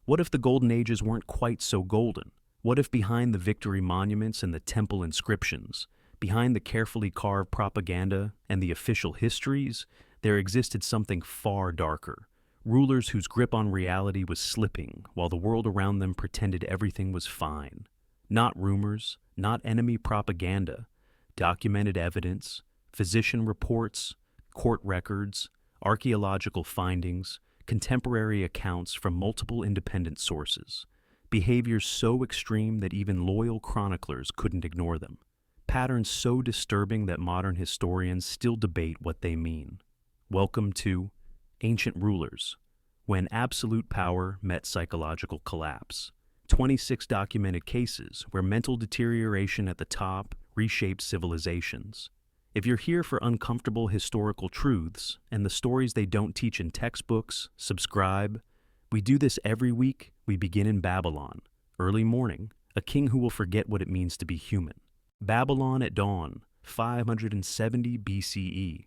What if the golden ages weren't quite so golden? What if behind the victory monuments and the temple inscriptions, behind the carefully carved propaganda and the official histories, there existed something far darker? Rulers whose grip on reality was slipping while the world around them pretended everything was fine. Not rumors, not enemy propaganda, documented evidence, physician reports, court records, archaeological findings, contemporary accounts from multiple independent sources. Behaviors so extreme that even loyal chroniclers couldn't ignore them. Patterns so disturbing that modern historians still debate what they mean. Welcome to Ancient Rulers, When Absolute Power Met Psychological Collapse. 26 documented cases where mental deterioration at the top reshaped civilizations. If you're here for uncomfortable historical truths and the stories they don't teach in textbooks, subscribe. We do this every week. We begin in Babylon. Early morning, a king who will forget what it means to be human. Babylon at dawn, 570 BCE.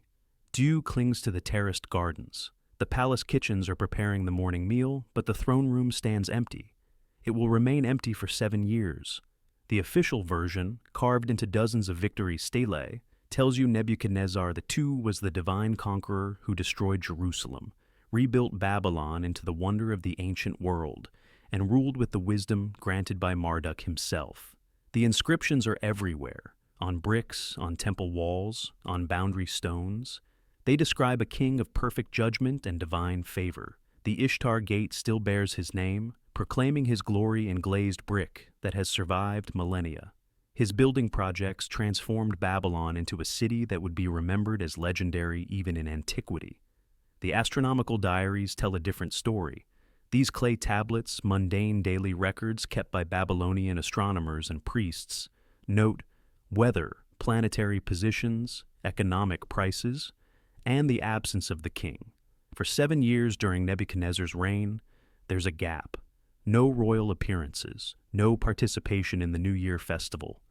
Dew clings to the terraced gardens. The palace kitchens are preparing the morning meal, but the throne room stands empty. It will remain empty for 7 years. The official version, carved into dozens of victory stelae, tells you Nebuchadnezzar II was the divine conqueror who destroyed Jerusalem, rebuilt Babylon into the wonder of the ancient world, and ruled with the wisdom granted by Marduk himself. The inscriptions are everywhere, on bricks, on temple walls, on boundary stones. They describe a king of perfect judgment and divine favor. The Ishtar Gate still bears his name, proclaiming his glory in glazed brick that has survived millennia. His building projects transformed Babylon into a city that would be remembered as legendary even in antiquity. The astronomical diaries tell a different story. These clay tablets, mundane daily records kept by Babylonian astronomers and priests, note weather, planetary positions, economic prices, and the absence of the king. For 7 years during Nebuchadnezzar's reign, there's a gap. No royal appearances, no participation in the New Year festival,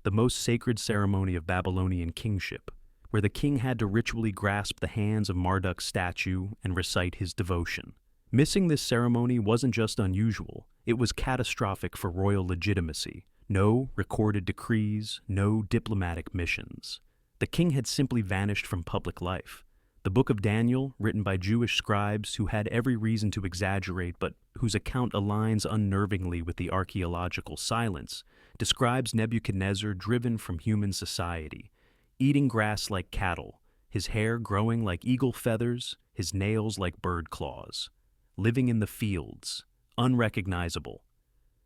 the most sacred ceremony of Babylonian kingship, where the king had to ritually grasp the hands of Marduk's statue and recite his devotion. Missing this ceremony wasn't just unusual, it was catastrophic for royal legitimacy. No recorded decrees, no diplomatic missions. The king had simply vanished from public life. The Book of Daniel, written by Jewish scribes who had every reason to exaggerate but whose account aligns unnervingly with the archaeological silence, describes Nebuchadnezzar driven from human society, eating grass like cattle, his hair growing like eagle feathers, his nails like bird claws, living in the fields, unrecognizable.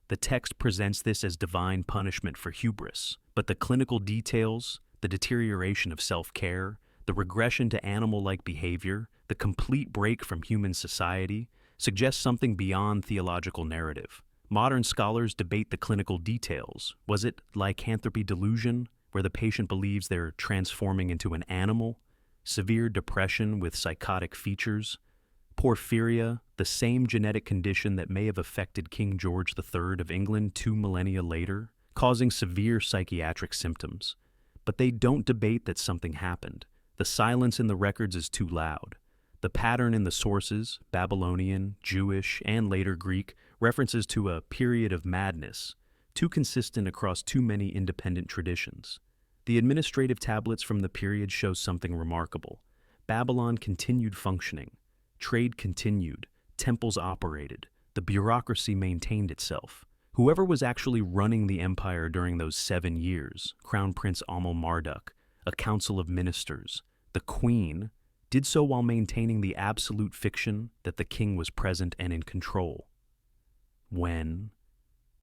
The text presents this as divine punishment for hubris, but the clinical details, the deterioration of self-care, the regression to animal-like behavior, the complete break from human society, suggests something beyond theological narrative. Modern scholars debate the clinical details. Was it lycanthropy delusion, where the patient believes they're transforming into an animal? Severe depression with psychotic features? Porphyria, the same genetic condition that may have affected King George III of England 2 millennia later, causing severe psychiatric symptoms. But they don't debate that something happened. The silence in the records is too loud. The pattern in the sources, Babylonian, Jewish, and later Greek, references to a period of madness, too consistent across too many independent traditions. The administrative tablets from the period show something remarkable. Babylon continued functioning. Trade continued. Temples operated. The bureaucracy maintained itself. Whoever was actually running the empire during those 7 years, Crown Prince Marduk, a council of ministers, the queen, did so while maintaining the absolute fiction that the king was present and in control. When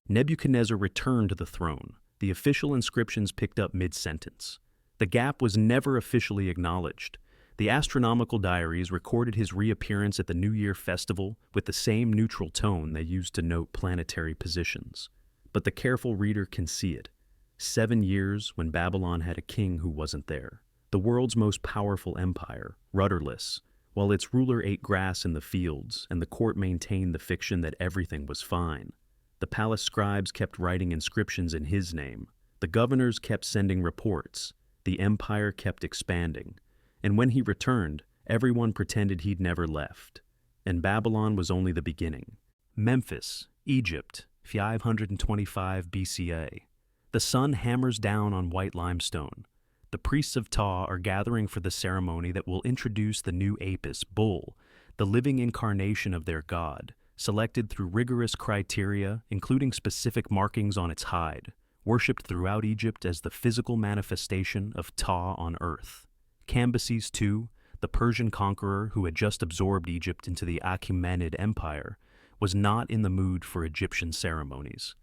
Nebuchadnezzar returned to the throne, the official inscriptions picked up mid-sentence. The gap was never officially acknowledged. The astronomical diaries recorded his reappearance at the New Year festival with the same neutral tone they used to note planetary positions. But the careful reader can see it. 7 years when Babylon had a king who wasn't there. The world's most powerful empire, rudderless, while its ruler ate grass in the fields and the court maintained the fiction that everything was fine. The palace scribes kept writing inscriptions in his name. The governors kept sending reports. The empire kept expanding. And when he returned, everyone pretended he'd never left. And Babylon was only the beginning. Memphis, Egypt, 525 BCA. The sun hammers down on white limestone. The priests of Ptah are gathering for the ceremony that will introduce the new Apis bull, the living incarnation of their god, selected through rigorous criteria, including specific markings on its hide, worshipped throughout Egypt as the physical manifestation of Ptah on earth. Cambyses II, the Persian conqueror who had just absorbed Egypt into the Achaemenid Empire, was not in the mood for Egyptian ceremonies.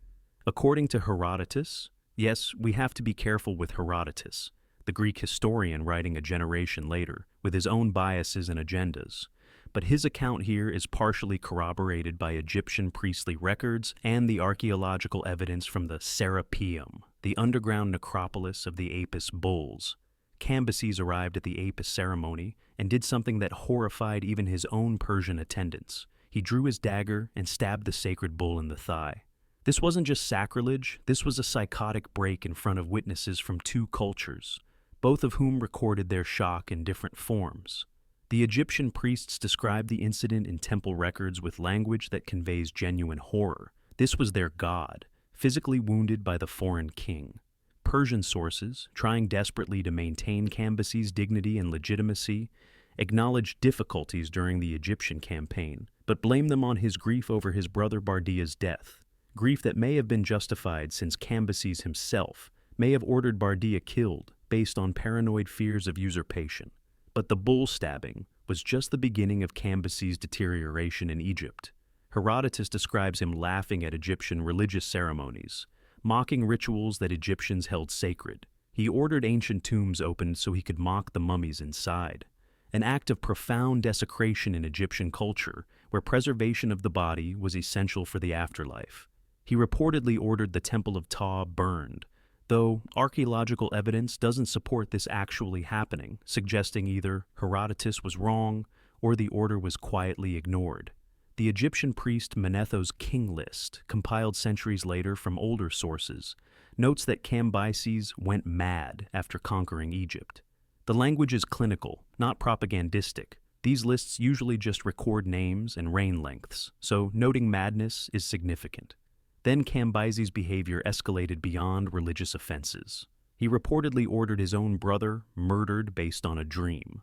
According to Herodotus, yes, we have to be careful with Herodotus, the Greek historian writing a generation later, with his own biases and agendas, but his account here is partially corroborated by Egyptian priestly records and the archaeological evidence from the Serapeum, the underground necropolis of the Apis bulls. Cambyses arrived at the Apis ceremony and did something that horrified even his own Persian attendants. He drew his dagger and stabbed the sacred bull in the thigh. This wasn't just sacrilege, this was a psychotic break in front of witnesses from two cultures, both of whom recorded their shock in different forms. The Egyptian priests describe the incident in temple records with language that conveys genuine horror. This was their god, physically wounded by the foreign king. Persian sources, trying desperately to maintain Cambyses' dignity and legitimacy, acknowledged difficulties during the Egyptian campaign, but blamed them on his grief over his brother Bardia's death, grief that may have been justified since Cambyses himself may have ordered Bardia killed based on paranoid fears of usurpation. But the bull stabbing was just the beginning of Cambyses' deterioration in Egypt. Herodotus describes him laughing at Egyptian religious ceremonies, mocking rituals that Egyptians held sacred. He ordered ancient tombs opened so he could mock the mummies inside, an act of profound desecration in Egyptian culture where preservation of the body was essential for the afterlife. He reportedly ordered the Temple of Ptah burned, though archaeological evidence doesn't support this actually happening, suggesting either Herodotus was wrong or the order was quietly ignored. The Egyptian priest Manetho's king list, compiled centuries later from older sources, notes that Cambyses went mad after conquering Egypt. The language is clinical, not propagandistic. These lists usually just record names and reign lengths, so noting madness is significant. Then Cambyses' behavior escalated beyond religious offenses. He reportedly ordered his own brother murdered based on a dream.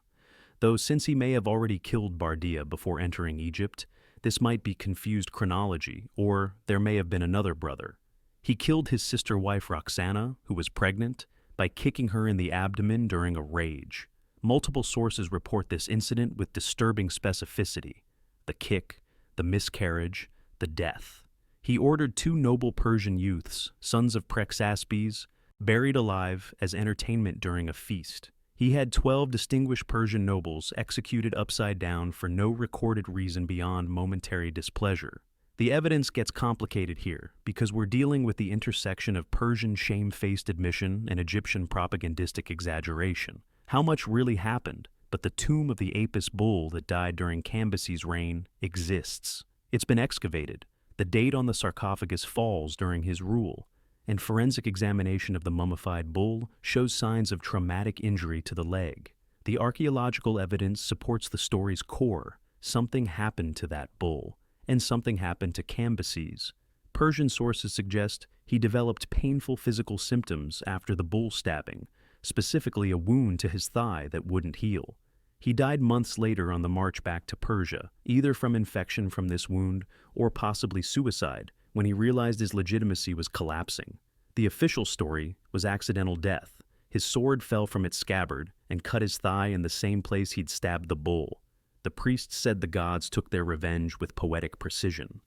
Though since he may have already killed Bardia before entering Egypt, this might be confused chronology, or there may have been another brother. He killed his sister wife Roxana, who was pregnant, by kicking her in the abdomen during a rage. Multiple sources report this incident with disturbing specificity: the kick, the miscarriage, the death. He ordered two noble Persian youths, sons of Prexaspes, buried alive as entertainment during a feast. He had 12 distinguished Persian nobles executed upside down for no recorded reason beyond momentary displeasure. The evidence gets complicated here because we're dealing with the intersection of Persian shame-faced admission and Egyptian propagandistic exaggeration. How much really happened? But the tomb of the Apis bull that died during Cambyses' reign exists. It's been excavated. The date on the sarcophagus falls during his rule, and forensic examination of the mummified bull shows signs of traumatic injury to the leg. The archaeological evidence supports the story's core. Something happened to that bull, and something happened to Cambyses. Persian sources suggest he developed painful physical symptoms after the bull stabbing, specifically a wound to his thigh that wouldn't heal. He died months later on the march back to Persia, either from infection from this wound or possibly suicide, when he realized his legitimacy was collapsing. The official story was accidental death. His sword fell from its scabbard and cut his thigh in the same place he'd stabbed the bull. The priests said the gods took their revenge with poetic precision.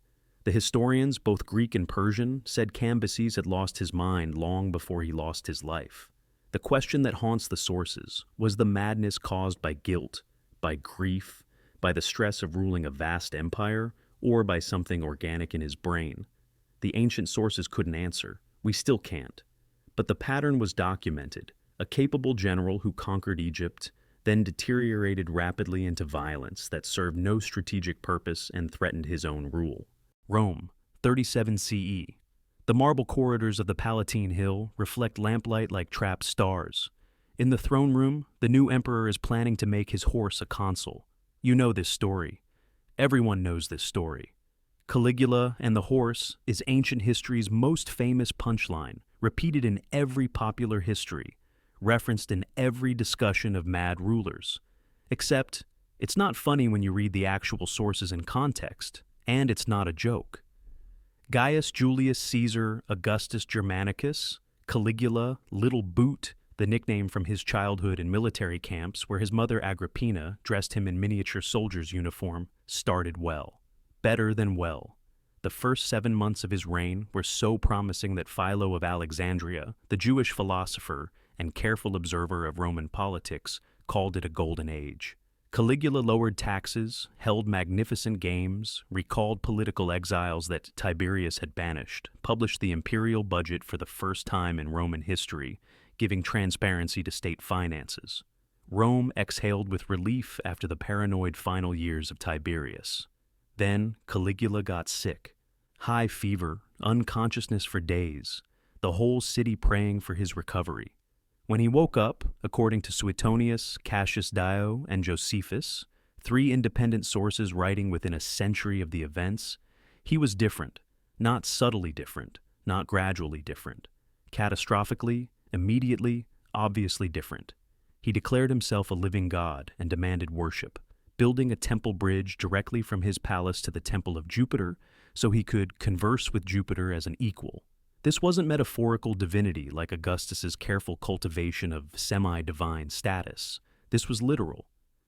The historians, both Greek and Persian, said Cambyses had lost his mind long before he lost his life. The question that haunts the sources was the madness caused by guilt, by grief, by the stress of ruling a vast empire, or by something organic in his brain. The ancient sources couldn't answer. We still can't. But the pattern was documented. A capable general who conquered Egypt, then deteriorated rapidly into violence that served no strategic purpose and threatened his own rule. Rome, 37 CE. The marble corridors of the Palatine Hill reflect lamplight like trapped stars. In the throne room, the new emperor is planning to make his horse a consul. You know this story. Everyone knows this story. Caligula and the horse is ancient history's most famous punchline, repeated in every popular history, referenced in every discussion of mad rulers. Except, it's not funny when you read the actual sources and context, and it's not a joke. Gaius Julius Caesar Augustus Germanicus, Caligula, Little Boot, the nickname from his childhood in military camps where his mother Agrippina dressed him in miniature soldier's uniform, started well. Better than well. The first 7 months of his reign were so promising that Philo of Alexandria, the Jewish philosopher and careful observer of Roman politics, called it a golden age. Caligula lowered taxes, held magnificent games, recalled political exiles that Tiberius had banished, published the imperial budget for the first time in Roman history, giving transparency to state finances. Rome exhaled with relief after the paranoid final years of Tiberius. Then Caligula got sick. High fever, unconsciousness for days, the whole city praying for his recovery. When he woke up, according to Suetonius, Cassius Dio, and Josephus, 3 independent sources writing within a century of the events, he was different, not subtly different, not gradually different, catastrophically, immediately, obviously different. He declared himself a living god and demanded worship, building a temple bridge directly from his palace to the temple of Jupiter so he could converse with Jupiter as an equal. This wasn't metaphorical divinity like Augustus's careful cultivation of semi-divine status. This was literal.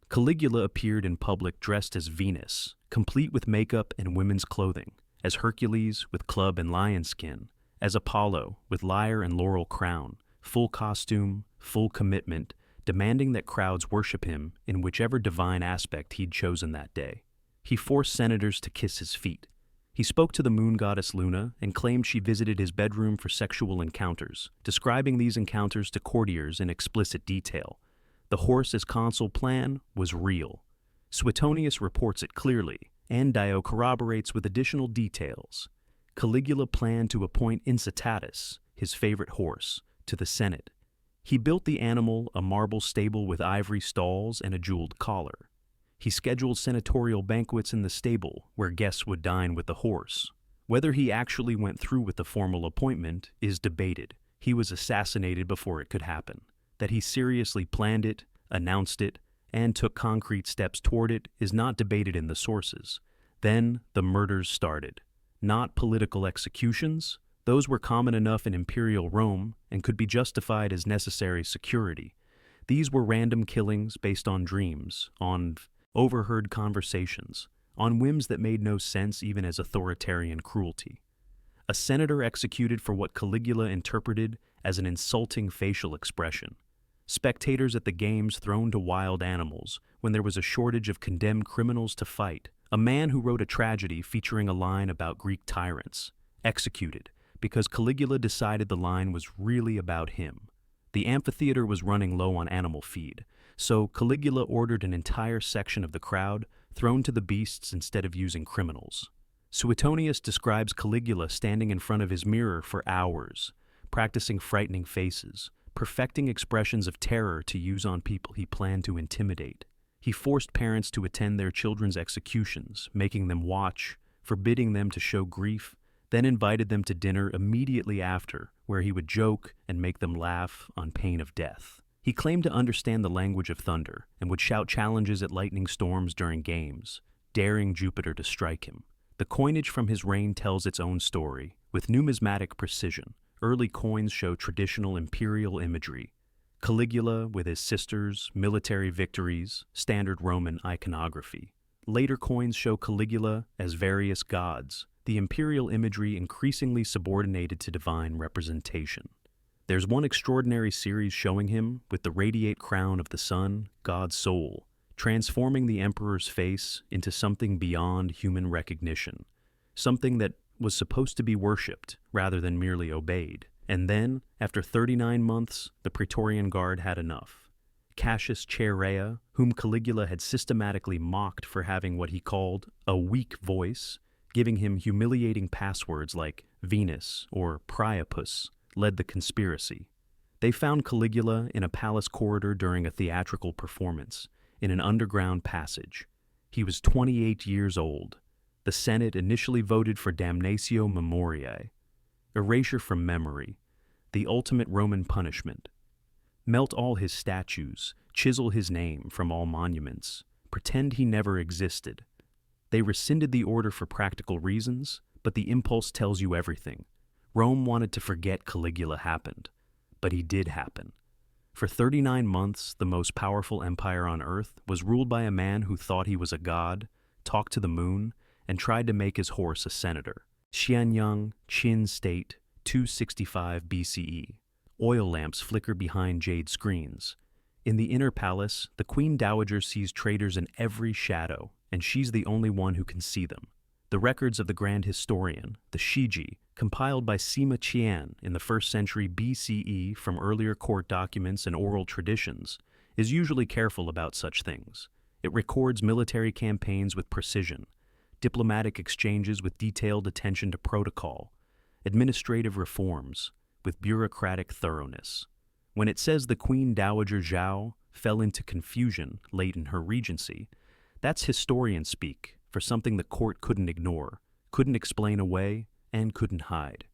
Caligula appeared in public dressed as Venus, complete with makeup and women's clothing, as Hercules with club and lion skin, as Apollo with lyre and laurel crown, full costume, full commitment, demanding that crowds worship him in whichever divine aspect he'd chosen that day. He forced senators to kiss his feet. He spoke to the moon goddess Luna and claimed she visited his bedroom for sexual encounters, describing these encounters to courtiers in explicit detail. The horse as consul plan was real. Suetonius reports it clearly, and Dio corroborates with additional details. Caligula planned to appoint Incitatus, his favorite horse, to the Senate. He built the animal a marble stable with ivory stalls and a jeweled collar. He scheduled senatorial banquets in the stable where guests would dine with the horse. Whether he actually went through with the formal appointment is debated. He was assassinated before it could happen. That he seriously planned it, announced it, and took concrete steps toward it is not debated in the sources. Then the murders started. Not political executions. Those were common enough in imperial Rome and could be justified as necessary security. These were random killings based on dreams, on overheard conversations, on whims that made no sense even as authoritarian cruelty. A senator executed for what Caligula interpreted as an insulting facial expression. Spectators at the games thrown to wild animals when there was a shortage of condemned criminals to fight. A man who wrote a tragedy featuring a line about Greek tyrants, executed because Caligula decided the line was really about him. The amphitheater was running low on animal feed, so Caligula ordered an entire section of the crowd thrown to the beasts instead of using criminals. Suetonius describes Caligula standing in front of his mirror for hours, practicing frightening faces, perfecting expressions of terror to use on people he planned to intimidate. He forced parents to attend their children's executions, making them watch, forbidding them to show grief, then invited them to dinner immediately after, where he would joke and make them laugh on pain of death. He claimed to understand the language of thunder and would shout challenges at lightning storms during games, daring Jupiter to strike him. The coinage from his reign tells its own story, with numismatic precision. Early coins show traditional imperial imagery. Caligula with his sisters, military victories, standard Roman iconography. Later coins show Caligula as various gods, the imperial imagery increasingly subordinated to divine representation. There's one extraordinary series showing him with the radiate crown of the sun, God's soul, transforming the emperor's face into something beyond human recognition, something that was supposed to be worshipped rather than merely obeyed. And then, after 39 months, the Praetorian Guard had enough. Cassius Chaerea, whom Caligula had systematically mocked for having what he called a weak voice, giving him humiliating passwords like Venus or Priapus, led the conspiracy. They found Caligula in a palace corridor during a theatrical performance, in an underground passage. He was 28 years old. The Senate initially voted for damnatio memoriae, erasure from memory, the ultimate Roman punishment. Melt all his statues, chisel his name from all monuments, pretend he never existed. They rescinded the order for practical reasons, but the impulse tells you everything. Rome wanted to forget Caligula happened, but he did happen. For 39 months, the most powerful empire on earth was ruled by a man who thought he was a god, talked to the moon, and tried to make his horse a senator. Xianyang, Qin State, 265 BCE. Oil lamps flicker behind jade screens. In the inner palace, the Queen Dowager sees traitors in every shadow, and she's the only one who can see them. The records of the grand historian, the Shiji, compiled by Sima Qian in the 1st century BCE from earlier court documents and oral traditions, is usually careful about such things. It records military campaigns with precision, diplomatic exchanges with detailed attention to protocol, administrative reforms with bureaucratic thoroughness. When it says the Queen Dowager Zhao fell into confusion late in her regency, that's historian speak for something the court couldn't ignore, couldn't explain away, and couldn't hide.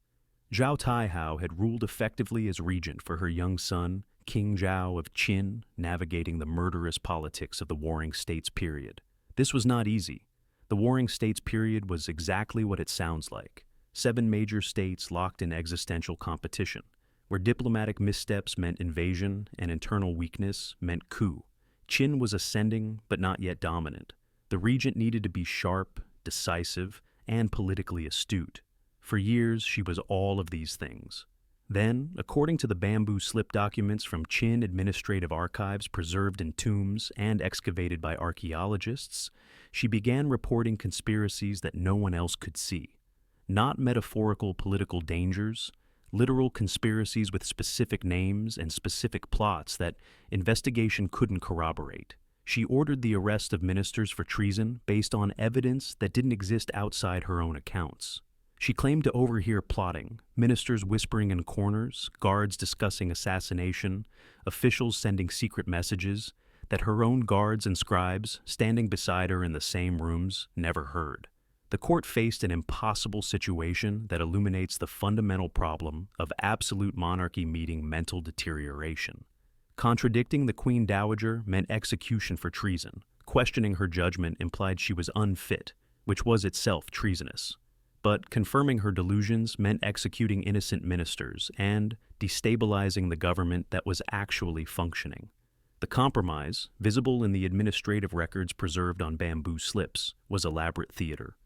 Zhao Taihao had ruled effectively as regent for her young son, King Zhao of Qin, navigating the murderous politics of the Warring States period. This was not easy. The Warring States period was exactly what it sounds like. 7 major states locked in existential competition, where diplomatic missteps meant invasion and internal weakness meant coup. Qin was ascending, but not yet dominant. The regent needed to be sharp, decisive, and politically astute. For years, she was all of these things. Then, according to the bamboo slip documents from Qin administrative archives preserved in tombs and excavated by archaeologists, she began reporting conspiracies that no one else could see. Not metaphorical political dangers, literal conspiracies with specific names and specific plots that investigation couldn't corroborate. She ordered the arrest of ministers for treason based on evidence that didn't exist outside her own accounts. She claimed to overhear plotting, ministers whispering in corners, guards discussing assassination, officials sending secret messages that her own guards and scribes, standing beside her in the same rooms, never heard. The court faced an impossible situation that illuminates the fundamental problem of absolute monarchy meeting mental deterioration. Contradicting the Queen Dowager meant execution for treason. Questioning her judgment implied she was unfit, which was itself treasonous. But confirming her delusions meant executing innocent ministers and destabilizing the government that was actually functioning. The compromise, visible in the administrative records preserved on bamboo slips, was elaborate theater.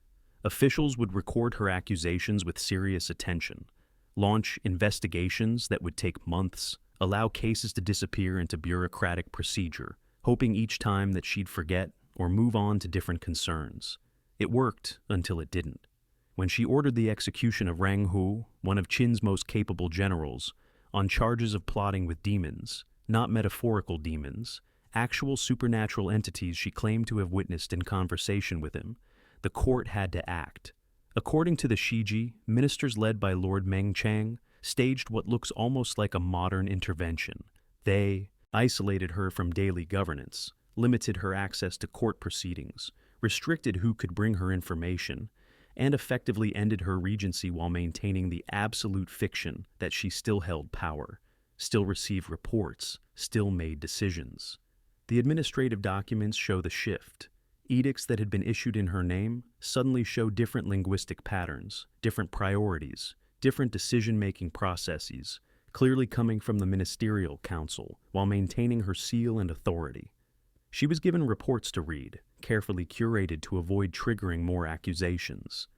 Officials would record her accusations with serious attention, launch investigations that would take months, allow cases to disappear into bureaucratic procedure, hoping each time that she'd forget or move on to different concerns. It worked until it didn't. When she ordered the execution of Rang Hu, one of Qin's most capable generals, on charges of plotting with demons, not metaphorical demons, actual supernatural entities she claimed to have witnessed in conversation with him, the court had to act. According to the Shiji, ministers led by Lord Meng Chang staged what looks almost like a modern intervention. They isolated her from daily governance, limited her access to court proceedings, restricted who could bring her information, and effectively ended her regency while maintaining the absolute fiction that she still held power, still received reports, still made decisions. The administrative documents show the shift. Edicts that had been issued in her name suddenly show different linguistic patterns, different priorities, different decision-making processes, clearly coming from the ministerial council while maintaining her seal and authority. She was given reports to read, carefully curated to avoid triggering more accusations.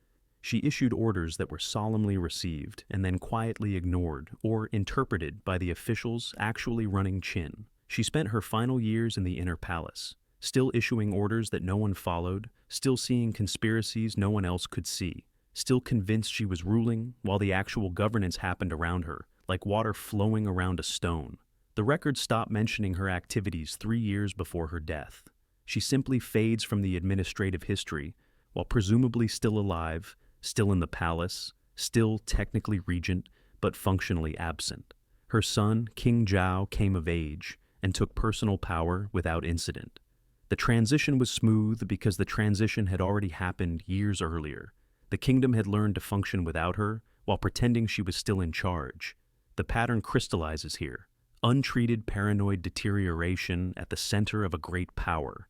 She issued orders that were solemnly received and then quietly ignored or interpreted by the officials actually running Qin. She spent her final years in the inner palace, still issuing orders that no one followed, still seeing conspiracies no one else could see, still convinced she was ruling while the actual governance happened around her, like water flowing around a stone. The records stop mentioning her activities 3 years before her death. She simply fades from the administrative history, while presumably still alive, still in the palace, still technically regent, but functionally absent. Her son, King Zhao, came of age and took personal power without incident. The transition was smooth because the transition had already happened years earlier. The kingdom had learned to function without her while pretending she was still in charge. The pattern crystallizes here. Untreated paranoid deterioration at the center of a great power,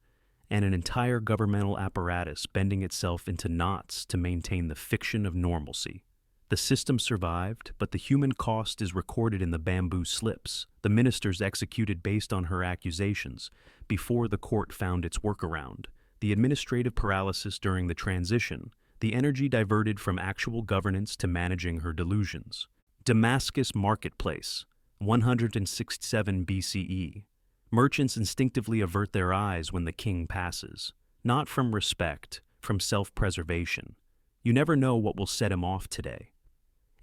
and an entire governmental apparatus bending itself into knots to maintain the fiction of normalcy. The system survived, but the human cost is recorded in the bamboo slips the ministers executed based on her accusations before the court found its workaround. The administrative paralysis during the transition, the energy diverted from actual governance to managing her delusions. Damascus Marketplace, 167 BCE. Merchants instinctively avert their eyes when the king passes, not from respect, from self-preservation. You never know what will set him off today.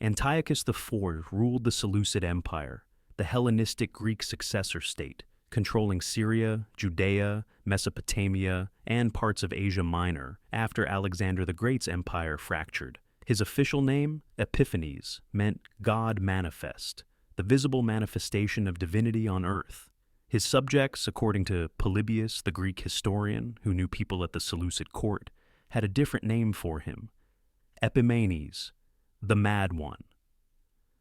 Antiochus IV ruled the Seleucid Empire, the Hellenistic Greek successor state, controlling Syria, Judea, Mesopotamia, and parts of Asia Minor after Alexander the Great's empire fractured. His official name, Epiphanes, meant God manifest, the visible manifestation of divinity on earth. His subjects, according to Polybius, the Greek historian who knew people at the Seleucid court, had a different name for him, Epimanes, the Mad One.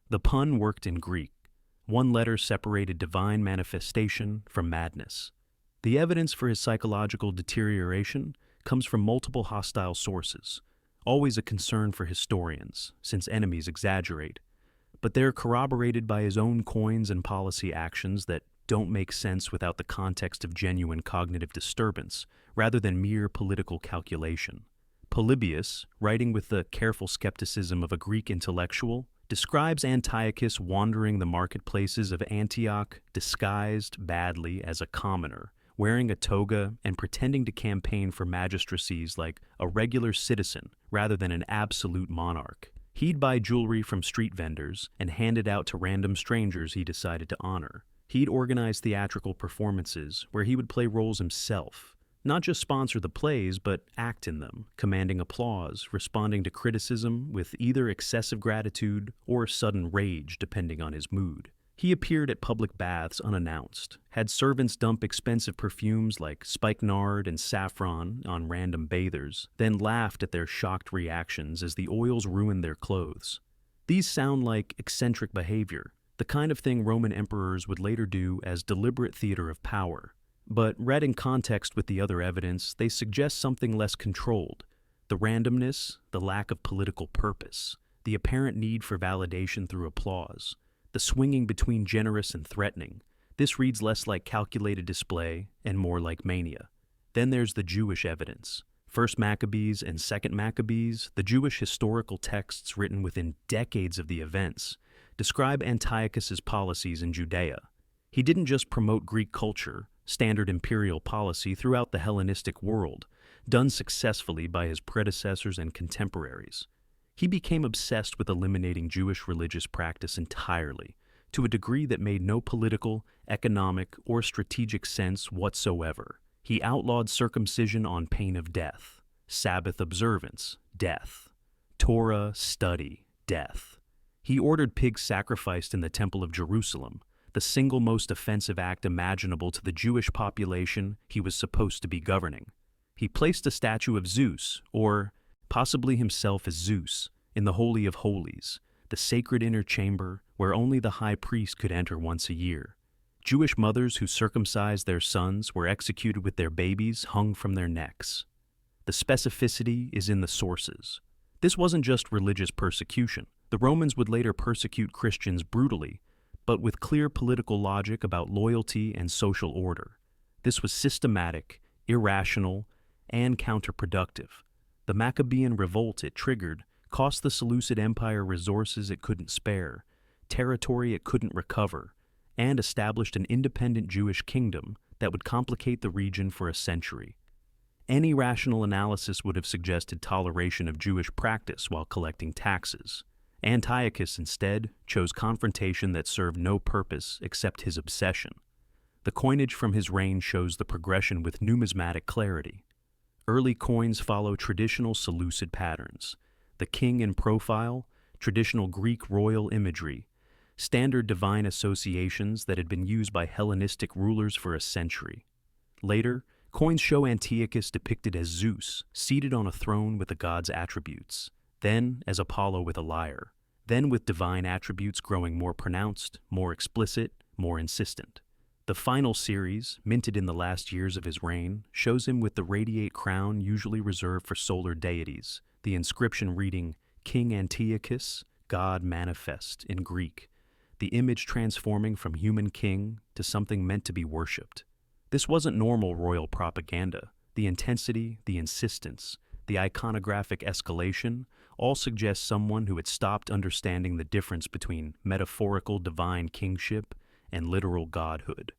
The pun worked in Greek. One letter separated divine manifestation from madness. The evidence for his psychological deterioration comes from multiple hostile sources, always a concern for historians, since enemies exaggerate, but they're corroborated by his own coins and policy actions that don't make sense without the context of genuine cognitive disturbance, rather than mere political calculation. Polybius, writing with the careful skepticism of a Greek intellectual, describes Antiochus wandering the marketplaces of Antioch disguised badly as a commoner, wearing a toga and pretending to campaign for magistracies like a regular citizen rather than an absolute monarch. He'd buy jewelry from street vendors and hand it out to random strangers he decided to honor. He'd organize theatrical performances where he would play roles himself, not just sponsor the plays, but act in them, commanding applause, responding to criticism with either excessive gratitude or sudden rage depending on his mood. He appeared at public baths unannounced, had servants dump expensive perfumes like spikenard and saffron on random bathers, then laughed at their shocked reactions as the oils ruined their clothes. These sound like eccentric behavior, the kind of thing Roman emperors would later do as deliberate theater of power. But read in context with the other evidence, they suggest something less controlled. The randomness, the lack of political purpose, the apparent need for validation through applause, the swinging between generous and threatening. This reads less like calculated display and more like mania. Then there's the Jewish evidence. First Maccabees and Second Maccabees, the Jewish historical texts written within decades of the events, describe Antiochus's policies in Judea. He didn't just promote Greek culture, standard imperial policy throughout the Hellenistic world, done successfully by his predecessors and contemporaries. He became obsessed with eliminating Jewish religious practice entirely, to a degree that made no political, economic, or strategic sense whatsoever. He outlawed circumcision on pain of death, Sabbath observance, death, Torah study, death. He ordered pigs sacrificed in the Temple of Jerusalem, the single most offensive act imaginable to the Jewish population he was supposed to be governing. He placed a statue of Zeus, or possibly himself as Zeus, in the Holy of Holies, the sacred inner chamber where only the high priest could enter once a year. Jewish mothers who circumcised their sons were executed with their babies hung from their necks. The specificity is in the sources. This wasn't just religious persecution. The Romans would later persecute Christians brutally, but with clear political logic about loyalty and social order. This was systematic, irrational, and counterproductive. The Maccabean revolt it triggered cost the Seleucid Empire resources it couldn't spare, territory it couldn't recover, and established an independent Jewish kingdom that would complicate the region for a century. Any rational analysis would have suggested toleration of Jewish practice while collecting taxes. Antiochus instead chose confrontation that served no purpose except his obsession. The coinage from his reign shows the progression with numismatic clarity. Early coins follow traditional Seleucid patterns. The king in profile, traditional Greek royal imagery, standard divine associations that had been used by Hellenistic rulers for a century. Later, Coins show Antiochus depicted as Zeus, seated on a throne with the god's attributes, then as Apollo with a lyre, then with divine attributes growing more pronounced, more explicit, more insistent. The final series, minted in the last years of his reign, shows him with the radiate crown usually reserved for solar deities, the inscription reading, King Antiochus, God Manifest in Greek, the image transforming from human king to something meant to be worshipped. This wasn't normal royal propaganda. The intensity, the insistence, the iconographic escalation all suggest someone who had stopped understanding the difference between metaphorical divine kingship and literal godhood.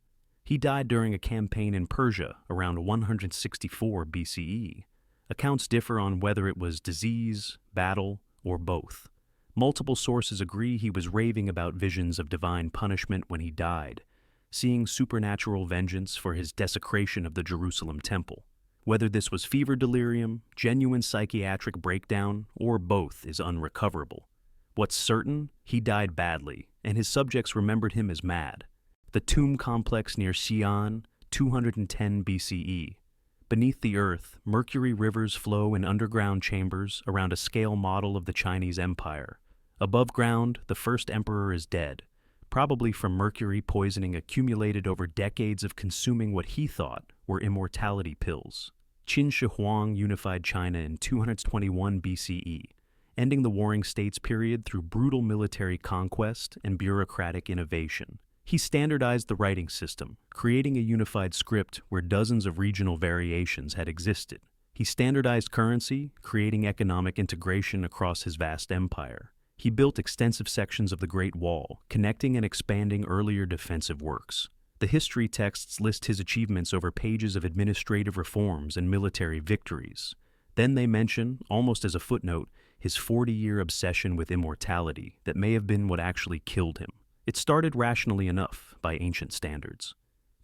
He died during a campaign in Persia around 164 BCE. Accounts differ on whether it was disease, battle, or both. Multiple sources agree he was raving about visions of divine punishment when he died, seeing supernatural vengeance for his desecration of the Jerusalem temple. Whether this was fever delirium, genuine psychiatric breakdown, or both is unrecoverable. What's certain, he died badly, and his subjects remembered him as mad. The tomb complex near Xi'an, 210 BCE. Beneath the earth, mercury rivers flow in underground chambers around a scale model of the Chinese Empire. Above ground, the first emperor is dead, probably from mercury poisoning accumulated over decades of consuming what he thought were immortality pills. Qin Shi Huang unified China in 221 BCE, ending the Warring States period through brutal military conquest and bureaucratic innovation. He standardized the writing system, creating a unified script where dozens of regional variations had existed. He standardized currency, creating economic integration across his vast empire. He built extensive sections of the Great Wall, connecting and expanding earlier defensive works. The history texts list his achievements over pages of administrative reforms and military victories. Then they mention, almost as a footnote, his 40-year obsession with immortality that may have been what actually killed him. It started rationally enough by ancient standards.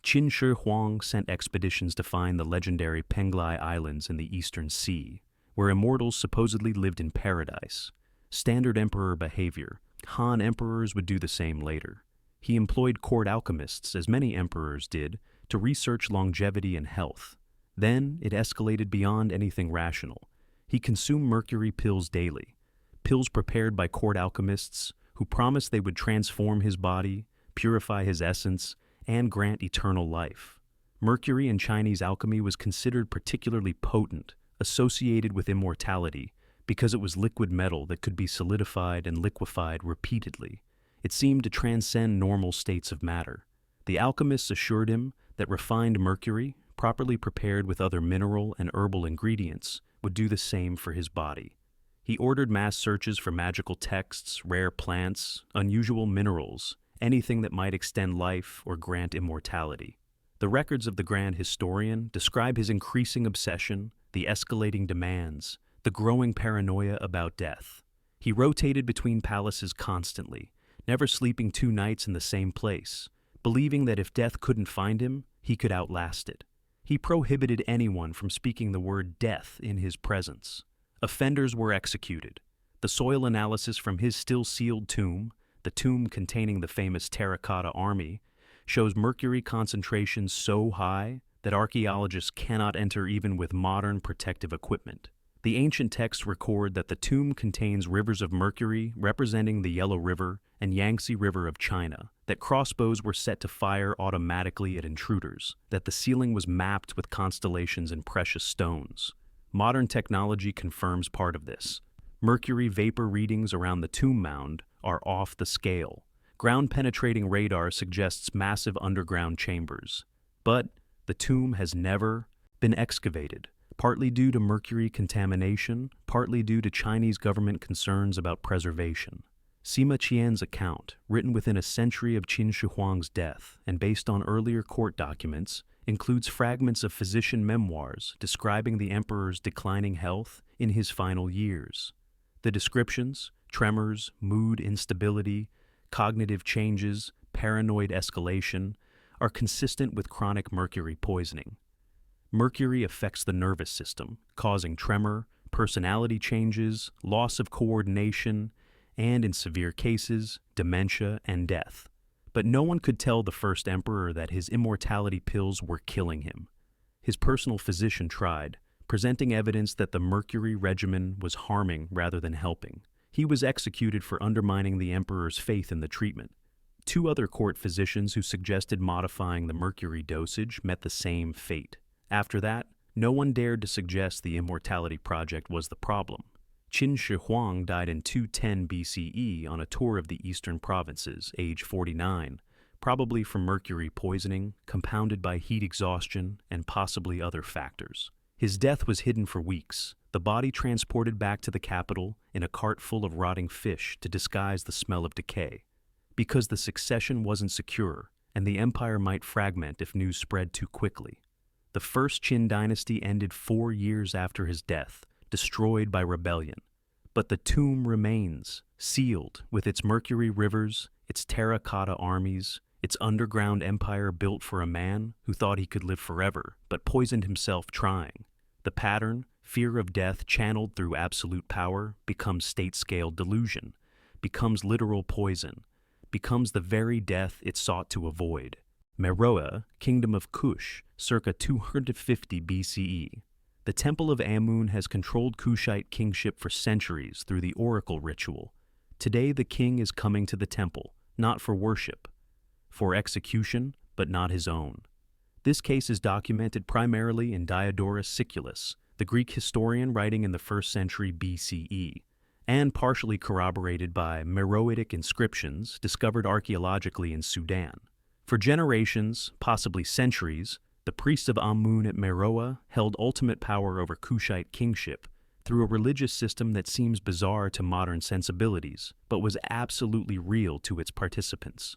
Qin Shi Huang sent expeditions to find the legendary Penglai Islands in the Eastern Sea, where immortals supposedly lived in paradise. Standard emperor behavior. Han emperors would do the same later. He employed court alchemists, as many emperors did, to research longevity and health. Then it escalated beyond anything rational. He consumed mercury pills daily, pills prepared by court alchemists who promised they would transform his body, purify his essence, and grant eternal life. Mercury in Chinese alchemy was considered particularly potent, associated with immortality, because it was liquid metal that could be solidified and liquefied repeatedly. It seemed to transcend normal states of matter. The alchemists assured him that refined mercury, properly prepared with other mineral and herbal ingredients, would do the same for his body. He ordered mass searches for magical texts, rare plants, unusual minerals, anything that might extend life or grant immortality. The records of the Grand Historian describe his increasing obsession, the escalating demands, the growing paranoia about death. He rotated between palaces constantly, never sleeping 2 nights in the same place, believing that if death couldn't find him, he could outlast it. He prohibited anyone from speaking the word death in his presence. Offenders were executed. The soil analysis from his still-sealed tomb, the tomb containing the famous terracotta army, shows mercury concentrations so high that archaeologists cannot enter even with modern protective equipment. The ancient texts record that the tomb contains rivers of mercury representing the Yellow River and Yangtze River of China, that crossbows were set to fire automatically at intruders, that the ceiling was mapped with constellations and precious stones. Modern technology confirms part of this. Mercury vapor readings around the tomb mound are off the scale. Ground-penetrating radar suggests massive underground chambers. But the tomb has never been excavated, partly due to mercury contamination, partly due to Chinese government concerns about preservation. Sima Qian's account, written within a century of Qin Shi Huang's death and based on earlier court documents, includes fragments of physician memoirs describing the emperor's declining health in his final years. The descriptions, tremors, mood instability, cognitive changes, paranoid escalation, are consistent with chronic mercury poisoning. Mercury affects the nervous system, causing tremor, personality changes, loss of coordination, and in severe cases, dementia and death. But no one could tell the first emperor that his immortality pills were killing him. His personal physician tried, presenting evidence that the mercury regimen was harming rather than helping. He was executed for undermining the emperor's faith in the treatment. Two other court physicians who suggested modifying the mercury dosage met the same fate. After that, no one dared to suggest the Immortality Project was the problem. Qin Shi Huang died in 210 BCE on a tour of the eastern provinces, age 49, probably from mercury poisoning, compounded by heat exhaustion and possibly other factors. His death was hidden for weeks, the body transported back to the capital in a cart full of rotting fish to disguise the smell of decay. Because the succession wasn't secure, and the empire might fragment if news spread too quickly. The first Qin dynasty ended 4 years after his death, destroyed by rebellion. But the tomb remains, sealed with its mercury rivers, its terracotta armies, its underground empire built for a man who thought he could live forever, but poisoned himself trying. The pattern, fear of death channeled through absolute power, becomes state-scale delusion, becomes literal poison, becomes the very death it sought to avoid. Meroe, Kingdom of Kush, circa 250 BCE. The Temple of Amun has controlled Kushite kingship for centuries through the oracle ritual. Today the king is coming to the temple, not for worship, for execution, but not his own. This case is documented primarily in Diodorus Siculus, the Greek historian writing in the 1st century BCE, and partially corroborated by Meroitic inscriptions discovered archaeologically in Sudan. For generations, possibly centuries, the priests of Amun at Meroe held ultimate power over Kushite kingship through a religious system that seems bizarre to modern sensibilities, but was absolutely real to its participants.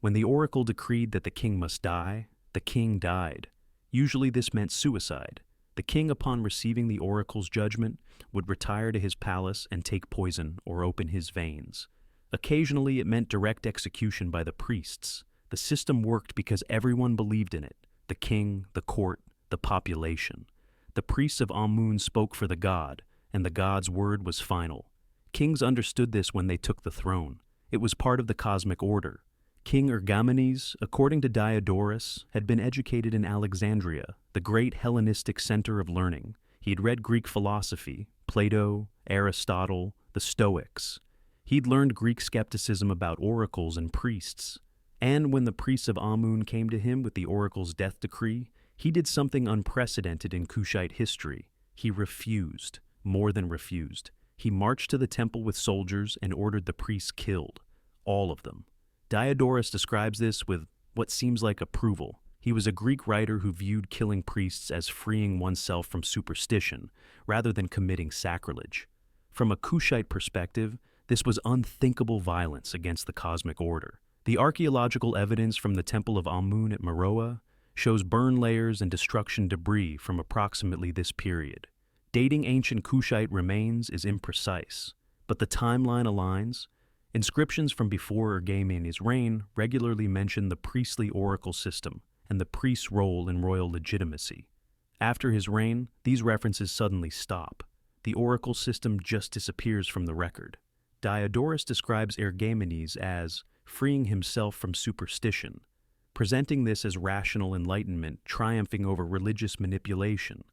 When the oracle decreed that the king must die, the king died. Usually this meant suicide. The king, upon receiving the oracle's judgment, would retire to his palace and take poison or open his veins. Occasionally it meant direct execution by the priests. The system worked because everyone believed in it: the king, the court, the population. The priests of Amun spoke for the god, and the god's word was final. Kings understood this when they took the throne. It was part of the cosmic order. King Ergamenes, according to Diodorus, had been educated in Alexandria, the great Hellenistic center of learning. He had read Greek philosophy, Plato, Aristotle, the Stoics. He'd learned Greek skepticism about oracles and priests. And when the priests of Amun came to him with the oracle's death decree, he did something unprecedented in Kushite history. He refused, more than refused. He marched to the temple with soldiers and ordered the priests killed, all of them. Diodorus describes this with what seems like approval. He was a Greek writer who viewed killing priests as freeing oneself from superstition, rather than committing sacrilege. From a Kushite perspective, this was unthinkable violence against the cosmic order. The archaeological evidence from the Temple of Amun at Meroe shows burn layers and destruction debris from approximately this period. Dating ancient Kushite remains is imprecise, but the timeline aligns. Inscriptions from before Ergamenes' reign regularly mention the priestly oracle system and the priest's role in royal legitimacy. After his reign, these references suddenly stop. The oracle system just disappears from the record. Diodorus describes Ergamenes as freeing himself from superstition, presenting this as rational enlightenment triumphing over religious manipulation.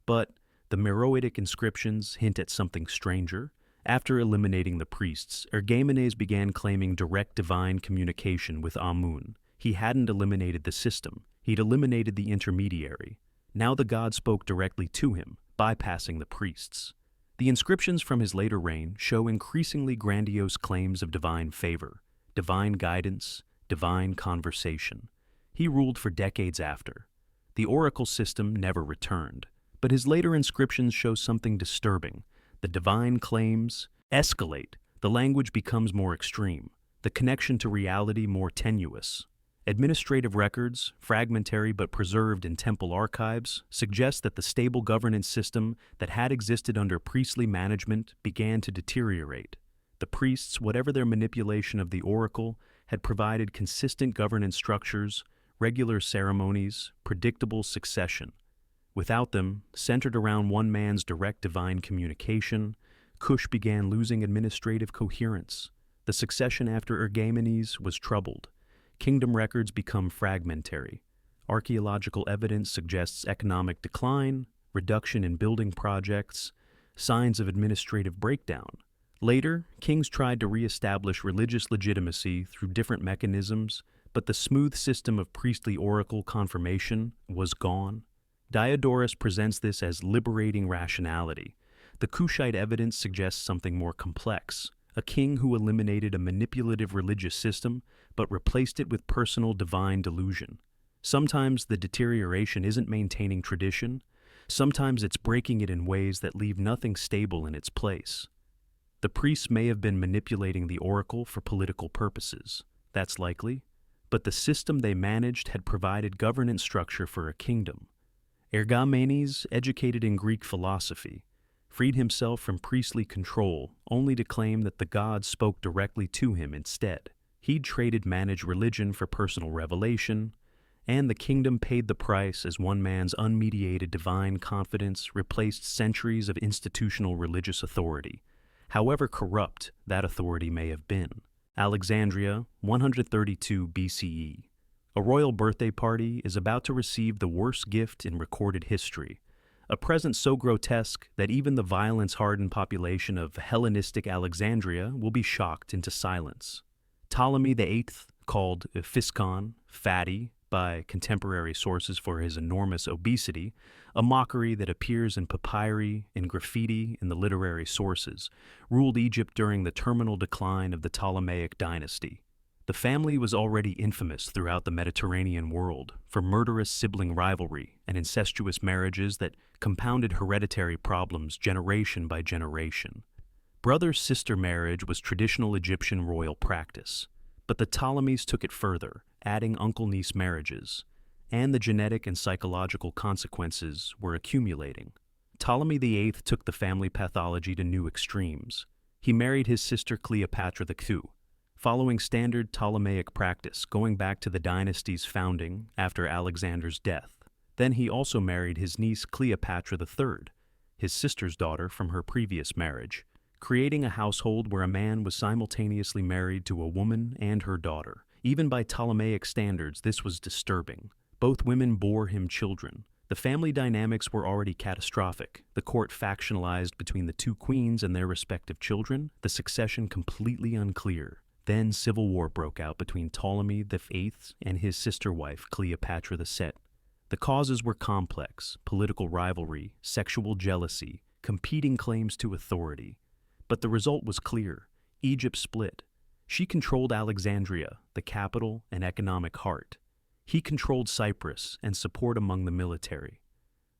But the Meroitic inscriptions hint at something stranger. After eliminating the priests, Ergamenes began claiming direct divine communication with Amun. He hadn't eliminated the system, he'd eliminated the intermediary. Now the god spoke directly to him, bypassing the priests. The inscriptions from his later reign show increasingly grandiose claims of divine favor, divine guidance, divine conversation. He ruled for decades after. The oracle system never returned, but his later inscriptions show something disturbing. The divine claims escalate, the language becomes more extreme, the connection to reality more tenuous. Administrative records, fragmentary but preserved in temple archives, suggest that the stable governance system that had existed under priestly management began to deteriorate. The priests, whatever their manipulation of the oracle, had provided consistent governance structures, regular ceremonies, predictable succession. Without them, centered around one man's direct divine communication, Kush began losing administrative coherence. The succession after Ergamenes was troubled. Kingdom records become fragmentary. Archaeological evidence suggests economic decline, reduction in building projects, signs of administrative breakdown. Later, kings tried to re-establish religious legitimacy through different mechanisms, but the smooth system of priestly oracle confirmation was gone. Diodorus presents this as liberating rationality. The Kushite evidence suggests something more complex, a king who eliminated a manipulative religious system but replaced it with personal divine delusion. Sometimes the deterioration isn't maintaining tradition, sometimes it's breaking it in ways that leave nothing stable in its place. The priests may have been manipulating the oracle for political purposes, that's likely, but the system they managed had provided governance structure for a kingdom. Ergomenes, educated in Greek philosophy, freed himself from priestly control only to claim that the gods spoke directly to him instead. He'd traded managed religion for personal revelation, and the kingdom paid the price as one man's unmediated divine confidence replaced centuries of institutional religious authority, however corrupt that authority may have been. Alexandria, 132 BCE. A royal birthday party is about to receive the worst gift in recorded history, a present so grotesque that even the violence-hardened population of Hellenistic Alexandria will be shocked into silence. Ptolemy VIII, called Physcon, fatty, by contemporary sources for his enormous obesity, a mockery that appears in papyri and graffiti in the literary sources, ruled Egypt during the terminal decline of the Ptolemaic dynasty. The family was already infamous throughout the Mediterranean world for murderous sibling rivalry and incestuous marriages that compounded hereditary problems generation by generation. Brother-sister marriage was traditional Egyptian royal practice, but the Ptolemies took it further, adding uncle-niece marriages, and the genetic and psychological consequences were accumulating. Ptolemy VIII took the family pathology to new extremes. He married his sister Cleopatra II, following standard Ptolemaic practice going back to the dynasty's founding after Alexander's death. Then he also married his niece Cleopatra III, his sister's daughter from her previous marriage, creating a household where a man was simultaneously married to a woman and her daughter. Even by Ptolemaic standards, this was disturbing. Both women bore him children. The family dynamics were already catastrophic, the court factionalized between the two queens and their respective children, the succession completely unclear. Then civil war broke out between Ptolemy VIII and his sister wife Cleopatra II. The causes were complex: political rivalry, sexual jealousy, competing claims to authority. But the result was clear. Egypt split. She controlled Alexandria, the capital and economic heart. He controlled Cyprus and support among the military.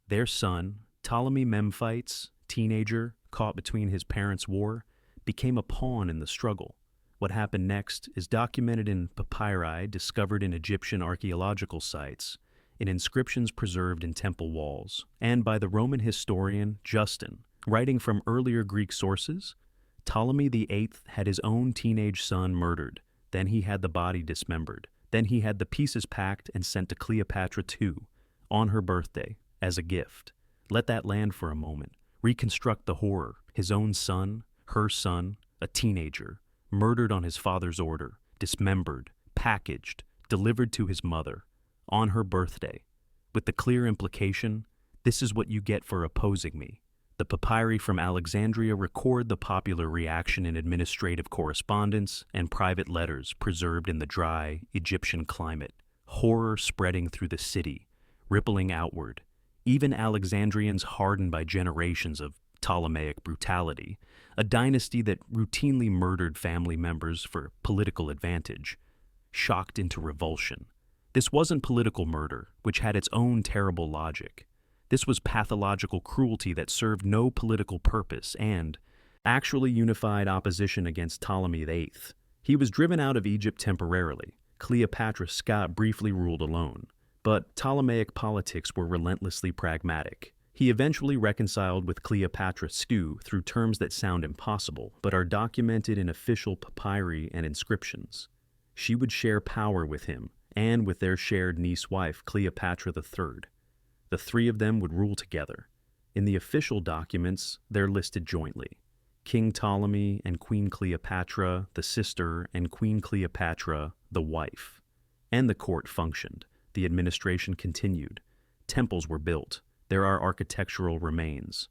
Their son, Ptolemy Memphites, teenager, caught between his parents' war, became a pawn in the struggle. What happened next is documented in papyri discovered in Egyptian archaeological sites, in inscriptions preserved in temple walls, and by the Roman historian Justin. Writing from earlier Greek sources, Ptolemy VIII had his own teenage son murdered, then he had the body dismembered, then he had the pieces packed and sent to Cleopatra II, on her birthday, as a gift. Let that land for a moment. Reconstruct the horror: his own son, her son, a teenager, murdered on his father's order, dismembered, packaged, delivered to his mother, on her birthday, with the clear implication, this is what you get for opposing me. The papyri from Alexandria record the popular reaction in administrative correspondence and private letters preserved in the dry Egyptian climate, horror spreading through the city, rippling outward. Even Alexandrians hardened by generations of Ptolemaic brutality, a dynasty that routinely murdered family members for political advantage, shocked into revulsion. This wasn't political murder, which had its own terrible logic. This was pathological cruelty that served no political purpose and actually unified opposition against Ptolemy VIII. He was driven out of Egypt temporarily. Cleopatra Scott briefly ruled alone, but Ptolemaic politics were relentlessly pragmatic. He eventually reconciled with Cleopatra II through terms that sound impossible, but are documented in official papyri and inscriptions. She would share power with him and with their shared niece-wife Cleopatra III. The three of them would rule together. In the official documents, they're listed jointly: King Ptolemy and Queen Cleopatra, the sister, and Queen Cleopatra, the wife. And the court functioned. the administration continued. Temples were built. There are architectural remains.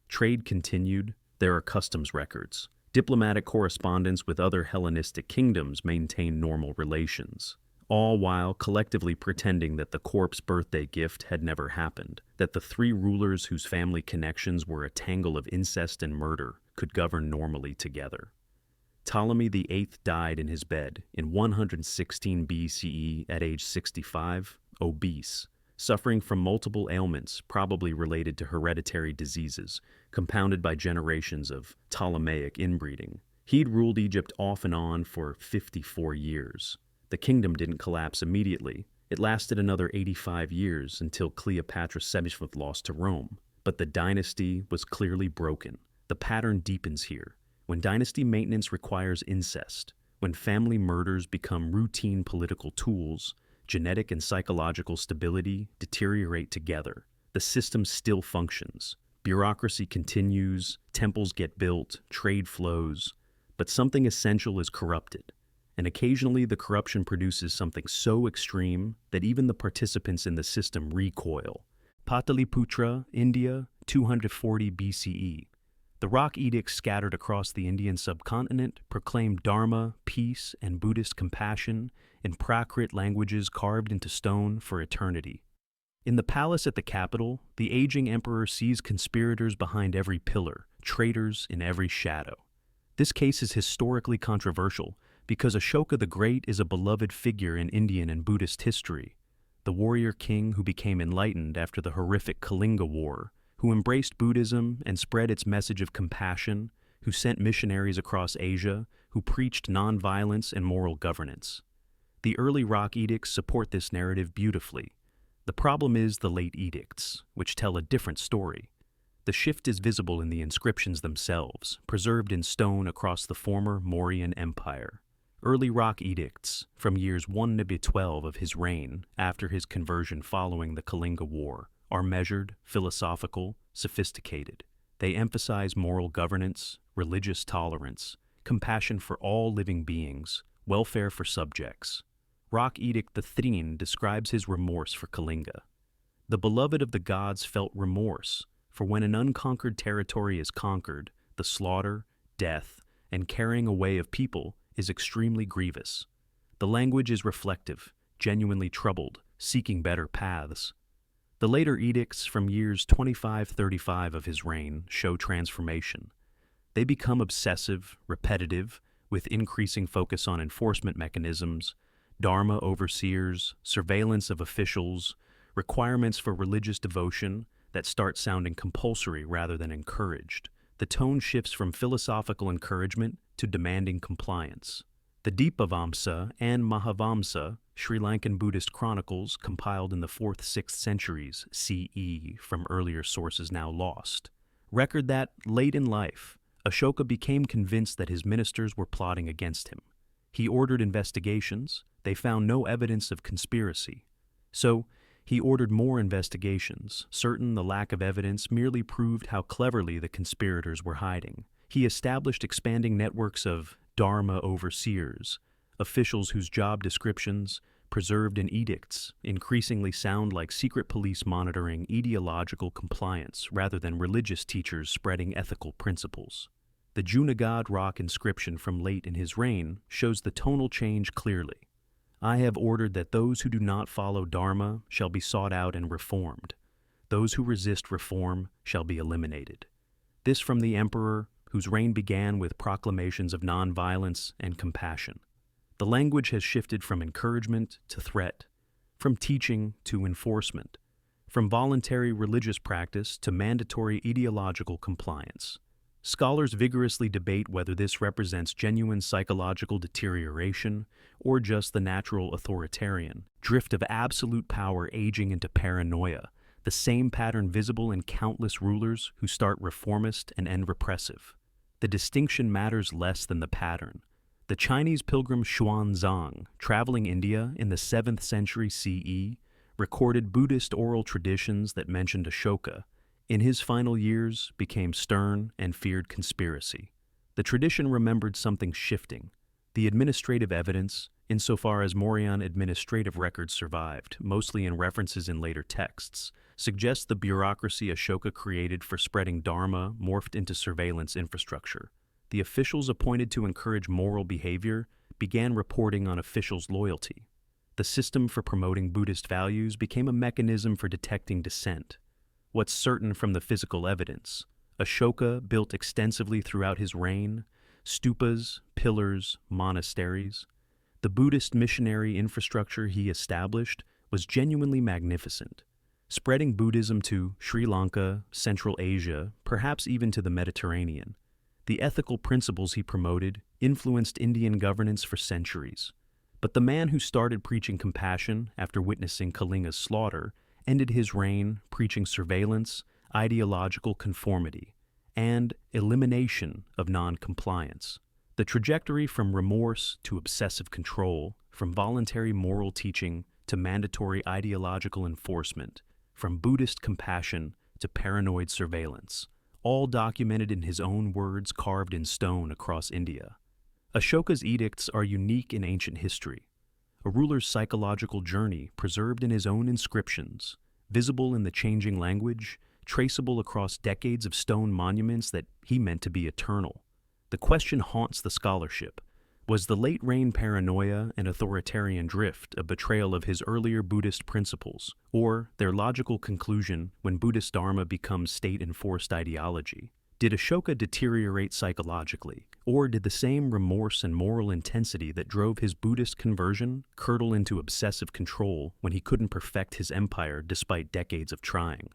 Trade continued. There are customs records. Diplomatic correspondence with other Hellenistic kingdoms maintained normal relations, all while collectively pretending that the corpse birthday gift had never happened, that the three rulers whose family connections were a tangle of incest and murder could govern normally together. Ptolemy VIII died in his bed in 116 BCE at age 65, obese, suffering from multiple ailments probably related to hereditary diseases, compounded by generations of Ptolemaic inbreeding. He'd ruled Egypt off and on for 54 years. The kingdom didn't collapse immediately. It lasted another 85 years until Cleopatra Seventh lost to Rome. But the dynasty was clearly broken. The pattern deepens here. When dynasty maintenance requires incest, when family murders become routine political tools, genetic and psychological stability deteriorate together. The system still functions. Bureaucracy continues, temples get built, trade flows, but something essential is corrupted. And occasionally the corruption produces something so extreme that even the participants in the system recoil. Pataliputra, India, 240 BCE. The rock edicts scattered across the Indian subcontinent proclaimed Dharma, peace, and Buddhist compassion in Prakrit languages carved into stone for eternity. In the palace at the capital, the aging emperor sees conspirators behind every pillar, traitors in every shadow. This case is historically controversial because Ashoka the Great is a beloved figure in Indian and Buddhist history, the warrior king who became enlightened after the horrific Kalinga War, who embraced Buddhism and spread its message of compassion, who sent missionaries across Asia, who preached nonviolence and moral governance. The early rock edicts support this narrative beautifully. The problem is the late edicts, which tell a different story. The shift is visible in the inscriptions themselves, preserved in stone across the former Mauryan Empire. Early rock edicts, from years 1 to 12 of his reign, after his conversion following the Kalinga War, are measured, philosophical, sophisticated. They emphasize moral governance, religious tolerance, compassion for all living beings, welfare for subjects. Rock Edict the Thrin describes his remorse for Kalinga. The beloved of the gods felt remorse, for when an unconquered territory is conquered, the slaughter, death, and carrying away of people is extremely grievous. The language is reflective, genuinely troubled, seeking better paths. The later edicts from years 25-35 of his reign show transformation. They become obsessive, repetitive, with increasing focus on enforcement mechanisms, dharma overseers, surveillance of officials, requirements for religious devotion that start sounding compulsory rather than encouraged. The tone shifts from philosophical encouragement to demanding compliance. The Dipavamsa and Mahavamsa, Sri Lankan Buddhist chronicles compiled in the 4th-6th centuries CE from earlier sources now lost, record that, late in life, Ashoka became convinced that his ministers were plotting against him. He ordered investigations. They found no evidence of conspiracy. So, he ordered more investigations, certain the lack of evidence merely proved how cleverly the conspirators were hiding. He established expanding networks of Dharma overseers, officials whose job descriptions, preserved in edicts, increasingly sound like secret police monitoring ideological compliance rather than religious teachers spreading ethical principles. The Junagadh rock inscription from late in his reign shows the tonal change clearly. I have ordered that those who do not follow Dharma shall be sought out and reformed. Those who resist reform shall be eliminated. This from the emperor, whose reign began with proclamations of nonviolence and compassion. The language has shifted from encouragement to threat, from teaching to enforcement, from voluntary religious practice to mandatory ideological compliance. Scholars vigorously debate whether this represents genuine psychological deterioration or just the natural authoritarian drift of absolute power aging into paranoia, the same pattern visible in countless rulers who start reformist and end repressive. The distinction matters less than the pattern. The Chinese pilgrim Xuanzang, traveling India in the 7th century CE, recorded Buddhist oral traditions that mentioned Ashoka. In his final years, became stern and feared conspiracy. The tradition remembered something shifting. The administrative evidence, insofar as Mauryan administrative records survived, mostly in references in later texts, suggests the bureaucracy Ashoka created for spreading dharma morphed into surveillance infrastructure. The officials appointed to encourage moral behavior began reporting on officials' loyalty. The system for promoting Buddhist values became a mechanism for detecting dissent. What's certain from the physical evidence? Ashoka built extensively throughout his reign, stupas, pillars, monasteries. The Buddhist missionary infrastructure he established was genuinely magnificent, spreading Buddhism to Sri Lanka, Central Asia, perhaps even to the Mediterranean. The ethical principles he promoted influenced Indian governance for centuries. But the man who started preaching compassion after witnessing Kalinga's slaughter ended his reign preaching surveillance, ideological conformity, and elimination of non-compliance. The trajectory from remorse to obsessive control, from voluntary moral teaching to mandatory ideological enforcement, from Buddhist compassion to paranoid surveillance, all documented in his own words carved in stone across India. Ashoka's edicts are unique in ancient history, a ruler's psychological journey preserved in his own inscriptions, visible in the changing language, traceable across decades of stone monuments that he meant to be eternal. The question haunts the scholarship. Was the late reign paranoia and authoritarian drift a betrayal of his earlier Buddhist principles, or their logical conclusion when Buddhist Dharma becomes state-enforced ideology? Did Ashoka deteriorate psychologically, or did the same remorse and moral intensity that drove his Buddhist conversion curdle into obsessive control when he couldn't perfect his empire despite decades of trying?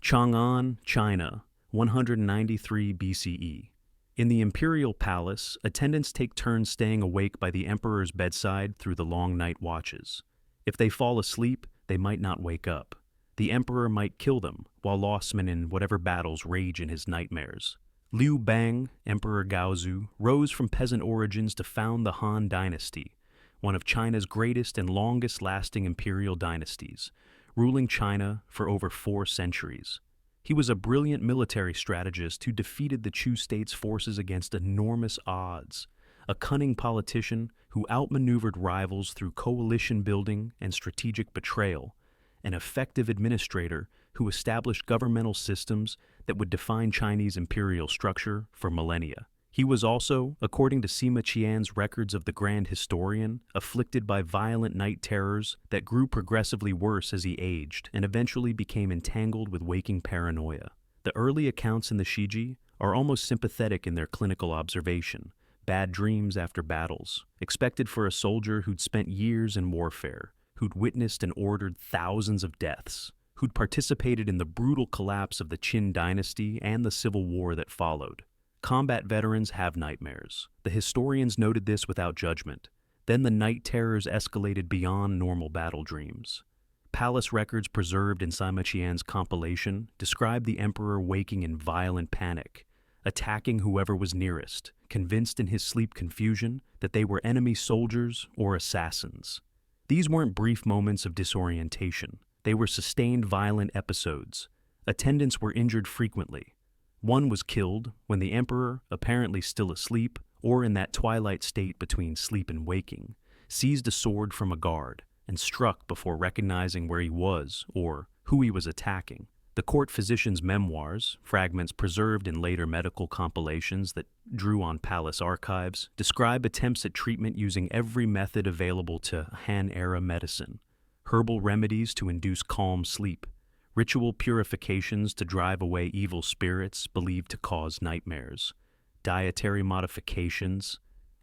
Chang'an, China, 193 BCE. In the imperial palace, attendants take turns staying awake by the emperor's bedside through the long night watches. If they fall asleep, they might not wake up. The emperor might kill them, while lostmen in whatever battles rage in his nightmares. Liu Bang, Emperor Gaozu, rose from peasant origins to found the Han dynasty, one of China's greatest and longest-lasting imperial dynasties, ruling China for over 4 centuries. He was a brilliant military strategist who defeated the Chu state's forces against enormous odds, a cunning politician who outmaneuvered rivals through coalition building and strategic betrayal, an effective administrator who established governmental systems that would define Chinese imperial structure for millennia. He was also, according to Sima Qian's records of the Grand Historian, afflicted by violent night terrors that grew progressively worse as he aged and eventually became entangled with waking paranoia. The early accounts in the Shiji are almost sympathetic in their clinical observation. Bad dreams after battles, expected for a soldier who'd spent years in warfare, who'd witnessed and ordered thousands of deaths, who'd participated in the brutal collapse of the Qin dynasty and the civil war that followed. Combat veterans have nightmares. The historians noted this without judgment. Then the night terrors escalated beyond normal battle dreams. Palace records preserved in Sima Qian's compilation describe the emperor waking in violent panic, attacking whoever was nearest, convinced in his sleep confusion that they were enemy soldiers or assassins. These weren't brief moments of disorientation. They were sustained violent episodes. Attendants were injured frequently. One was killed when the emperor, apparently still asleep, or in that twilight state between sleep and waking, seized a sword from a guard and struck before recognizing where he was or who he was attacking. The court physician's memoirs, fragments preserved in later medical compilations that drew on palace archives, describe attempts at treatment using every method available to Han-era medicine: herbal remedies to induce calm sleep, ritual purifications to drive away evil spirits believed to cause nightmares, dietary modifications,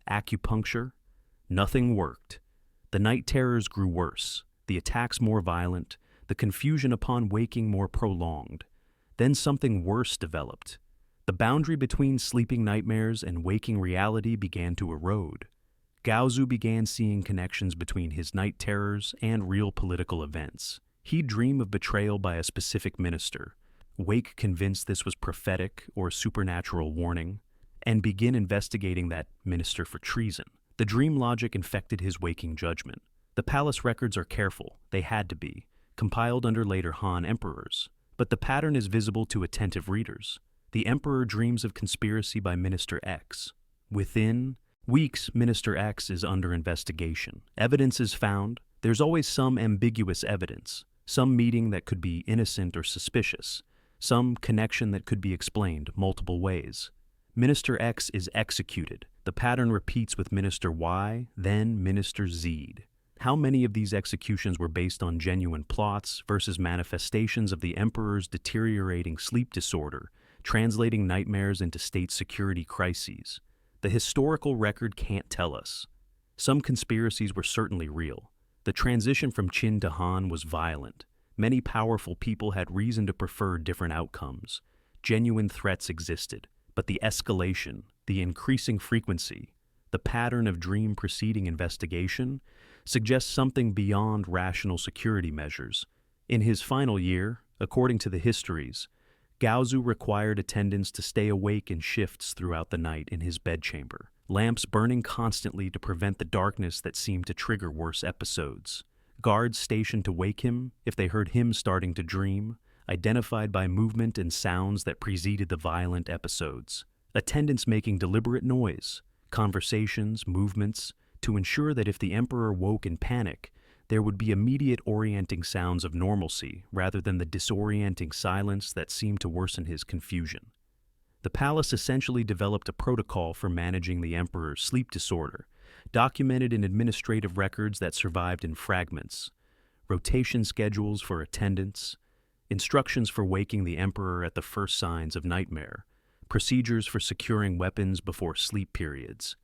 acupuncture. Nothing worked. The night terrors grew worse, the attacks more violent, the confusion upon waking more prolonged. Then something worse developed. The boundary between sleeping nightmares and waking reality began to erode. Gaozu began seeing connections between his night terrors and real political events. He'd dream of betrayal by a specific minister, wake convinced this was prophetic or supernatural warning, and begin investigating that minister for treason. The dream logic infected his waking judgment. The palace records are careful, they had to be, compiled under later Han emperors. But the pattern is visible to attentive readers. The emperor dreams of conspiracy by Minister X. Within, Weeks, Minister X is under investigation. Evidence is found. There's always some ambiguous evidence, some meeting that could be innocent or suspicious, some connection that could be explained multiple ways. Minister X is executed. The pattern repeats with Minister Y, then Minister Z. How many of these executions were based on genuine plots versus manifestations of the emperor's deteriorating sleep disorder, translating nightmares into state security crises? The historical record can't tell us. Some conspiracies were certainly real. The transition from Qin to Han was violent. Many powerful people had reason to prefer different outcomes. Genuine threats existed, but the escalation, the increasing frequency, the pattern of dream preceding investigation suggests something beyond rational security measures. In his final year, according to the histories, Gaozu required attendants to stay awake in shifts throughout the night in his bedchamber, lamps burning constantly to prevent the darkness that seemed to trigger worse episodes. Guards stationed to wake him if they heard him starting to dream, identified by movement and sounds that preceded the violent episodes. Attendants making deliberate noise, conversations, movements, to ensure that if the emperor woke in panic, there would be immediate orienting sounds of normalcy rather than the disorienting silence that seemed to worsen his confusion. The palace essentially developed a protocol for managing the emperor's sleep disorder, documented in administrative records that survived in fragments, rotation schedules for attendants, instructions for waking the emperor at the first signs of nightmare, procedures for securing weapons before sleep periods.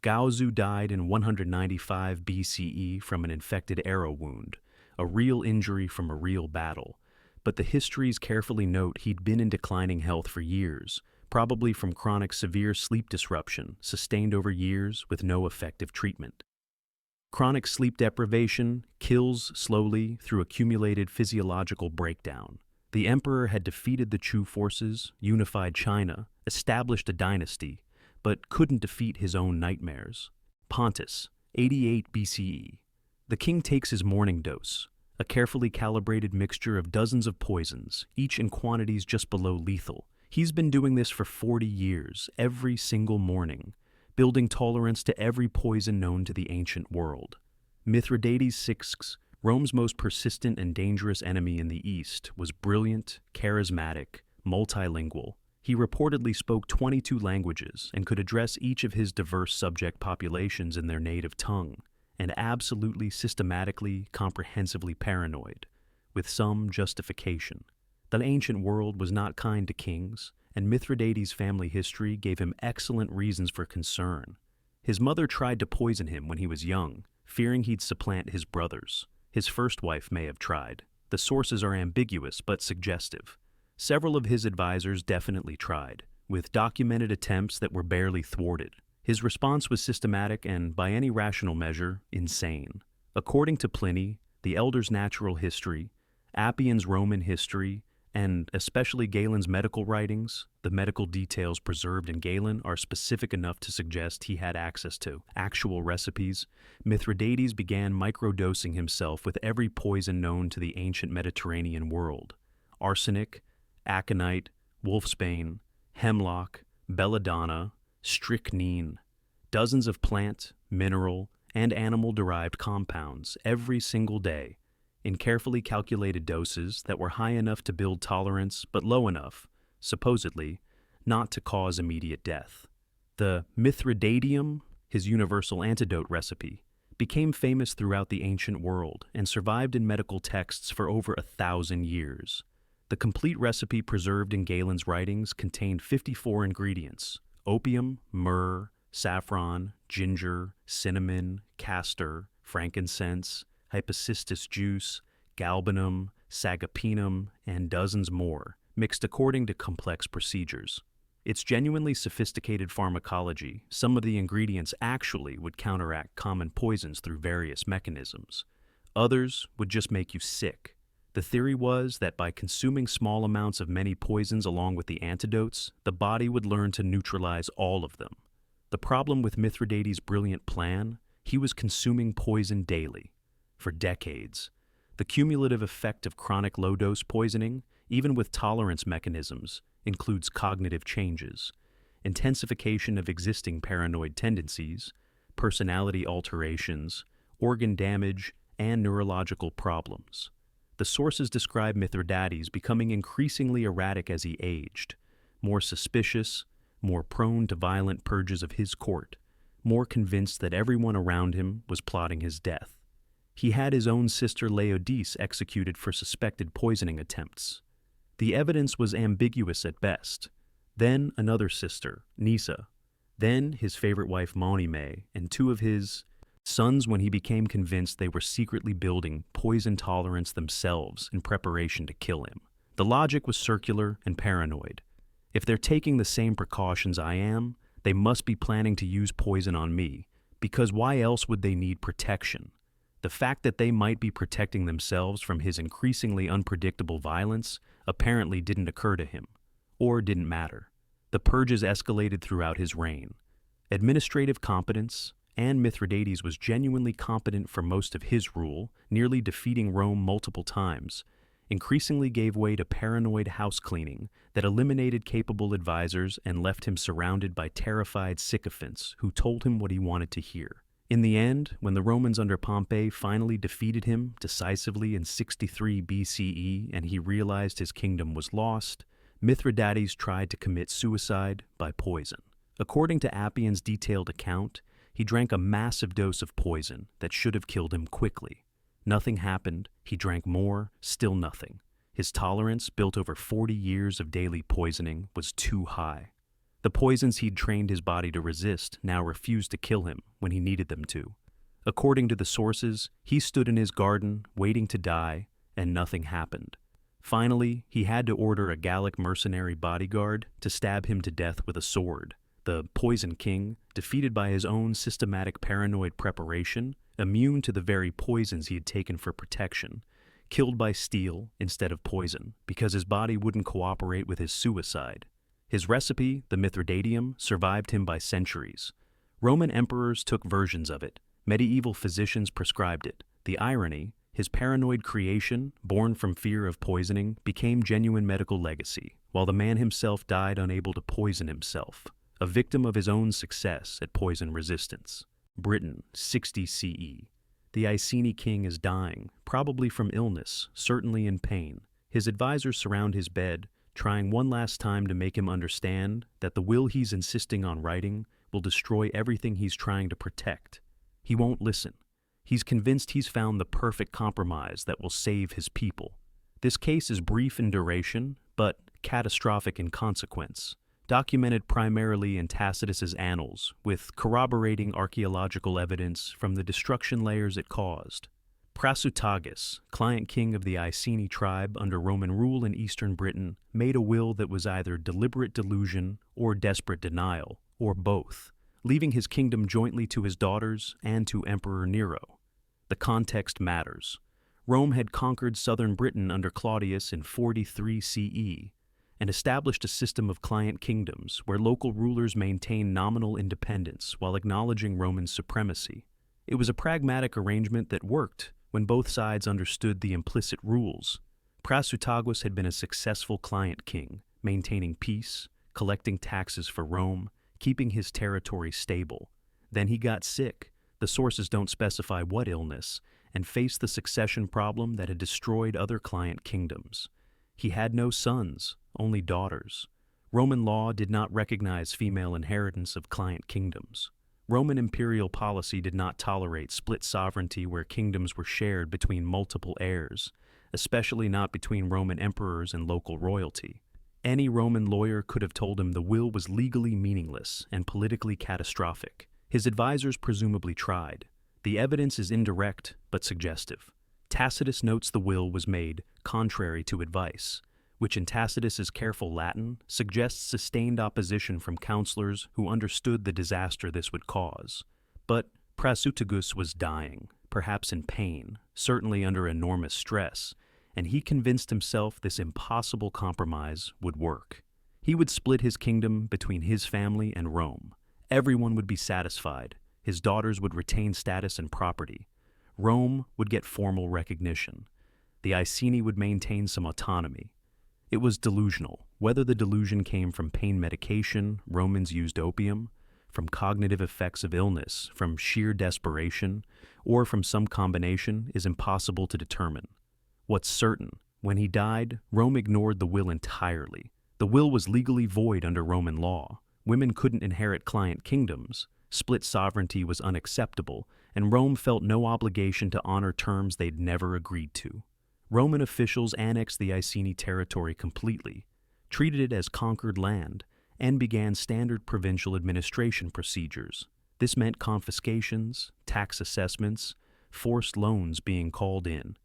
Gaozu died in 195 BCE from an infected arrow wound, a real injury from a real battle, but the histories carefully note he'd been in declining health for years, probably from chronic severe sleep disruption sustained over years with no effective treatment. Chronic sleep deprivation kills slowly through accumulated physiological breakdown. The emperor had defeated the Chu forces, unified China, established a dynasty, but couldn't defeat his own nightmares. Pontus, 88 BCE. The king takes his morning dose, a carefully calibrated mixture of dozens of poisons, each in quantities just below lethal. He's been doing this for 40 years, every single morning, building tolerance to every poison known to the ancient world. Mithridates VI, Rome's most persistent and dangerous enemy in the East, was brilliant, charismatic, multilingual. He reportedly spoke 22 languages and could address each of his diverse subject populations in their native tongue, and absolutely systematically, comprehensively paranoid, with some justification. The ancient world was not kind to kings, and Mithridates' family history gave him excellent reasons for concern. His mother tried to poison him when he was young, fearing he'd supplant his brothers. His first wife may have tried. The sources are ambiguous but suggestive. Several of his advisors definitely tried, with documented attempts that were barely thwarted. His response was systematic and, by any rational measure, insane. According to Pliny, the Elder's Natural History, Appian's Roman History, and especially Galen's medical writings, the medical details preserved in Galen are specific enough to suggest he had access to actual recipes. Mithridates began microdosing himself with every poison known to the ancient Mediterranean world: arsenic, aconite, wolfsbane, hemlock, belladonna, strychnine, dozens of plant, mineral, and animal-derived compounds every single day, in carefully calculated doses that were high enough to build tolerance but low enough, supposedly, not to cause immediate death. The Mithridatium, his universal antidote recipe, became famous throughout the ancient world and survived in medical texts for over 1,000 years. The complete recipe preserved in Galen's writings contained 54 ingredients: opium, myrrh, saffron, ginger, cinnamon, castor, frankincense, hypocystis juice, galbanum, sagopinum, and dozens more, mixed according to complex procedures. It's genuinely sophisticated pharmacology. Some of the ingredients actually would counteract common poisons through various mechanisms. Others would just make you sick. The theory was that by consuming small amounts of many poisons along with the antidotes, the body would learn to neutralize all of them. The problem with Mithridates' brilliant plan, he was consuming poison daily, for decades. The cumulative effect of chronic low-dose poisoning, even with tolerance mechanisms, includes cognitive changes. intensification of existing paranoid tendencies, personality alterations, organ damage, and neurological problems. The sources describe Mithridates becoming increasingly erratic as he aged, more suspicious, more prone to violent purges of his court, more convinced that everyone around him was plotting his death. He had his own sister Laodice executed for suspected poisoning attempts. The evidence was ambiguous at best. Then another sister, Nisa. Then his favorite wife Monime, and two of his sons when he became convinced they were secretly building poison tolerance themselves in preparation to kill him. The logic was circular and paranoid. If they're taking the same precautions I am, they must be planning to use poison on me, because why else would they need protection? The fact that they might be protecting themselves from his increasingly unpredictable violence apparently didn't occur to him, or didn't matter. The purges escalated throughout his reign. Administrative competence, and Mithridates was genuinely competent for most of his rule, nearly defeating Rome multiple times, increasingly gave way to paranoid house-cleaning that eliminated capable advisors and left him surrounded by terrified sycophants who told him what he wanted to hear. In the end, when the Romans under Pompey finally defeated him decisively in 63 BCE and he realized his kingdom was lost, Mithridates tried to commit suicide by poison. According to Appian's detailed account, he drank a massive dose of poison that should have killed him quickly. Nothing happened. He drank more, still nothing. His tolerance, built over 40 years of daily poisoning, was too high. The poisons he'd trained his body to resist now refused to kill him when he needed them to. According to the sources, he stood in his garden, waiting to die, and nothing happened. Finally, he had to order a Gallic mercenary bodyguard to stab him to death with a sword. The Poison King, defeated by his own systematic paranoid preparation, immune to the very poisons he had taken for protection, killed by steel instead of poison because his body wouldn't cooperate with his suicide. His recipe, the Mithridateum, survived him by centuries. Roman emperors took versions of it. Medieval physicians prescribed it. The irony, his paranoid creation, born from fear of poisoning, became genuine medical legacy, while the man himself died unable to poison himself, a victim of his own success at poison resistance. Britain, 60 CE. The Iceni king is dying, probably from illness, certainly in pain. His advisors surround his bed, trying one last time to make him understand that the will he's insisting on writing will destroy everything he's trying to protect. He won't listen. He's convinced he's found the perfect compromise that will save his people. This case is brief in duration, but catastrophic in consequence. Documented primarily in Tacitus's annals, with corroborating archaeological evidence from the destruction layers it caused. Prasutagus, client king of the Iceni tribe under Roman rule in eastern Britain, made a will that was either deliberate delusion or desperate denial, or both, leaving his kingdom jointly to his daughters and to Emperor Nero. The context matters. Rome had conquered southern Britain under Claudius in 43 CE, and established a system of client kingdoms where local rulers maintained nominal independence while acknowledging Roman supremacy. It was a pragmatic arrangement that worked when both sides understood the implicit rules. Prasutagus had been a successful client king, maintaining peace, collecting taxes for Rome, keeping his territory stable. Then he got sick, the sources don't specify what illness, and faced the succession problem that had destroyed other client kingdoms. He had no sons, only daughters. Roman law did not recognize female inheritance of client kingdoms. Roman imperial policy did not tolerate split sovereignty where kingdoms were shared between multiple heirs, especially not between Roman emperors and local royalty. Any Roman lawyer could have told him the will was legally meaningless and politically catastrophic. His advisors presumably tried. The evidence is indirect but suggestive. Tacitus notes the will was made contrary to advice, which in Tacitus's careful Latin suggests sustained opposition from counselors who understood the disaster this would cause. But Prasutagus was dying, perhaps in pain, certainly under enormous stress, and he convinced himself this impossible compromise would work. He would split his kingdom between his family and Rome. Everyone would be satisfied. His daughters would retain status and property. Rome would get formal recognition. The Iceni would maintain some autonomy. It was delusional. Whether the delusion came from pain medication, Romans used opium, from cognitive effects of illness, from sheer desperation, or from some combination is impossible to determine. What's certain, when he died, Rome ignored the will entirely. The will was legally void under Roman law. Women couldn't inherit client kingdoms, split sovereignty was unacceptable, and Rome felt no obligation to honor terms they'd never agreed to. Roman officials annexed the Iceni territory completely, treated it as conquered land, and began standard provincial administration procedures. This meant confiscations, tax assessments, forced loans being called in,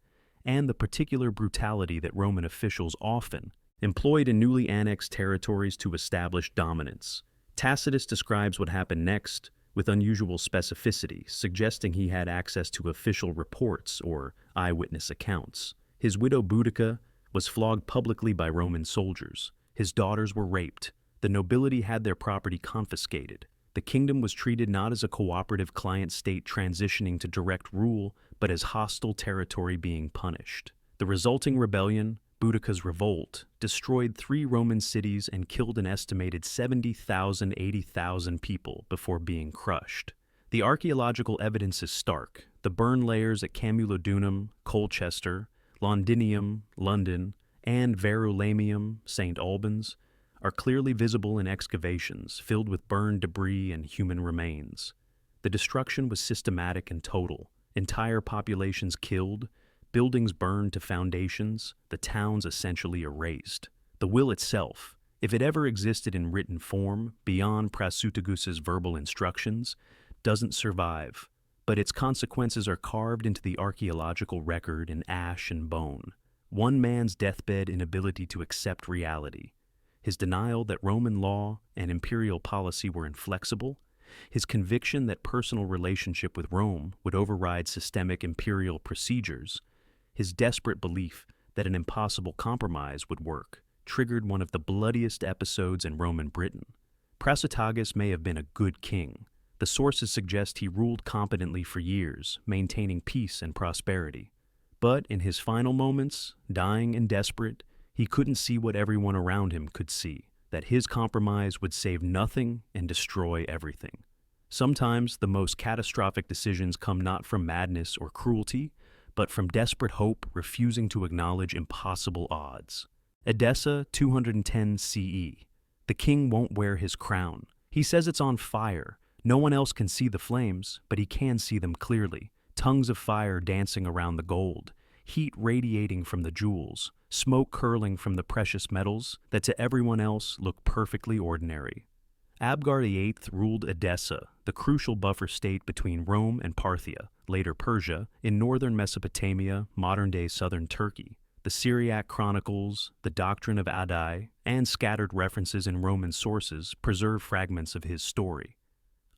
and the particular brutality that Roman officials often employed in newly annexed territories to establish dominance. Tacitus describes what happened next with unusual specificity, suggesting he had access to official reports or eyewitness accounts. His widow Boudica was flogged publicly by Roman soldiers. His daughters were raped. The nobility had their property confiscated. The kingdom was treated not as a cooperative client state transitioning to direct rule, but as hostile territory being punished. The resulting rebellion, Boudica's revolt, destroyed 3 Roman cities and killed an estimated 70,000 to 80,000 people before being crushed. The archaeological evidence is stark. The burn layers at Camulodunum, Colchester, Londinium, London, and Verulamium, St. Albans, are clearly visible in excavations filled with burned debris and human remains. The destruction was systematic and total. Entire populations killed, buildings burned to foundations, the towns essentially erased. The will itself, if it ever existed in written form beyond Prasutagus' verbal instructions, doesn't survive, but its consequences are carved into the archaeological record in ash and bone. One man's deathbed inability to accept reality, his denial that Roman law and imperial policy were inflexible, his conviction that personal relationship with Rome would override systemic imperial procedures, his desperate belief that an impossible compromise would work, triggered one of the bloodiest episodes in Roman Britain. Prasutagus may have been a good king. The sources suggest he ruled competently for years, maintaining peace and prosperity. But in his final moments, dying and desperate, he couldn't see what everyone around him could see, that his compromise would save nothing and destroy everything. Sometimes the most catastrophic decisions come not from madness or cruelty, but from desperate hope refusing to acknowledge impossible odds. Edessa, 210 CE. The king won't wear his crown. He says it's on fire. No one else can see the flames, but he can see them clearly. Tongues of fire dancing around the gold, heat radiating from the jewels, smoke curling from the precious metals that to everyone else look perfectly ordinary. Abgar VIII ruled Edessa, the crucial buffer state between Rome and Parthia, later Persia, in northern Mesopotamia, modern-day southern Turkey. The Syriac chronicles, the doctrine of Adai, and scattered references in Roman sources preserve fragments of his story.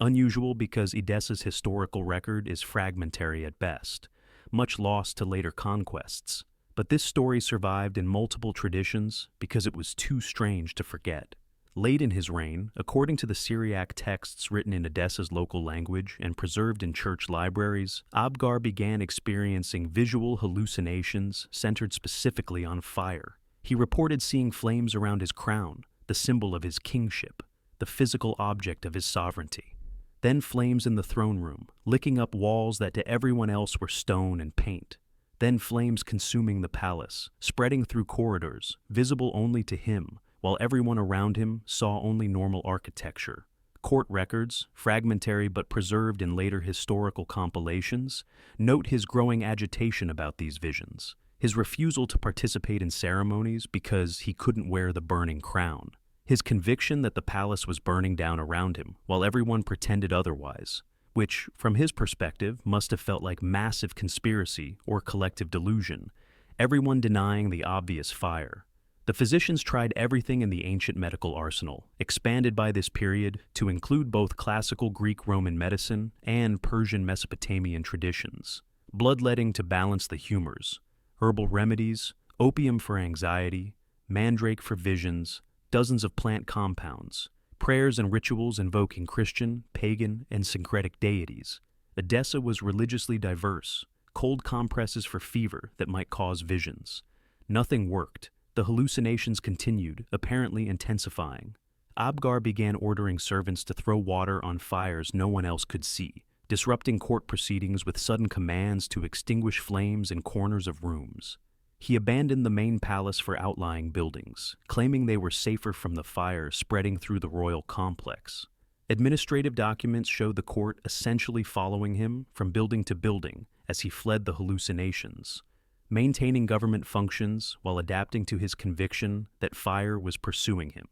Unusual because Edessa's historical record is fragmentary at best, much lost to later conquests. But this story survived in multiple traditions because it was too strange to forget. Late in his reign, according to the Syriac texts written in Edessa's local language and preserved in church libraries, Abgar began experiencing visual hallucinations centered specifically on fire. He reported seeing flames around his crown, the symbol of his kingship, the physical object of his sovereignty. Then flames in the throne room, licking up walls that to everyone else were stone and paint. Then flames consuming the palace, spreading through corridors, visible only to him, while everyone around him saw only normal architecture. Court records, fragmentary but preserved in later historical compilations, note his growing agitation about these visions, his refusal to participate in ceremonies because he couldn't wear the burning crown, his conviction that the palace was burning down around him while everyone pretended otherwise, which, from his perspective, must have felt like massive conspiracy or collective delusion, everyone denying the obvious fire. The physicians tried everything in the ancient medical arsenal, expanded by this period to include both classical Greek-Roman medicine and Persian Mesopotamian traditions. Bloodletting to balance the humors, herbal remedies, opium for anxiety, mandrake for visions, dozens of plant compounds, prayers and rituals invoking Christian, pagan, and syncretic deities. Edessa was religiously diverse, cold compresses for fever that might cause visions. Nothing worked. The hallucinations continued, apparently intensifying. Abgar began ordering servants to throw water on fires no one else could see, disrupting court proceedings with sudden commands to extinguish flames in corners of rooms. He abandoned the main palace for outlying buildings, claiming they were safer from the fire spreading through the royal complex. Administrative documents show the court essentially following him from building to building as he fled the hallucinations, maintaining government functions while adapting to his conviction that fire was pursuing him.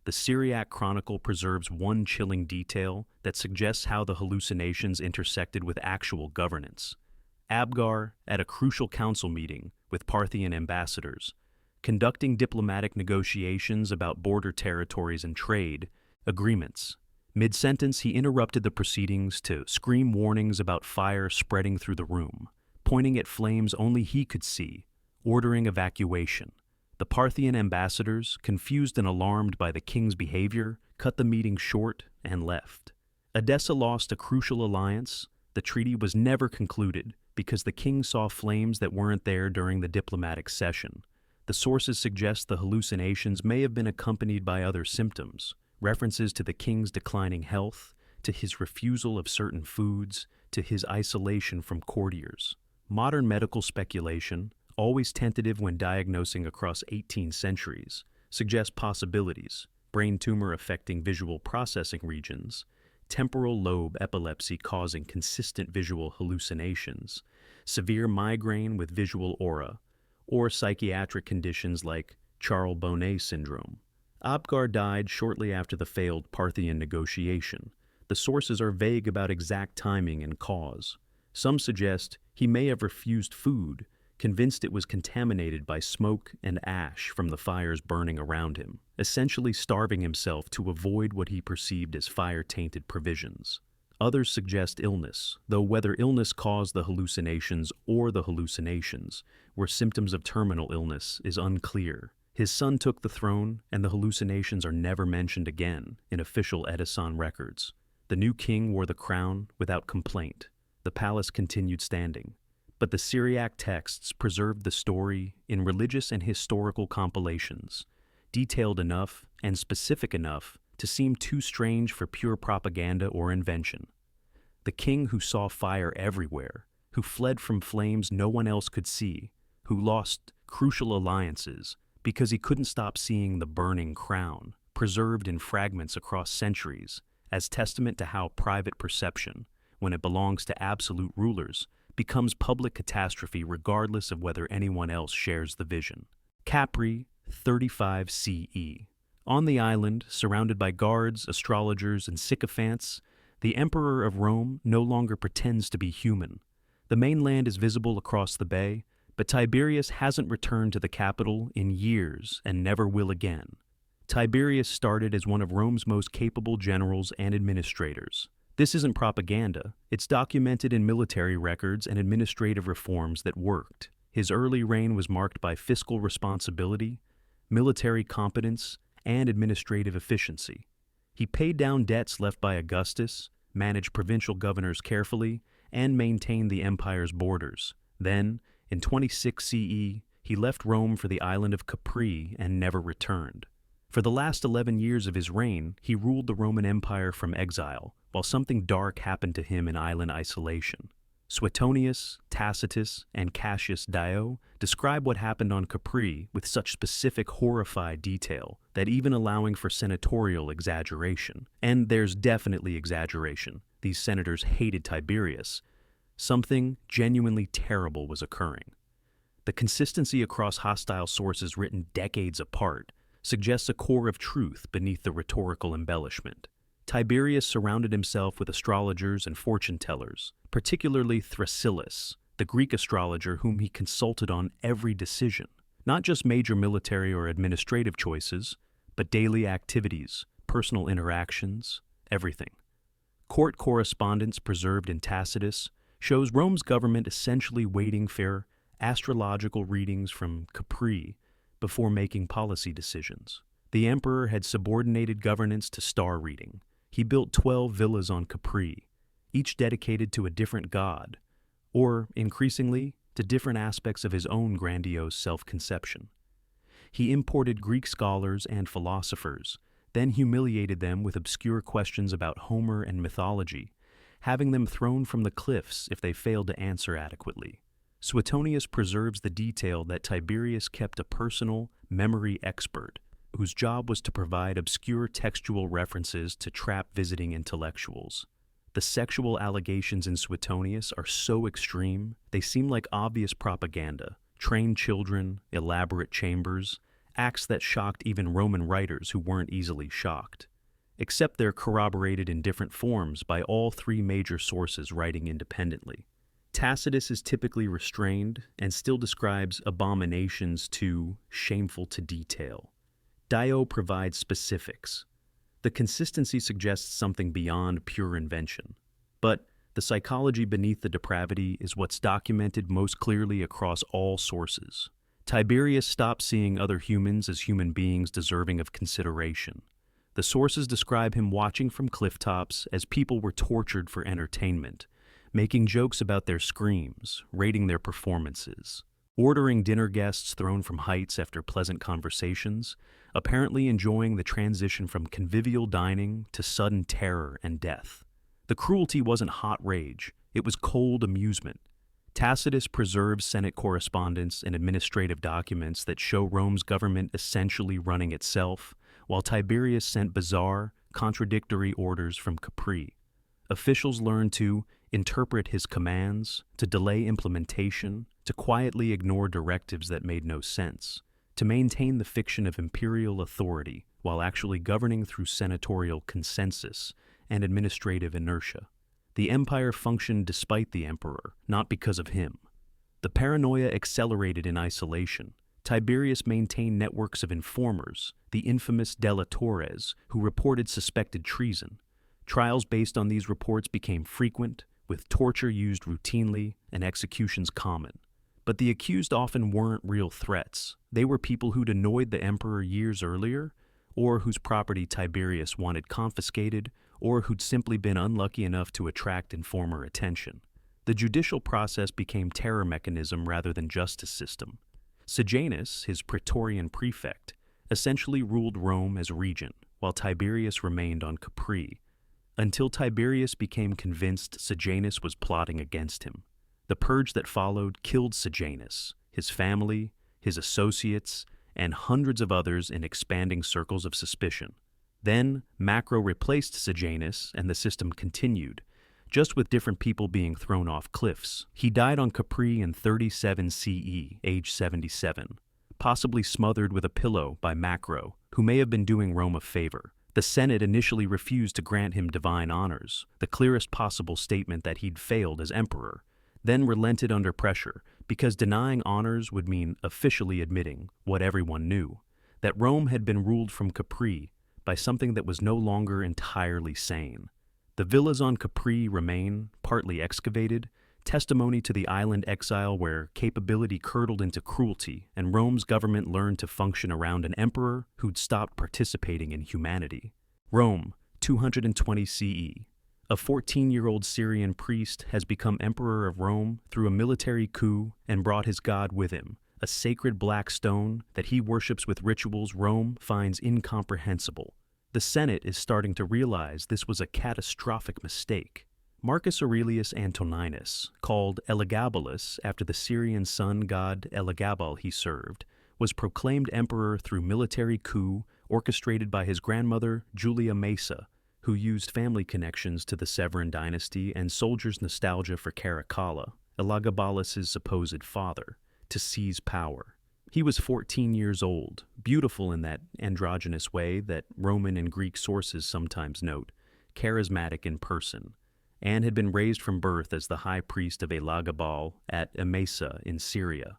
The Syriac Chronicle preserves one chilling detail that suggests how the hallucinations intersected with actual governance. Abgar, at a crucial council meeting with Parthian ambassadors, conducting diplomatic negotiations about border territories and trade agreements. Mid-sentence, he interrupted the proceedings to scream warnings about fire spreading through the room, pointing at flames only he could see, ordering evacuation. The Parthian ambassadors, confused and alarmed by the king's behavior, cut the meeting short and left. Edessa lost a crucial alliance. The treaty was never concluded because the king saw flames that weren't there during the diplomatic session. The sources suggest the hallucinations may have been accompanied by other symptoms, references to the king's declining health, to his refusal of certain foods, to his isolation from courtiers. Modern medical speculation, always tentative when diagnosing across 18 centuries, suggests possibilities: brain tumor affecting visual processing regions, temporal lobe epilepsy causing consistent visual hallucinations, severe migraine with visual aura, or psychiatric conditions like Charles Bonnet syndrome. Abgar died shortly after the failed Parthian negotiation. The sources are vague about exact timing and cause. Some suggest he may have refused food, convinced it was contaminated by smoke and ash from the fires burning around him, essentially starving himself to avoid what he perceived as fire-tainted provisions. Others suggest illness, though whether illness caused the hallucinations or the hallucinations were symptoms of terminal illness is unclear. His son took the throne, and the hallucinations are never mentioned again in official Edessan records. The new king wore the crown without complaint. The palace continued standing. But the Syriac texts preserved the story in religious and historical compilations, detailed enough and specific enough to seem too strange for pure propaganda or invention. The king who saw fire everywhere, who fled from flames no one else could see, who lost crucial alliances because he couldn't stop seeing the burning crown, preserved in fragments across centuries, as testament to how private perception, when it belongs to absolute rulers, becomes public catastrophe regardless of whether anyone else shares the vision. Capri, 35 CE. On the island, surrounded by guards, astrologers, and sycophants, the Emperor of Rome no longer pretends to be human. The mainland is visible across the bay, but Tiberius hasn't returned to the capital in years and never will again. Tiberius started as one of Rome's most capable generals and administrators. This isn't propaganda. It's documented in military records and administrative reforms that worked. His early reign was marked by fiscal responsibility, military competence, and administrative efficiency. He paid down debts left by Augustus, managed provincial governors carefully, and maintained the empire's borders. Then, in 26 CE, he left Rome for the island of Capri and never returned. For the last 11 years of his reign, he ruled the Roman Empire from exile, while something dark happened to him in island isolation. Suetonius, Tacitus, and Cassius Dio describe what happened on Capri with such specific, horrified detail that even allowing for senatorial exaggeration, and there's definitely exaggeration, these senators hated Tiberius, something genuinely terrible was occurring. The consistency across hostile sources written decades apart suggests a core of truth beneath the rhetorical embellishment. Tiberius surrounded himself with astrologers and fortune-tellers, particularly Thrasyllus, the Greek astrologer whom he consulted on every decision, not just major military or administrative choices, but daily activities, personal interactions, everything. Court correspondence preserved in Tacitus shows Rome's government essentially waiting for astrological readings from Capri before making policy decisions. The emperor had subordinated governance to star reading. He built 12 villas on Capri, each dedicated to a different god, or, increasingly, to different aspects of his own grandiose self-conception. He imported Greek scholars and philosophers, then humiliated them with obscure questions about Homer and mythology, having them thrown from the cliffs if they failed to answer adequately. Suetonius preserves the detail that Tiberius kept a personal memory expert whose job was to provide obscure textual references to trap visiting intellectuals. The sexual allegations in Suetonius are so extreme, they seem like obvious propaganda. Trained children, elaborate chambers, acts that shocked even Roman writers who weren't easily shocked. Except they're corroborated in different forms by all three major sources writing independently. Tacitus is typically restrained and still describes abominations too shameful to detail. Dio provides specifics. The consistency suggests something beyond pure invention. But the psychology beneath the depravity is what's documented most clearly across all sources. Tiberius stopped seeing other humans as human beings deserving of consideration. The sources describe him watching from clifftops as people were tortured for entertainment, making jokes about their screams, rating their performances, ordering dinner guests thrown from heights after pleasant conversations, apparently enjoying the transition from convivial dining to sudden terror and death. The cruelty wasn't hot rage, it was cold amusement. Tacitus preserves Senate correspondence and administrative documents that show Rome's government essentially running itself, while Tiberius sent bizarre, contradictory orders from Capri. Officials learned to interpret his commands, to delay implementation, to quietly ignore directives that made no sense, to maintain the fiction of imperial authority while actually governing through senatorial consensus and administrative inertia. The empire functioned despite the emperor, not because of him. The paranoia accelerated in isolation. Tiberius maintained networks of informers, the infamous delatores, who reported suspected treason. Trials based on these reports became frequent, with torture used routinely and executions common. But the accused often weren't real threats. They were people who'd annoyed the emperor years earlier, or whose property Tiberius wanted confiscated, or who'd simply been unlucky enough to attract informer attention. The judicial process became terror mechanism rather than justice system. Sejanus, his praetorian prefect, essentially ruled Rome as regent, while Tiberius remained on Capri, until Tiberius became convinced Sejanus was plotting against him. The purge that followed killed Sejanus, his family, his associates, and hundreds of others in expanding circles of suspicion. Then, Macro replaced Sejanus, and the system continued, just with different people being thrown off cliffs. He died on Capri in 37 CE, age 77, possibly smothered with a pillow by Macro, who may have been doing Rome a favor. The Senate initially refused to grant him divine honors, the clearest possible statement that he'd failed as emperor, then relented under pressure, because denying honors would mean officially admitting what everyone knew, that Rome had been ruled from Capri by something that was no longer entirely sane. The villas on Capri remain, partly excavated, testimony to the island exile where capability curdled into cruelty and Rome's government learned to function around an emperor who'd stopped participating in humanity. Rome, 220 CE. A 14-year-old Syrian priest has become emperor of Rome through a military coup and brought his god with him, a sacred black stone that he worships with rituals Rome finds incomprehensible. The Senate is starting to realize this was a catastrophic mistake. Marcus Aurelius Antoninus, called Elagabalus after the Syrian sun god Elagabal he served, was proclaimed emperor through military coup orchestrated by his grandmother Julia Maesa, who used family connections to the Severan dynasty and soldiers' nostalgia for Caracalla, Elagabalus' supposed father, to seize power. He was 14 years old, beautiful in that androgynous way that Roman and Greek sources sometimes note, charismatic in person, and had been raised from birth as the high priest of Elagabal at Emesa in Syria.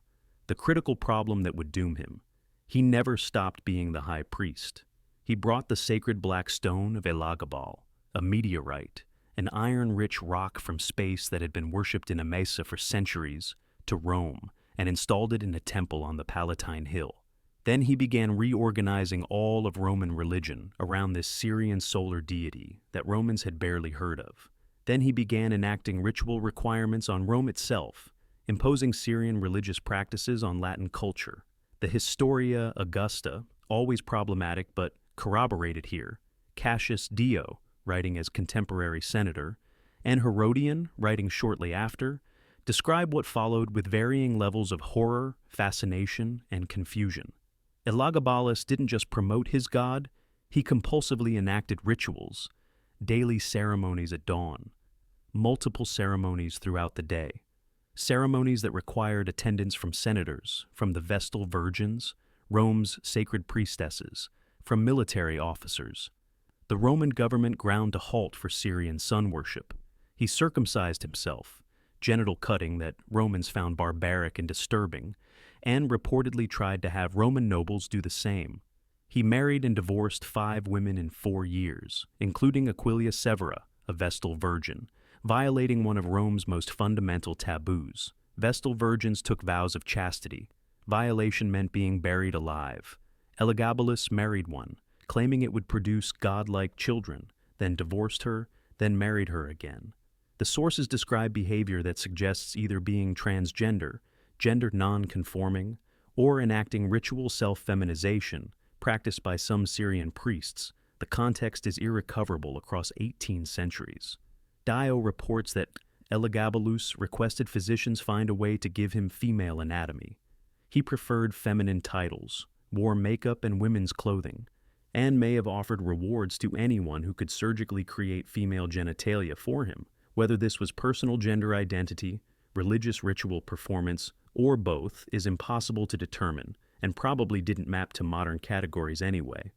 The critical problem that would doom him: he never stopped being the high priest. He brought the sacred black stone of Elagabal, a meteorite, an iron-rich rock from space that had been worshipped in Emesa for centuries, to Rome, and installed it in a temple on the Palatine Hill. Then he began reorganizing all of Roman religion around this Syrian solar deity that Romans had barely heard of. Then he began enacting ritual requirements on Rome itself, imposing Syrian religious practices on Latin culture. The Historia Augusta, always problematic but corroborated here, Cassius Dio, writing as contemporary senator, and Herodian, writing shortly after, describe what followed with varying levels of horror, fascination, and confusion. Elagabalus didn't just promote his god, he compulsively enacted rituals, daily ceremonies at dawn, multiple ceremonies throughout the day, ceremonies that required attendance from senators, from the Vestal Virgins, Rome's sacred priestesses, from military officers. The Roman government ground to halt for Syrian sun worship. He circumcised himself, genital cutting that Romans found barbaric and disturbing, and reportedly tried to have Roman nobles do the same. He married and divorced 5 women in 4 years, including Aquilia Severa, a Vestal Virgin, violating one of Rome's most fundamental taboos. Vestal virgins took vows of chastity. Violation meant being buried alive. Elagabalus married one, claiming it would produce godlike children, then divorced her, then married her again. The sources describe behavior that suggests either being transgender, gender non-conforming, or enacting ritual self-feminization practiced by some Syrian priests. The context is irrecoverable across 18 centuries. Dio reports that Elagabalus requested physicians find a way to give him female anatomy. He preferred feminine titles, wore makeup and women's clothing, and may have offered rewards to anyone who could surgically create female genitalia for him. Whether this was personal gender identity, religious ritual performance, or both is impossible to determine, and probably didn't map to modern categories anyway.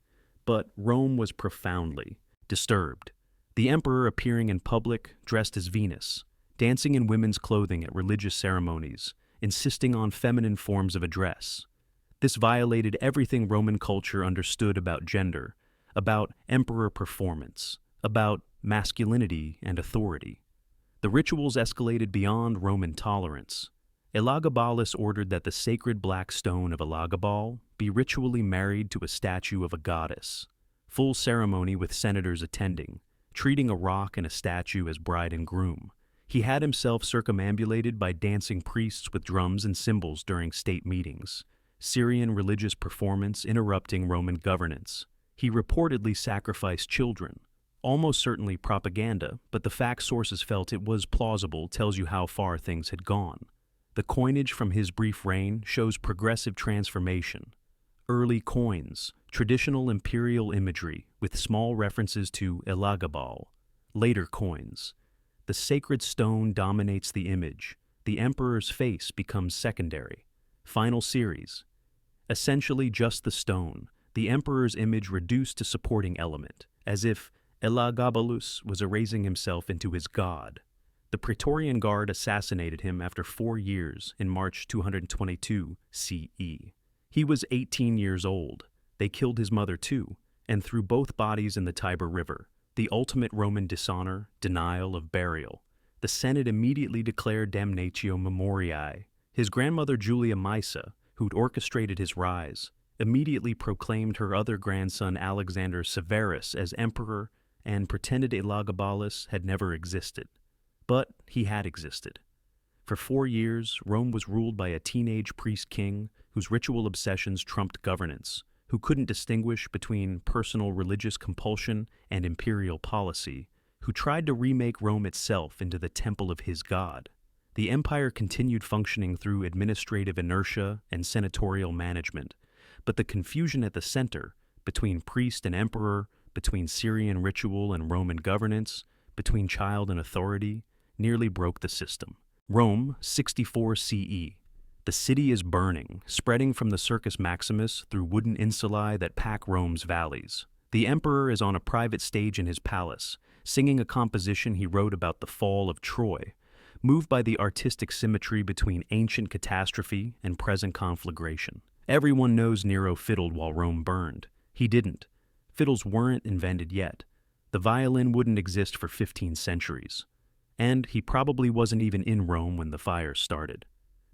But Rome was profoundly disturbed. The emperor appearing in public dressed as Venus, dancing in women's clothing at religious ceremonies, insisting on feminine forms of address. This violated everything Roman culture understood about gender, about emperor performance, about masculinity and authority. The rituals escalated beyond Roman tolerance. Elagabalus ordered that the sacred black stone of Elagabal be ritually married to a statue of a goddess. Full ceremony with senators attending, treating a rock and a statue as bride and groom. He had himself circumambulated by dancing priests with drums and cymbals during state meetings, Syrian religious performance interrupting Roman governance. He reportedly sacrificed children. Almost certainly propaganda, but the fact sources felt it was plausible tells you how far things had gone. The coinage from his brief reign shows progressive transformation. Early coins, traditional imperial imagery with small references to Elagabal. Later coins. The sacred stone dominates the image. The emperor's face becomes secondary. Final series. Essentially just the stone, the emperor's image reduced to supporting element, as if Elagabalus was erasing himself into his god. The Praetorian Guard assassinated him after 4 years in March 222 CE. He was 18 years old. They killed his mother too, and threw both bodies in the Tiber River, the ultimate Roman dishonor, denial of burial. The Senate immediately declared damnatio memoriae. His grandmother Julia Maesa, who'd orchestrated his rise, immediately proclaimed her other grandson Alexander Severus as emperor and pretended Elagabalus had never existed. But he had existed. For 4 years, Rome was ruled by a teenage priest-king whose ritual obsessions trumped governance, who couldn't distinguish between personal religious compulsion and imperial policy, who tried to remake Rome itself into the temple of his god. The empire continued functioning through administrative inertia and senatorial management, but the confusion at the center, between priest and emperor, between Syrian ritual and Roman governance, between child and authority, nearly broke the system. Rome, 64 CE. The city is burning, spreading from the Circus Maximus through wooden insulae that pack Rome's valleys. The emperor is on a private stage in his palace, singing a composition he wrote about the fall of Troy, moved by the artistic symmetry between ancient catastrophe and present conflagration. Everyone knows Nero fiddled while Rome burned. He didn't. Fiddles weren't invented yet. The violin wouldn't exist for 15 centuries. And he probably wasn't even in Rome when the fire started.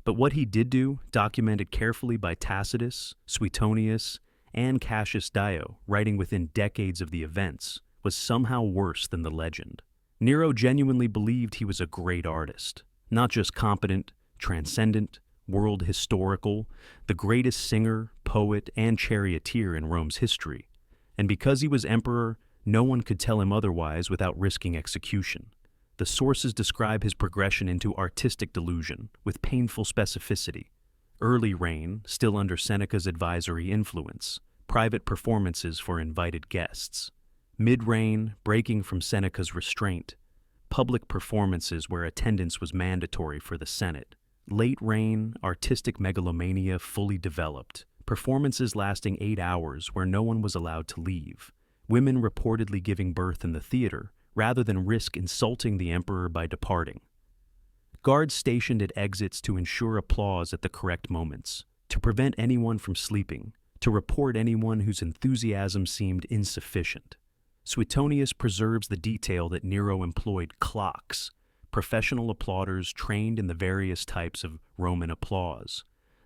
But what he did do, documented carefully by Tacitus, Suetonius, and Cassius Dio, writing within decades of the events, was somehow worse than the legend. Nero genuinely believed he was a great artist, not just competent, transcendent, world historical, the greatest singer, poet, and charioteer in Rome's history. And because he was emperor, no one could tell him otherwise without risking execution. The sources describe his progression into artistic delusion with painful specificity. Early reign, still under Seneca's advisory influence. Private performances for invited guests. Mid-reign, breaking from Seneca's restraint. Public performances where attendance was mandatory for the Senate. Late reign, artistic megalomania fully developed. Performances lasting 8 hours where no one was allowed to leave. Women reportedly giving birth in the theater, rather than risk insulting the emperor by departing. Guards stationed at exits to ensure applause at the correct moments, to prevent anyone from sleeping, to report anyone whose enthusiasm seemed insufficient. Suetonius preserves the detail that Nero employed clocks, professional applauders trained in the various types of Roman applause,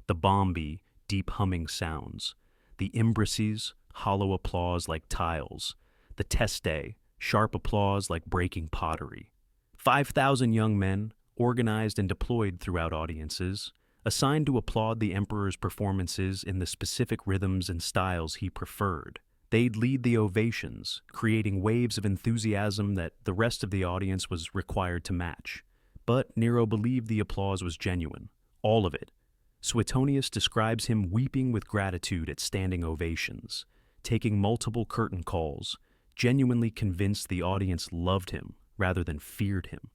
the bombi, deep humming sounds, the imbrices, hollow applause like tiles, the testae, sharp applause like breaking pottery. 5,000 young men, organized and deployed throughout audiences, assigned to applaud the emperor's performances in the specific rhythms and styles he preferred. They'd lead the ovations, creating waves of enthusiasm that the rest of the audience was required to match. But Nero believed the applause was genuine, all of it. Suetonius describes him weeping with gratitude at standing ovations, taking multiple curtain calls, genuinely convinced the audience loved him rather than feared him.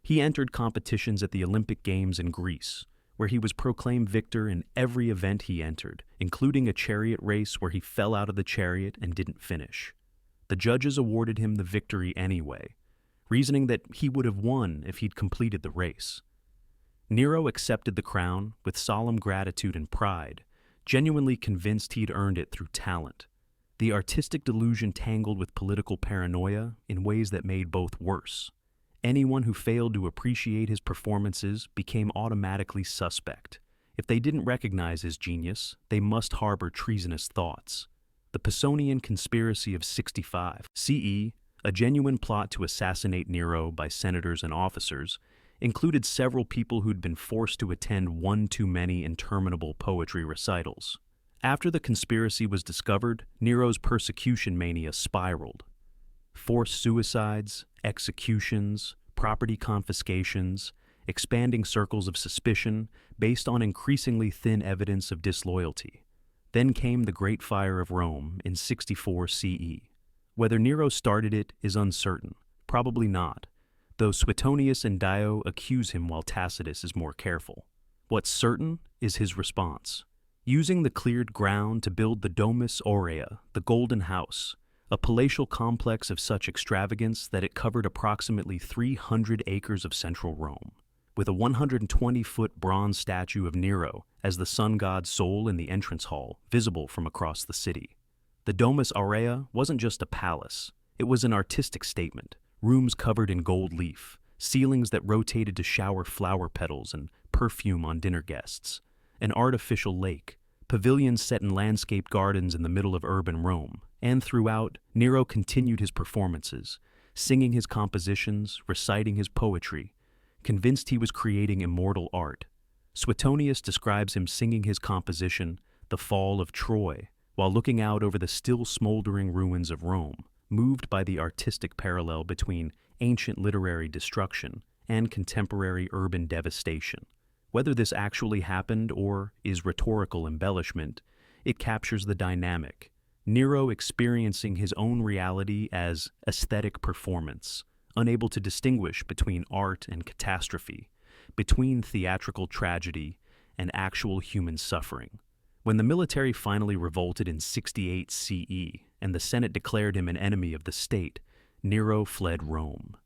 He entered competitions at the Olympic Games in Greece, where he was proclaimed victor in every event he entered, including a chariot race where he fell out of the chariot and didn't finish. The judges awarded him the victory anyway, reasoning that he would have won if he'd completed the race. Nero accepted the crown with solemn gratitude and pride, genuinely convinced he'd earned it through talent. The artistic delusion tangled with political paranoia in ways that made both worse. Anyone who failed to appreciate his performances became automatically suspect. If they didn't recognize his genius, they must harbor treasonous thoughts. The Pisonian conspiracy of 65 CE, a genuine plot to assassinate Nero by senators and officers, included several people who'd been forced to attend one too many interminable poetry recitals. After the conspiracy was discovered, Nero's persecution mania spiraled. Forced suicides, executions, property confiscations, expanding circles of suspicion based on increasingly thin evidence of disloyalty. Then came the Great Fire of Rome in 64 CE. Whether Nero started it is uncertain, probably not, though Suetonius and Dio accuse him while Tacitus is more careful. What's certain is his response. Using the cleared ground to build the Domus Aurea, the Golden House, a palatial complex of such extravagance that it covered approximately 300 acres of central Rome, with a 120-foot bronze statue of Nero as the sun god's soul in the entrance hall, visible from across the city. The Domus Aurea wasn't just a palace, it was an artistic statement, rooms covered in gold leaf, ceilings that rotated to shower flower petals and perfume on dinner guests, an artificial lake, pavilions set in landscaped gardens in the middle of urban Rome, and throughout, Nero continued his performances, singing his compositions, reciting his poetry, convinced he was creating immortal art. Suetonius describes him singing his composition, The Fall of Troy, while looking out over the still smoldering ruins of Rome, moved by the artistic parallel between ancient literary destruction and contemporary urban devastation. Whether this actually happened or is rhetorical embellishment, it captures the dynamic. Nero experiencing his own reality as aesthetic performance, unable to distinguish between art and catastrophe, between theatrical tragedy and actual human suffering. When the military finally revolted in 68 CE and the Senate declared him an enemy of the state, Nero fled Rome.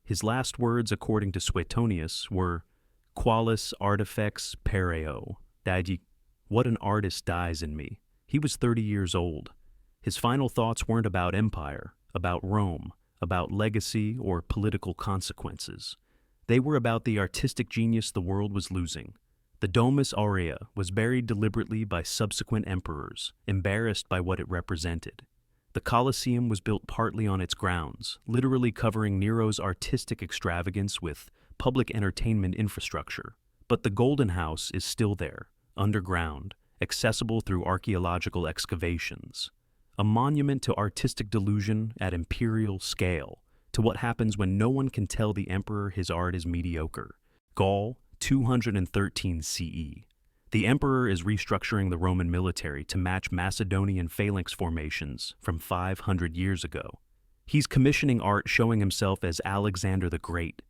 His last words, according to Suetonius, were, "Qualis artifex pereo, what an artist dies in me." He was 30 years old. His final thoughts weren't about empire, about Rome, about legacy or political consequences. They were about the artistic genius the world was losing. The Domus Aurea was buried deliberately by subsequent emperors, embarrassed by what it represented. The Colosseum was built partly on its grounds, literally covering Nero's artistic extravagance with public entertainment infrastructure, But the Golden House is still there, underground, accessible through archaeological excavations. A monument to artistic delusion at imperial scale, to what happens when no one can tell the emperor his art is mediocre. Gaul, 213 CE. The emperor is restructuring the Roman military to match Macedonian phalanx formations from 500 years ago. He's commissioning art showing himself as Alexander the Great.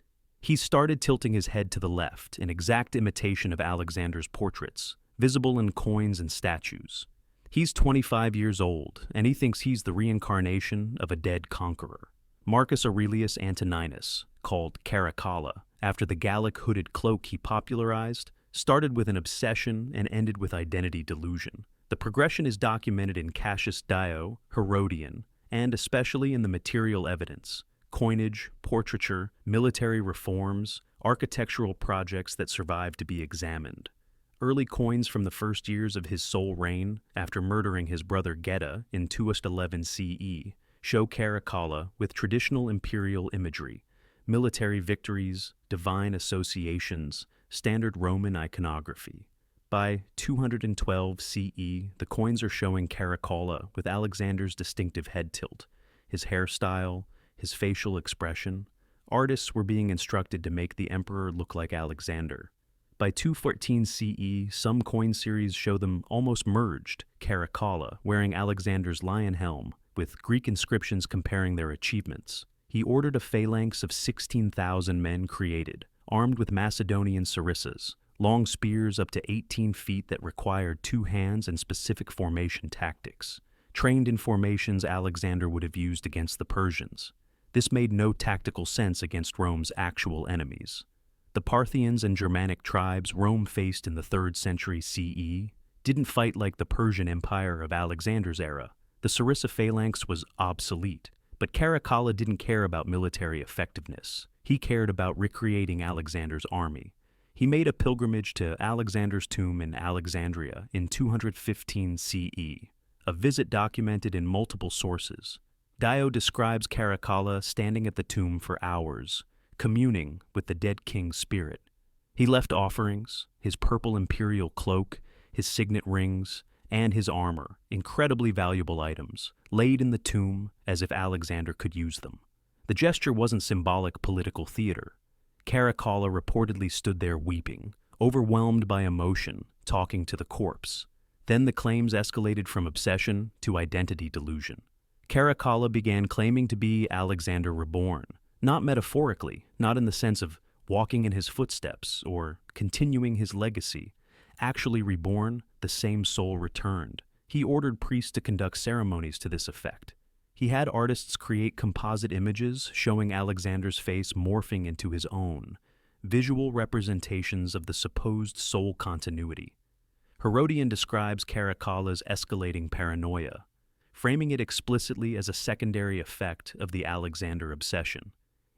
He's started tilting his head to the left, an exact imitation of Alexander's portraits, visible in coins and statues. He's 25 years old, and he thinks he's the reincarnation of a dead conqueror. Marcus Aurelius Antoninus, called Caracalla, after the Gallic hooded cloak he popularized, started with an obsession and ended with identity delusion. The progression is documented in Cassius Dio, Herodian, and especially in the material evidence, coinage, portraiture, military reforms, architectural projects that survive to be examined. Early coins from the first years of his sole reign, after murdering his brother Geta in 211 CE, show Caracalla with traditional imperial imagery, military victories, divine associations, standard Roman iconography. By 212 CE, the coins are showing Caracalla with Alexander's distinctive head tilt, his hairstyle, his facial expression. Artists were being instructed to make the emperor look like Alexander. By 214 CE, some coin series show them almost merged, Caracalla wearing Alexander's lion helm, with Greek inscriptions comparing their achievements. He ordered a phalanx of 16,000 men created, armed with Macedonian sarissas, long spears up to 18 feet that required two hands and specific formation tactics, trained in formations Alexander would have used against the Persians. This made no tactical sense against Rome's actual enemies. The Parthians and Germanic tribes Rome faced in the 3rd century CE didn't fight like the Persian Empire of Alexander's era. The sarissa phalanx was obsolete, but Caracalla didn't care about military effectiveness. He cared about recreating Alexander's army. He made a pilgrimage to Alexander's tomb in Alexandria in 215 CE, a visit documented in multiple sources. Dio describes Caracalla standing at the tomb for hours, communing with the dead king's spirit. He left offerings, his purple imperial cloak, his signet rings, and his armor, incredibly valuable items, laid in the tomb as if Alexander could use them. The gesture wasn't symbolic political theater. Caracalla reportedly stood there weeping, overwhelmed by emotion, talking to the corpse. Then the claims escalated from obsession to identity delusion. Caracalla began claiming to be Alexander reborn, not metaphorically, not in the sense of walking in his footsteps or continuing his legacy. Actually reborn, the same soul returned. He ordered priests to conduct ceremonies to this effect. He had artists create composite images showing Alexander's face morphing into his own, visual representations of the supposed soul continuity. Herodian describes Caracalla's escalating paranoia, framing it explicitly as a secondary effect of the Alexander obsession.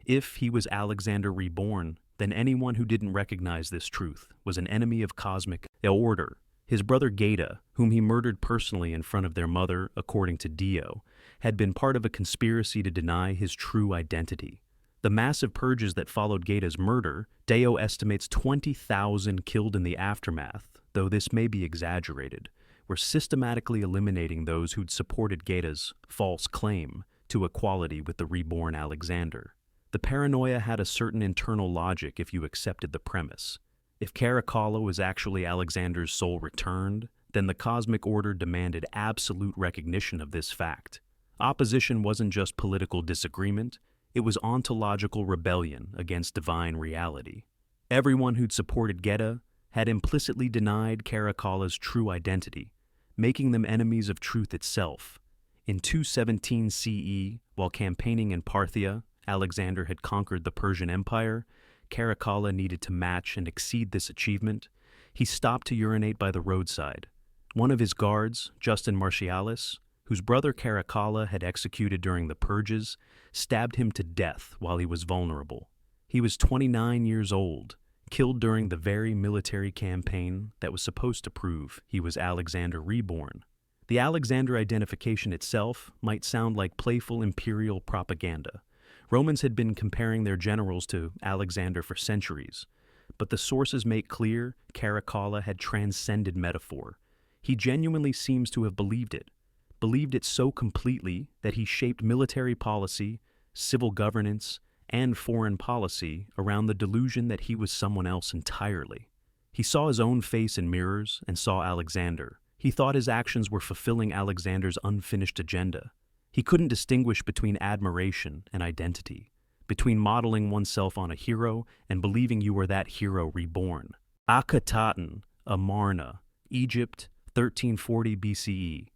If he was Alexander reborn, then anyone who didn't recognize this truth was an enemy of cosmic order. His brother Geta, whom he murdered personally in front of their mother, according to Dio, had been part of a conspiracy to deny his true identity. The massive purges that followed Geta's murder, Dio estimates 20,000 killed in the aftermath, though this may be exaggerated, were systematically eliminating those who'd supported Geta's false claim to equality with the reborn Alexander. The paranoia had a certain internal logic if you accepted the premise. If Caracalla was actually Alexander's soul returned, then the cosmic order demanded absolute recognition of this fact. Opposition wasn't just political disagreement, it was ontological rebellion against divine reality. Everyone who'd supported Geta had implicitly denied Caracalla's true identity, making them enemies of truth itself. In 217 CE, while campaigning in Parthia, Alexander had conquered the Persian Empire. Caracalla needed to match and exceed this achievement. He stopped to urinate by the roadside. One of his guards, Justin Martialis, whose brother Caracalla had executed during the purges, stabbed him to death while he was vulnerable. He was 29 years old, killed during the very military campaign that was supposed to prove he was Alexander reborn. The Alexander identification itself might sound like playful imperial propaganda. Romans had been comparing their generals to Alexander for centuries, but the sources make clear Caracalla had transcended metaphor. He genuinely seems to have believed it so completely that he shaped military policy, civil governance, and foreign policy around the delusion that he was someone else entirely. He saw his own face in mirrors and saw Alexander. He thought his actions were fulfilling Alexander's unfinished agenda. He couldn't distinguish between admiration and identity, between modeling oneself on a hero and believing you were that hero reborn. Akhenaten, Amarna, Egypt, 1340 BCE.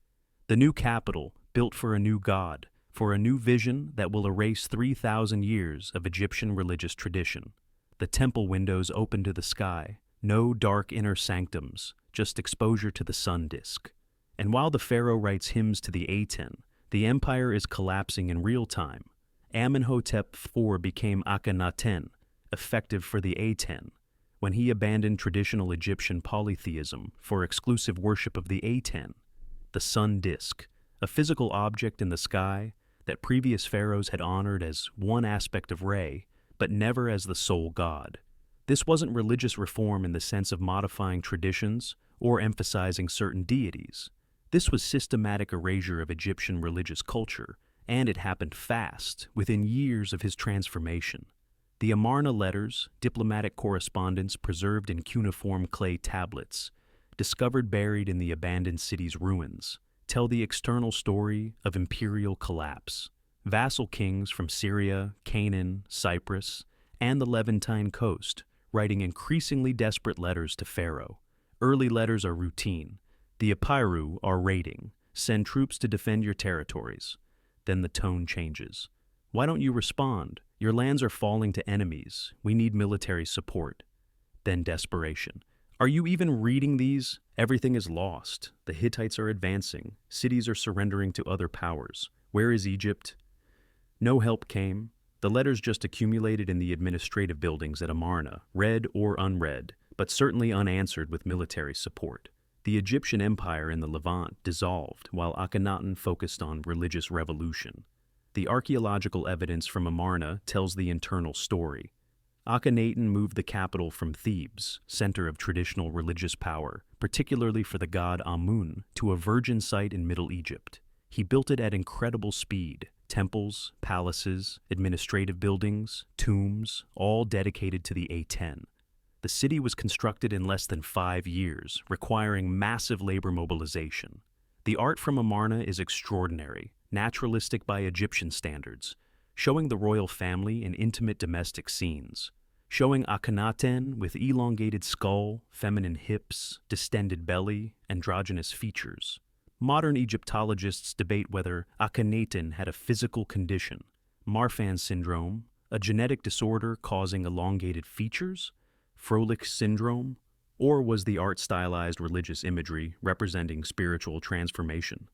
The new capital, built for a new god, for a new vision that will erase 3,000 years of Egyptian religious tradition. The temple windows open to the sky, no dark inner sanctums, just exposure to the sun disk. And while the pharaoh writes hymns to the Aten, the empire is collapsing in real time. Amenhotep IV became Akhenaten, effective for the Aten, when he abandoned traditional Egyptian polytheism for exclusive worship of the Aten, the sun disk, a physical object in the sky that previous pharaohs had honored as one aspect of Re, but never as the sole god. This wasn't religious reform in the sense of modifying traditions or emphasizing certain deities. This was systematic erasure of Egyptian religious culture, and it happened fast, within years of his transformation. The Amarna letters, diplomatic correspondence preserved in cuneiform clay tablets, discovered buried in the abandoned city's ruins, tell the external story of imperial collapse. Vassal kings from Syria, Canaan, Cyprus, and the Levantine coast, writing increasingly desperate letters to Pharaoh. Early letters are routine. The Epiru are raiding. Send troops to defend your territories. Then the tone changes. Why don't you respond? Your lands are falling to enemies. We need military support. Then desperation. Are you even reading these? Everything is lost. The Hittites are advancing. Cities are surrendering to other powers. Where is Egypt? No help came. The letters just accumulated in the administrative buildings at Amarna, read or unread, but certainly unanswered with military support. The Egyptian empire in the Levant dissolved while Akhenaten focused on religious revolution. The archaeological evidence from Amarna tells the internal story. Akhenaten moved the capital from Thebes, center of traditional religious power, particularly for the god Amun, to a virgin site in Middle Egypt. He built it at incredible speed. Temples, palaces, administrative buildings, tombs, all dedicated to the Aten. The city was constructed in less than 5 years, requiring massive labor mobilization. The art from Amarna is extraordinary, naturalistic by Egyptian standards, showing the royal family in intimate domestic scenes, showing Akhenaten with elongated skull, feminine hips, distended belly, androgynous features. Modern Egyptologists debate whether Akhenaten had a physical condition, Marfan syndrome, a genetic disorder causing elongated features, Froelich syndrome, or was the art stylized religious imagery representing spiritual transformation?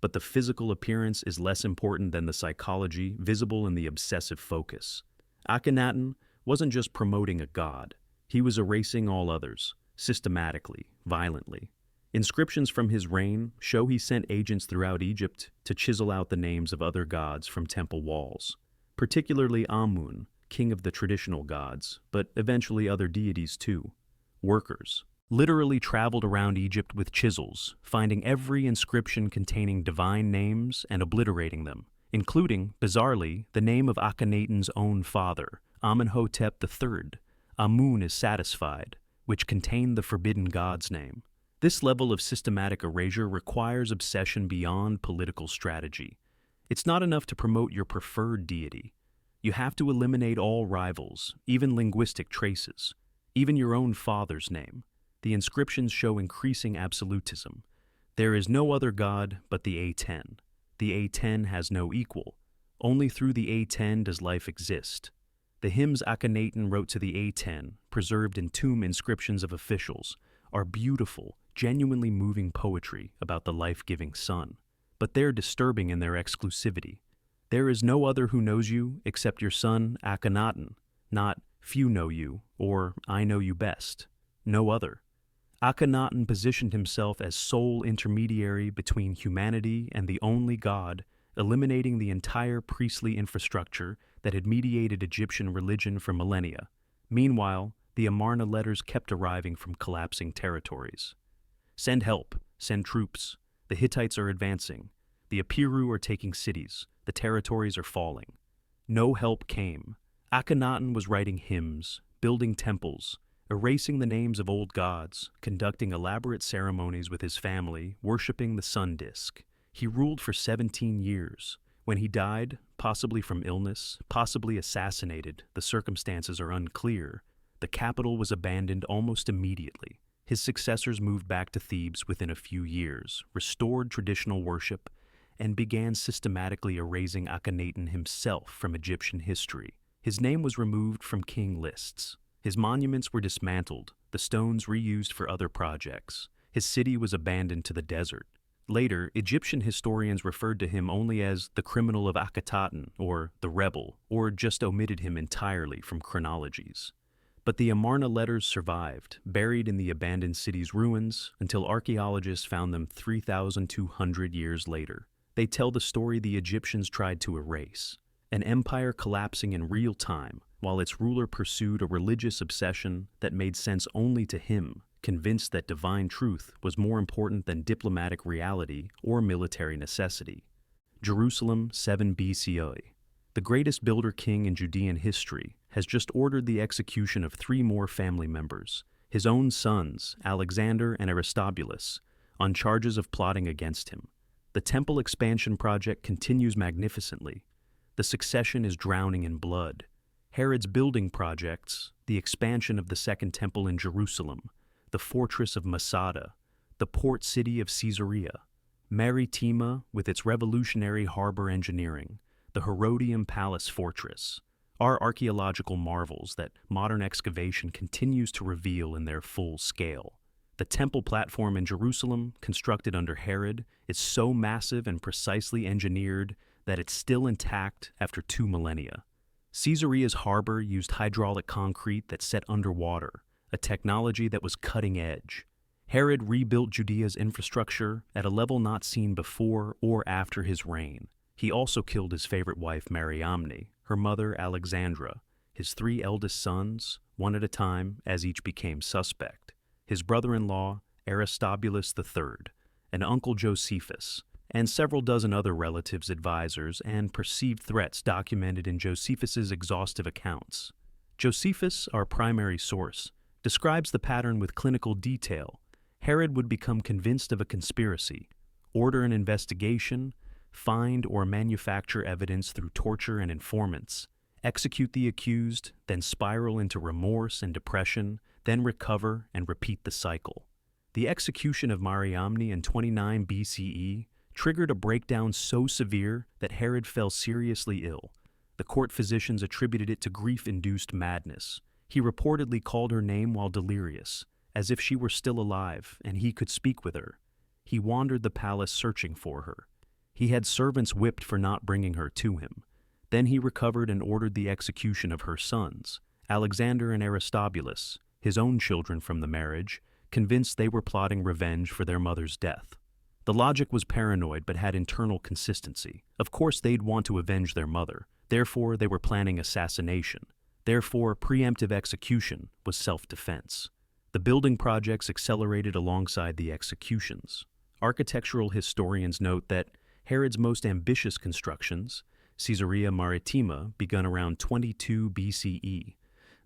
But the physical appearance is less important than the psychology visible in the obsessive focus. Akhenaten wasn't just promoting a god, he was erasing all others, systematically, violently. Inscriptions from his reign show he sent agents throughout Egypt to chisel out the names of other gods from temple walls, particularly Amun, king of the traditional gods, but eventually other deities too. Workers literally traveled around Egypt with chisels, finding every inscription containing divine names and obliterating them, including, bizarrely, the name of Akhenaten's own father, Amenhotep III. Amun is satisfied, which contained the forbidden god's name. This level of systematic erasure requires obsession beyond political strategy. It's not enough to promote your preferred deity. You have to eliminate all rivals, even linguistic traces, even your own father's name. The inscriptions show increasing absolutism. There is no other god but the Aten. The Aten has no equal. Only through the Aten does life exist. The hymns Akhenaten wrote to the Aten, preserved in tomb inscriptions of officials, are beautiful, genuinely moving poetry about the life-giving sun. But they're disturbing in their exclusivity. There is no other who knows you except your son Akhenaten, not few know you or I know you best. No other. Akhenaten positioned himself as sole intermediary between humanity and the only god, eliminating the entire priestly infrastructure that had mediated Egyptian religion for millennia. Meanwhile, the Amarna letters kept arriving from collapsing territories. Send help, send troops. The Hittites are advancing. The Apiru are taking cities. The territories are falling. No help came. Akhenaten was writing hymns, building temples, erasing the names of old gods, conducting elaborate ceremonies with his family, worshipping the sun disk. He ruled for 17 years. When he died, possibly from illness, possibly assassinated, the circumstances are unclear, the capital was abandoned almost immediately. His successors moved back to Thebes within a few years, restored traditional worship, and began systematically erasing Akhenaten himself from Egyptian history. His name was removed from king lists. His monuments were dismantled, the stones reused for other projects. His city was abandoned to the desert. Later, Egyptian historians referred to him only as the criminal of Akhetaten, or the rebel, or just omitted him entirely from chronologies. But the Amarna letters survived, buried in the abandoned city's ruins, until archaeologists found them 3,200 years later. They tell the story the Egyptians tried to erase, an empire collapsing in real time, while its ruler pursued a religious obsession that made sense only to him, convinced that divine truth was more important than diplomatic reality or military necessity. Jerusalem, 7 BCE. The greatest builder king in Judean history has just ordered the execution of 3 more family members, his own sons, Alexander and Aristobulus, on charges of plotting against him. The temple expansion project continues magnificently. The succession is drowning in blood. Herod's building projects, the expansion of the Second Temple in Jerusalem, the fortress of Masada, the port city of Caesarea, Maritima with its revolutionary harbor engineering, the Herodium Palace fortress, are archaeological marvels that modern excavation continues to reveal in their full scale. The temple platform in Jerusalem, constructed under Herod, is so massive and precisely engineered that it's still intact after 2 millennia. Caesarea's harbor used hydraulic concrete that set underwater, a technology that was cutting edge. Herod rebuilt Judea's infrastructure at a level not seen before or after his reign. He also killed his favorite wife Mariamne, her mother Alexandra, his 3 eldest sons, one at a time as each became suspect, his brother-in-law Aristobulus III, and uncle Josephus, and several dozen other relatives, advisors, and perceived threats documented in Josephus's exhaustive accounts. Josephus, our primary source, describes the pattern with clinical detail. Herod would become convinced of a conspiracy, order an investigation, find or manufacture evidence through torture and informants, execute the accused, then spiral into remorse and depression, then recover and repeat the cycle. The execution of Mariamne in 29 BCE triggered a breakdown so severe that Herod fell seriously ill. The court physicians attributed it to grief-induced madness. He reportedly called her name while delirious, as if she were still alive and he could speak with her. He wandered the palace searching for her. He had servants whipped for not bringing her to him. Then he recovered and ordered the execution of her sons, Alexander and Aristobulus, his own children from the marriage, convinced they were plotting revenge for their mother's death. The logic was paranoid but had internal consistency. Of course they'd want to avenge their mother, therefore they were planning assassination. Therefore, preemptive execution was self-defense. The building projects accelerated alongside the executions. Architectural historians note that Herod's most ambitious constructions, Caesarea Maritima, begun around 22 BCE,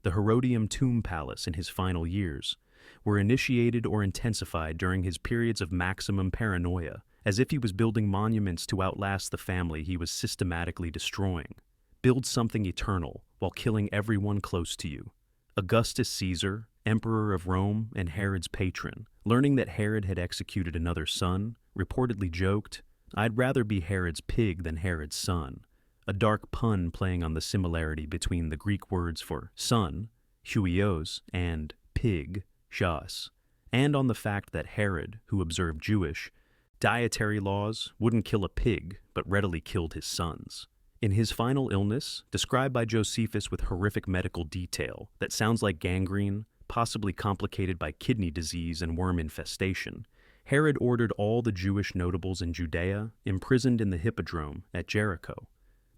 the Herodium tomb palace in his final years, were initiated or intensified during his periods of maximum paranoia, as if he was building monuments to outlast the family he was systematically destroying. Build something eternal while killing everyone close to you. Augustus Caesar, emperor of Rome and Herod's patron, learning that Herod had executed another son, reportedly joked, "I'd rather be Herod's pig than Herod's son," a dark pun playing on the similarity between the Greek words for son, huios, and pig, shas, and on the fact that Herod, who observed Jewish dietary laws, wouldn't kill a pig but readily killed his sons. In his final illness, described by Josephus with horrific medical detail that sounds like gangrene, possibly complicated by kidney disease and worm infestation, Herod ordered all the Jewish notables in Judea imprisoned in the Hippodrome at Jericho.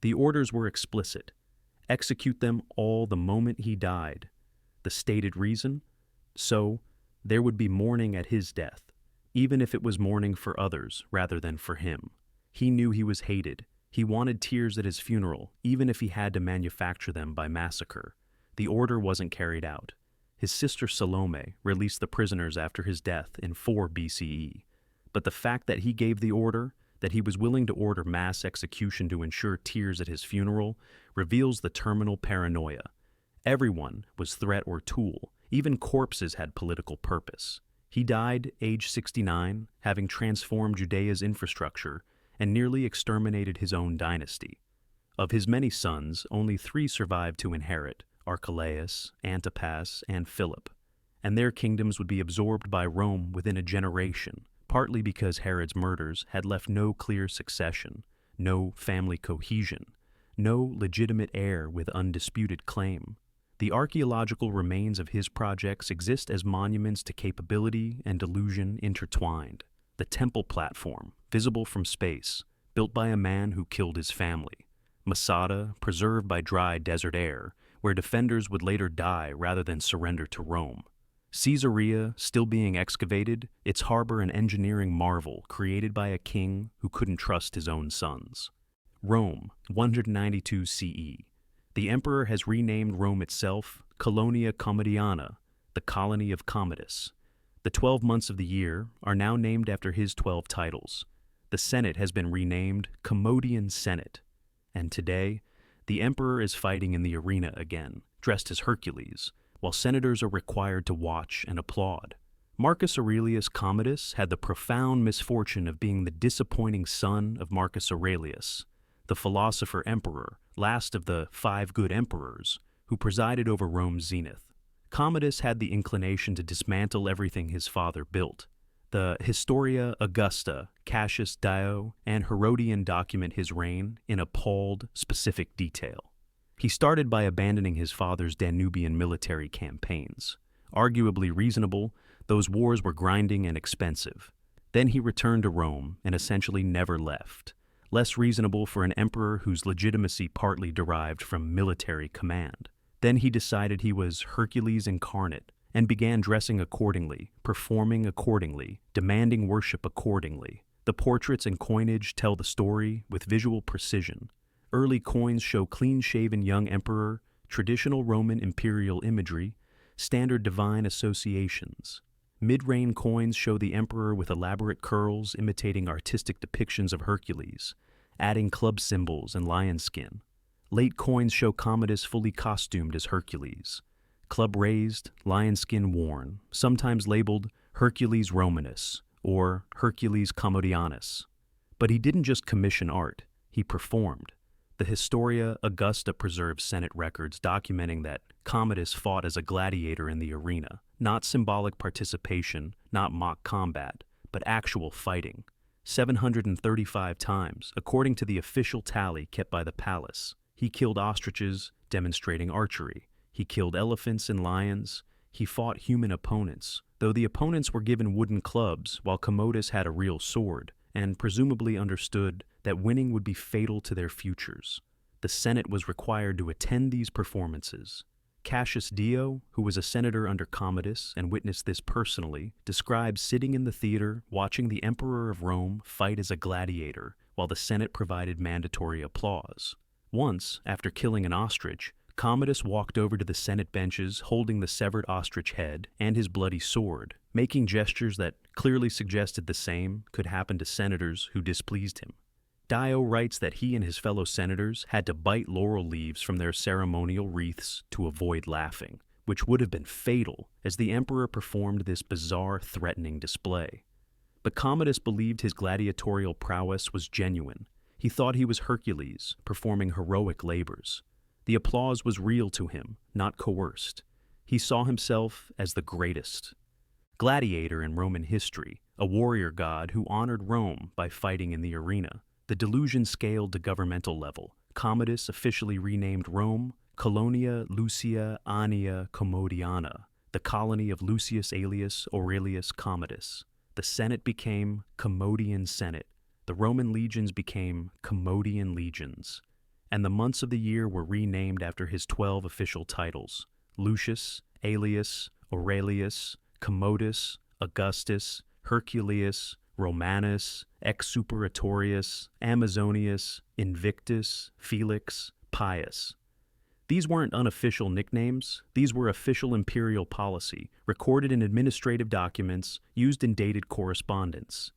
The orders were explicit: execute them all the moment he died. The stated reason? So, there would be mourning at his death, even if it was mourning for others rather than for him. He knew he was hated. He wanted tears at his funeral, even if he had to manufacture them by massacre. The order wasn't carried out. His sister Salome released the prisoners after his death in 4 BCE. But the fact that he gave the order, that he was willing to order mass execution to ensure tears at his funeral, reveals the terminal paranoia. Everyone was threat or tool. Even corpses had political purpose. He died, age 69, having transformed Judea's infrastructure and nearly exterminated his own dynasty. Of his many sons, only 3 survived to inherit: Archelaus, Antipas, and Philip, and their kingdoms would be absorbed by Rome within a generation, partly because Herod's murders had left no clear succession, no family cohesion, no legitimate heir with undisputed claim. The archaeological remains of his projects exist as monuments to capability and delusion intertwined. The temple platform, visible from space, built by a man who killed his family. Masada, preserved by dry desert air, where defenders would later die rather than surrender to Rome. Caesarea, still being excavated, its harbor an engineering marvel created by a king who couldn't trust his own sons. Rome, 192 CE. The emperor has renamed Rome itself Colonia Commodiana, the colony of Commodus. The 12 months of the year are now named after his 12 titles. The Senate has been renamed Commodian Senate. And today, the emperor is fighting in the arena again, dressed as Hercules, while senators are required to watch and applaud. Marcus Aurelius Commodus had the profound misfortune of being the disappointing son of Marcus Aurelius, the philosopher-emperor, last of the 5 good emperors, who presided over Rome's zenith. Commodus had the inclination to dismantle everything his father built. The Historia Augusta, Cassius Dio, and Herodian document his reign in appalled, specific detail. He started by abandoning his father's Danubian military campaigns. Arguably reasonable, those wars were grinding and expensive. Then he returned to Rome and essentially never left. Less reasonable for an emperor whose legitimacy partly derived from military command. Then he decided he was Hercules incarnate and began dressing accordingly, performing accordingly, demanding worship accordingly. The portraits and coinage tell the story with visual precision. Early coins show clean-shaven young emperor, traditional Roman imperial imagery, standard divine associations. Mid-reign coins show the emperor with elaborate curls imitating artistic depictions of Hercules, adding club symbols and lion skin. Late coins show Commodus fully costumed as Hercules, club raised, lion skin worn, sometimes labeled Hercules Romanus or Hercules Commodianus. But he didn't just commission art, he performed. The Historia Augusta preserves Senate records documenting that Commodus fought as a gladiator in the arena, not symbolic participation, not mock combat, but actual fighting. 735 times, according to the official tally kept by the palace. He killed ostriches, demonstrating archery. He killed elephants and lions. He fought human opponents, though the opponents were given wooden clubs while Commodus had a real sword, and presumably understood that winning would be fatal to their futures. The Senate was required to attend these performances. Cassius Dio, who was a senator under Commodus and witnessed this personally, describes sitting in the theater watching the Emperor of Rome fight as a gladiator while the Senate provided mandatory applause. Once, after killing an ostrich, Commodus walked over to the Senate benches holding the severed ostrich head and his bloody sword, making gestures that clearly suggested the same could happen to senators who displeased him. Dio writes that he and his fellow senators had to bite laurel leaves from their ceremonial wreaths to avoid laughing, which would have been fatal as the emperor performed this bizarre, threatening display. But Commodus believed his gladiatorial prowess was genuine. He thought he was Hercules, performing heroic labors. The applause was real to him, not coerced. He saw himself as the greatest. Gladiator in Roman history, a warrior god who honored Rome by fighting in the arena. The delusion scaled to governmental level. Commodus officially renamed Rome Colonia Lucia Annia Commodiana, the colony of Lucius Aelius Aurelius Commodus. The Senate became Commodian Senate. The Roman legions became Commodian legions. And the months of the year were renamed after his 12 official titles: Lucius, Aelius, Aurelius, Commodus, Augustus, Herculeus, Romanus, Exuperatorius, Amazonius, Invictus, Felix, Pius. These weren't unofficial nicknames, these were official imperial policy, recorded in administrative documents, used in dated correspondence.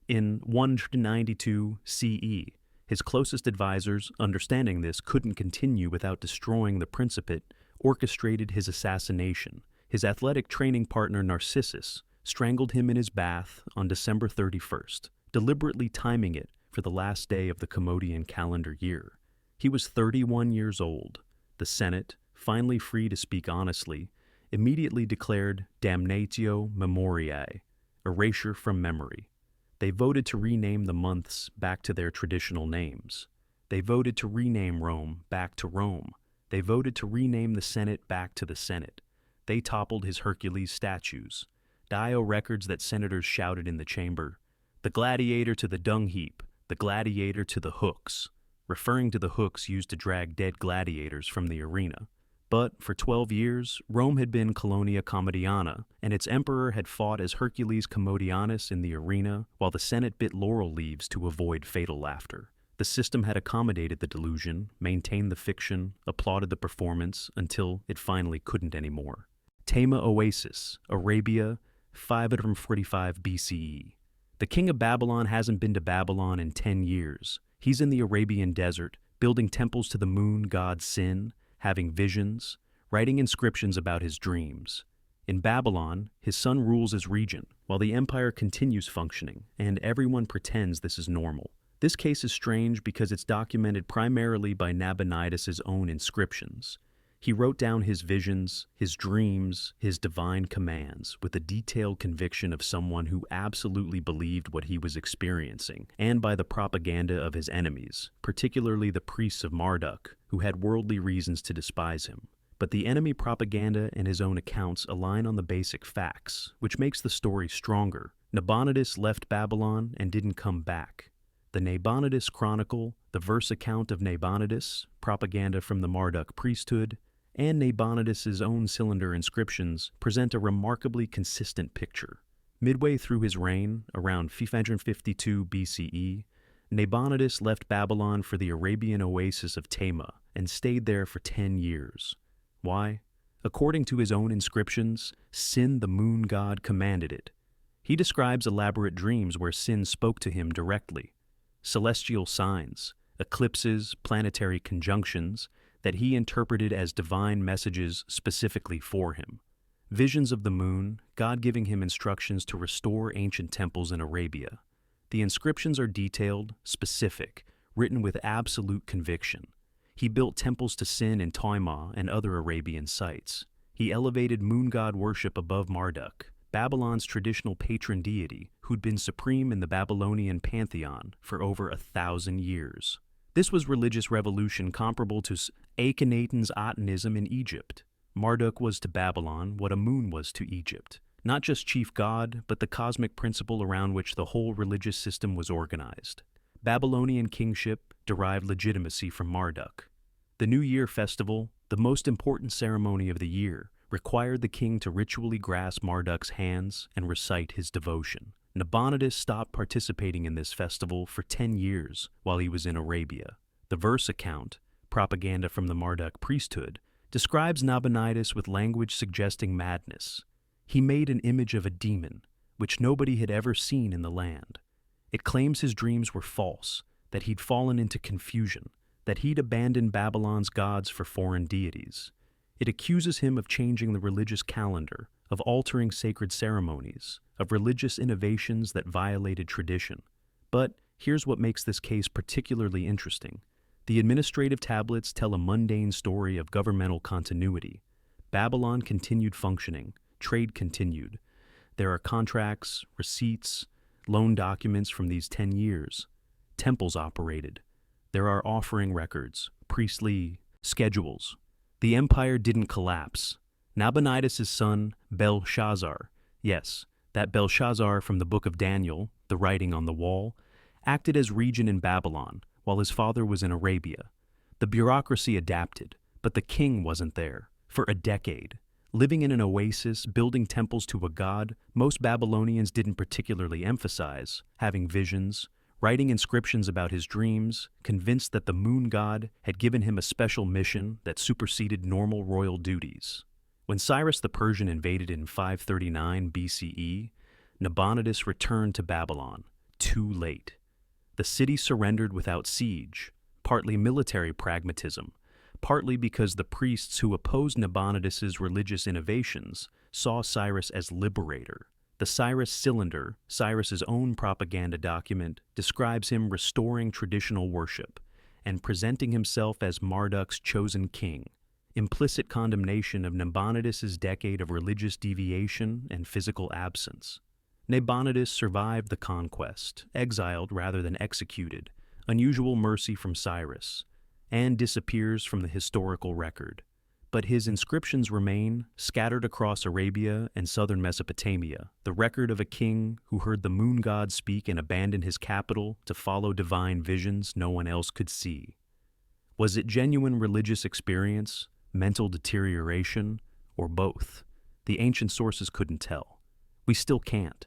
In 192 CE, his closest advisors, understanding this couldn't continue without destroying the Principate, orchestrated his assassination. His athletic training partner Narcissus strangled him in his bath on December 31st, deliberately timing it for the last day of the Commodian calendar year. He was 31 years old. The Senate, finally free to speak honestly, immediately declared damnatio memoriae, erasure from memory. They voted to rename the months back to their traditional names. They voted to rename Rome back to Rome. They voted to rename the Senate back to the Senate. They toppled his Hercules statues. Dio records that senators shouted in the chamber, "The gladiator to the dung heap, the gladiator to the hooks," referring to the hooks used to drag dead gladiators from the arena. But for 12 years, Rome had been Colonia Commodiana, and its emperor had fought as Hercules Commodianus in the arena, while the Senate bit laurel leaves to avoid fatal laughter. The system had accommodated the delusion, maintained the fiction, applauded the performance, until it finally couldn't anymore. Tema Oasis, Arabia, 545 BCE. The king of Babylon hasn't been to Babylon in 10 years. He's in the Arabian desert, building temples to the moon god Sin, having visions, writing inscriptions about his dreams. In Babylon, his son rules his region, while the empire continues functioning, and everyone pretends this is normal. This case is strange because it's documented primarily by Nabonidus' own inscriptions. He wrote down his visions, his dreams, his divine commands with the detailed conviction of someone who absolutely believed what he was experiencing, and by the propaganda of his enemies, particularly the priests of Marduk, who had worldly reasons to despise him. But the enemy propaganda and his own accounts align on the basic facts, which makes the story stronger. Nabonidus left Babylon and didn't come back. The Nabonidus Chronicle, the verse account of Nabonidus, propaganda from the Marduk priesthood, and Nabonidus' own cylinder inscriptions present a remarkably consistent picture. Midway through his reign, around 552 BCE, Nabonidus left Babylon for the Arabian oasis of Tema and stayed there for 10 years. Why? According to his own inscriptions, Sin the moon god commanded it. He describes elaborate dreams where Sin spoke to him directly. Celestial signs, eclipses, planetary conjunctions, that he interpreted as divine messages specifically for him. Visions of the moon, God giving him instructions to restore ancient temples in Arabia. The inscriptions are detailed, specific, written with absolute conviction. He built temples to Sin in Taima and other Arabian sites. He elevated moon god worship above Marduk, Babylon's traditional patron deity who'd been supreme in the Babylonian pantheon for over 1,000 years. This was religious revolution comparable to Akhenaten's Atenism in Egypt. Marduk was to Babylon what a moon was to Egypt. Not just chief god, but the cosmic principle around which the whole religious system was organized. Babylonian kingship derived legitimacy from Marduk. The New Year festival, the most important ceremony of the year, required the king to ritually grasp Marduk's hands and recite his devotion. Nabonidus stopped participating in this festival for 10 years while he was in Arabia. The verse account, propaganda from the Marduk priesthood, describes Nabonidus with language suggesting madness. He made an image of a demon, which nobody had ever seen in the land. It claims his dreams were false, that he'd fallen into confusion, that he'd abandoned Babylon's gods for foreign deities. It accuses him of changing the religious calendar, of altering sacred ceremonies, of religious innovations that violated tradition. But here's what makes this case particularly interesting. The administrative tablets tell a mundane story of governmental continuity. Babylon continued functioning, trade continued. There are contracts, receipts, loan documents from these 10 years. Temples operated. There are offering records, priestly schedules. The empire didn't collapse. Nabonidus' son, Belshazzar, yes, that Belshazzar from the book of Daniel, the writing on the wall, acted as regent in Babylon while his father was in Arabia. The bureaucracy adapted, but the king wasn't there for a decade. Living in an oasis, building temples to a god, most Babylonians didn't particularly emphasize, having visions, writing inscriptions about his dreams, convinced that the moon god had given him a special mission that superseded normal royal duties. When Cyrus the Persian invaded in 539 BCE, Nabonidus returned to Babylon, too late. The city surrendered without siege, partly military pragmatism, partly because the priests who opposed Nabonidus's religious innovations saw Cyrus as liberator. The Cyrus Cylinder, Cyrus's own propaganda document, describes him restoring traditional worship and presenting himself as Marduk's chosen king, implicit condemnation of Nabonidus's decade of religious deviation and physical absence. Nabonidus survived the conquest, exiled rather than executed, unusual mercy from Cyrus, and disappears from the historical record. But his inscriptions remain, scattered across Arabia and southern Mesopotamia, the record of a king who heard the moon god speak and abandoned his capital to follow divine visions no one else could see. Was it genuine religious experience, mental deterioration, or both? The ancient sources couldn't tell. We still can't.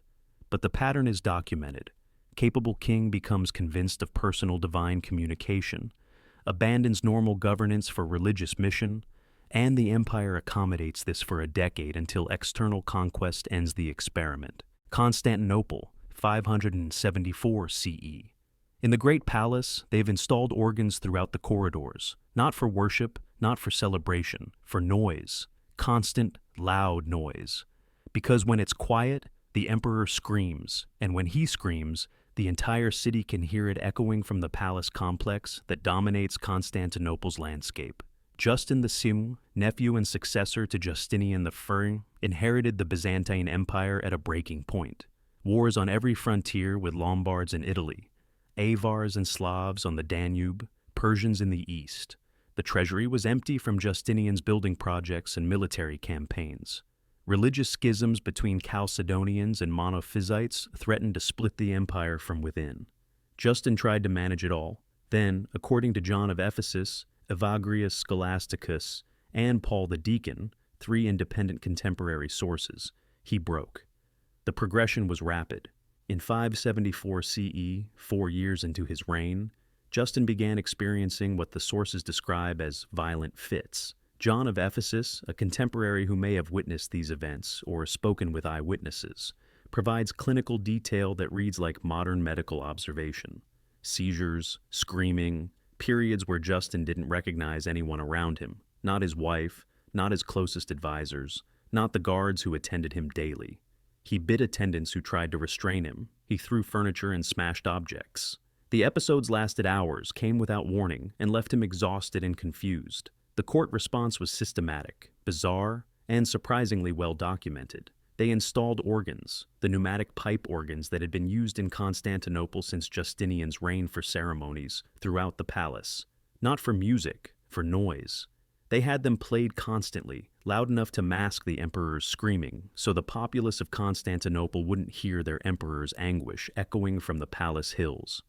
But the pattern is documented. Capable king becomes convinced of personal divine communication, abandons normal governance for religious mission, and the empire accommodates this for a decade until external conquest ends the experiment. Constantinople, 574 CE. In the Great Palace, they've installed organs throughout the corridors, not for worship, not for celebration, for noise, constant, loud noise. Because when it's quiet, the emperor screams, and when he screams, the entire city can hear it echoing from the palace complex that dominates Constantinople's landscape. Justin the Sim, nephew and successor to Justinian I, inherited the Byzantine Empire at a breaking point. Wars on every frontier with Lombards in Italy, Avars and Slavs on the Danube, Persians in the east. The treasury was empty from Justinian's building projects and military campaigns. Religious schisms between Chalcedonians and Monophysites threatened to split the empire from within. Justin tried to manage it all. Then, according to John of Ephesus, Evagrius Scholasticus, and Paul the Deacon, three independent contemporary sources, he broke. The progression was rapid. In 574 CE, 4 years into his reign, Justin began experiencing what the sources describe as violent fits. John of Ephesus, a contemporary who may have witnessed these events or spoken with eyewitnesses, provides clinical detail that reads like modern medical observation. Seizures, screaming, periods where Justin didn't recognize anyone around him, not his wife, not his closest advisors, not the guards who attended him daily. He bit attendants who tried to restrain him. He threw furniture and smashed objects. The episodes lasted hours, came without warning, and left him exhausted and confused. The court response was systematic, bizarre, and surprisingly well documented. They installed organs, the pneumatic pipe organs that had been used in Constantinople since Justinian's reign for ceremonies, throughout the palace. Not for music, for noise. They had them played constantly, loud enough to mask the emperor's screaming, so the populace of Constantinople wouldn't hear their emperor's anguish echoing from the palace hills.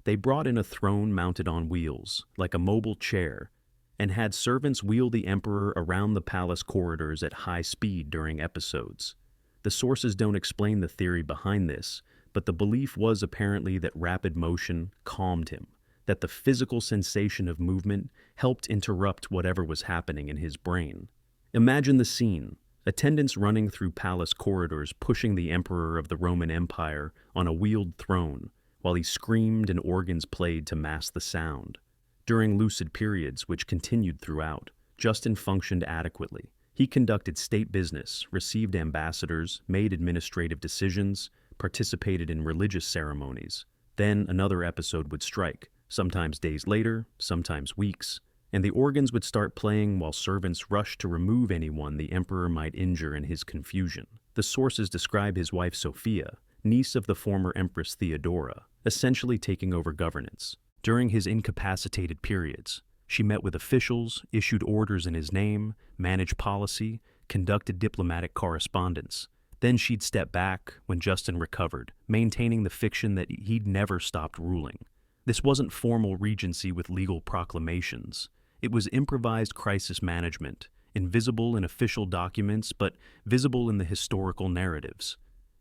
They brought in a throne mounted on wheels, like a mobile chair, and had servants wheel the emperor around the palace corridors at high speed during episodes. The sources don't explain the theory behind this, but the belief was apparently that rapid motion calmed him, that the physical sensation of movement helped interrupt whatever was happening in his brain. Imagine the scene, attendants running through palace corridors pushing the emperor of the Roman Empire on a wheeled throne, while he screamed and organs played to mask the sound. During lucid periods, which continued throughout, Justin functioned adequately. He conducted state business, received ambassadors, made administrative decisions, participated in religious ceremonies. Then another episode would strike, sometimes days later, sometimes weeks, and the organs would start playing while servants rushed to remove anyone the emperor might injure in his confusion. The sources describe his wife Sophia, niece of the former Empress Theodora, essentially taking over governance. During his incapacitated periods, she met with officials, issued orders in his name, managed policy, conducted diplomatic correspondence. Then she'd step back when Justin recovered, maintaining the fiction that he'd never stopped ruling. This wasn't formal regency with legal proclamations. It was improvised crisis management, invisible in official documents but visible in the historical narratives.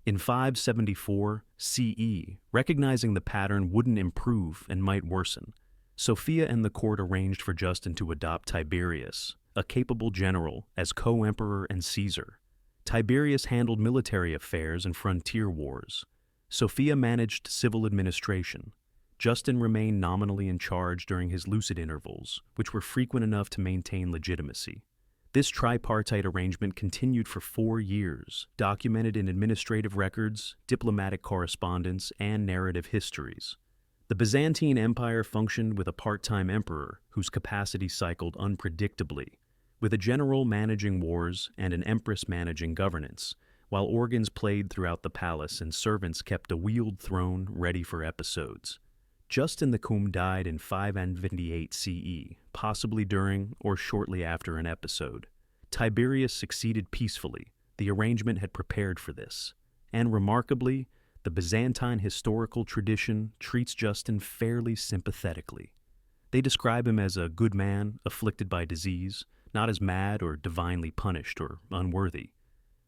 In 574 CE, recognizing the pattern wouldn't improve and might worsen, Sophia and the court arranged for Justin to adopt Tiberius, a capable general, as co-emperor and Caesar. Tiberius handled military affairs and frontier wars. Sophia managed civil administration. Justin remained nominally in charge during his lucid intervals, which were frequent enough to maintain legitimacy. This tripartite arrangement continued for 4 years, documented in administrative records, diplomatic correspondence, and narrative histories. The Byzantine Empire functioned with a part-time emperor whose capacity cycled unpredictably, with a general managing wars and an empress managing governance, while organs played throughout the palace and servants kept a wheeled throne ready for episodes. Justin the Cum died in 528 CE, possibly during or shortly after an episode. Tiberius succeeded peacefully. The arrangement had prepared for this. And remarkably, the Byzantine historical tradition treats Justin fairly sympathetically. They describe him as a good man afflicted by disease, not as mad or divinely punished or unworthy.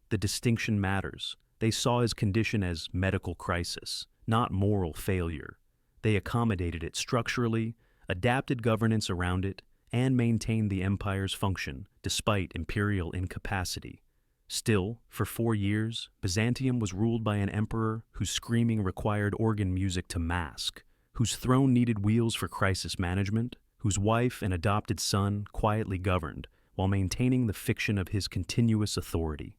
The distinction matters. They saw his condition as medical crisis, not moral failure. They accommodated it structurally, adapted governance around it, and maintained the empire's function despite imperial incapacity. Still, for 4 years, Byzantium was ruled by an emperor whose screaming required organ music to mask, whose throne needed wheels for crisis management, whose wife and adopted son quietly governed while maintaining the fiction of his continuous authority.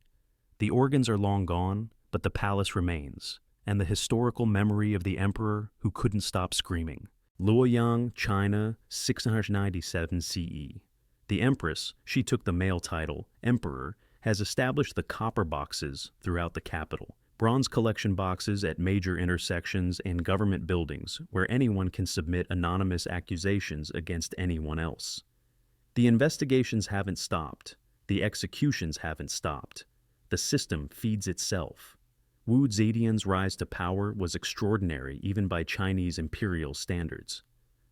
The organs are long gone, but the palace remains, and the historical memory of the emperor who couldn't stop screaming. Luoyang, China, 697 CE. The empress, she took the male title, emperor, has established the copper boxes throughout the capital, bronze collection boxes at major intersections and government buildings where anyone can submit anonymous accusations against anyone else. The investigations haven't stopped. The executions haven't stopped. The system feeds itself. Wu Zetian's rise to power was extraordinary even by Chinese imperial standards.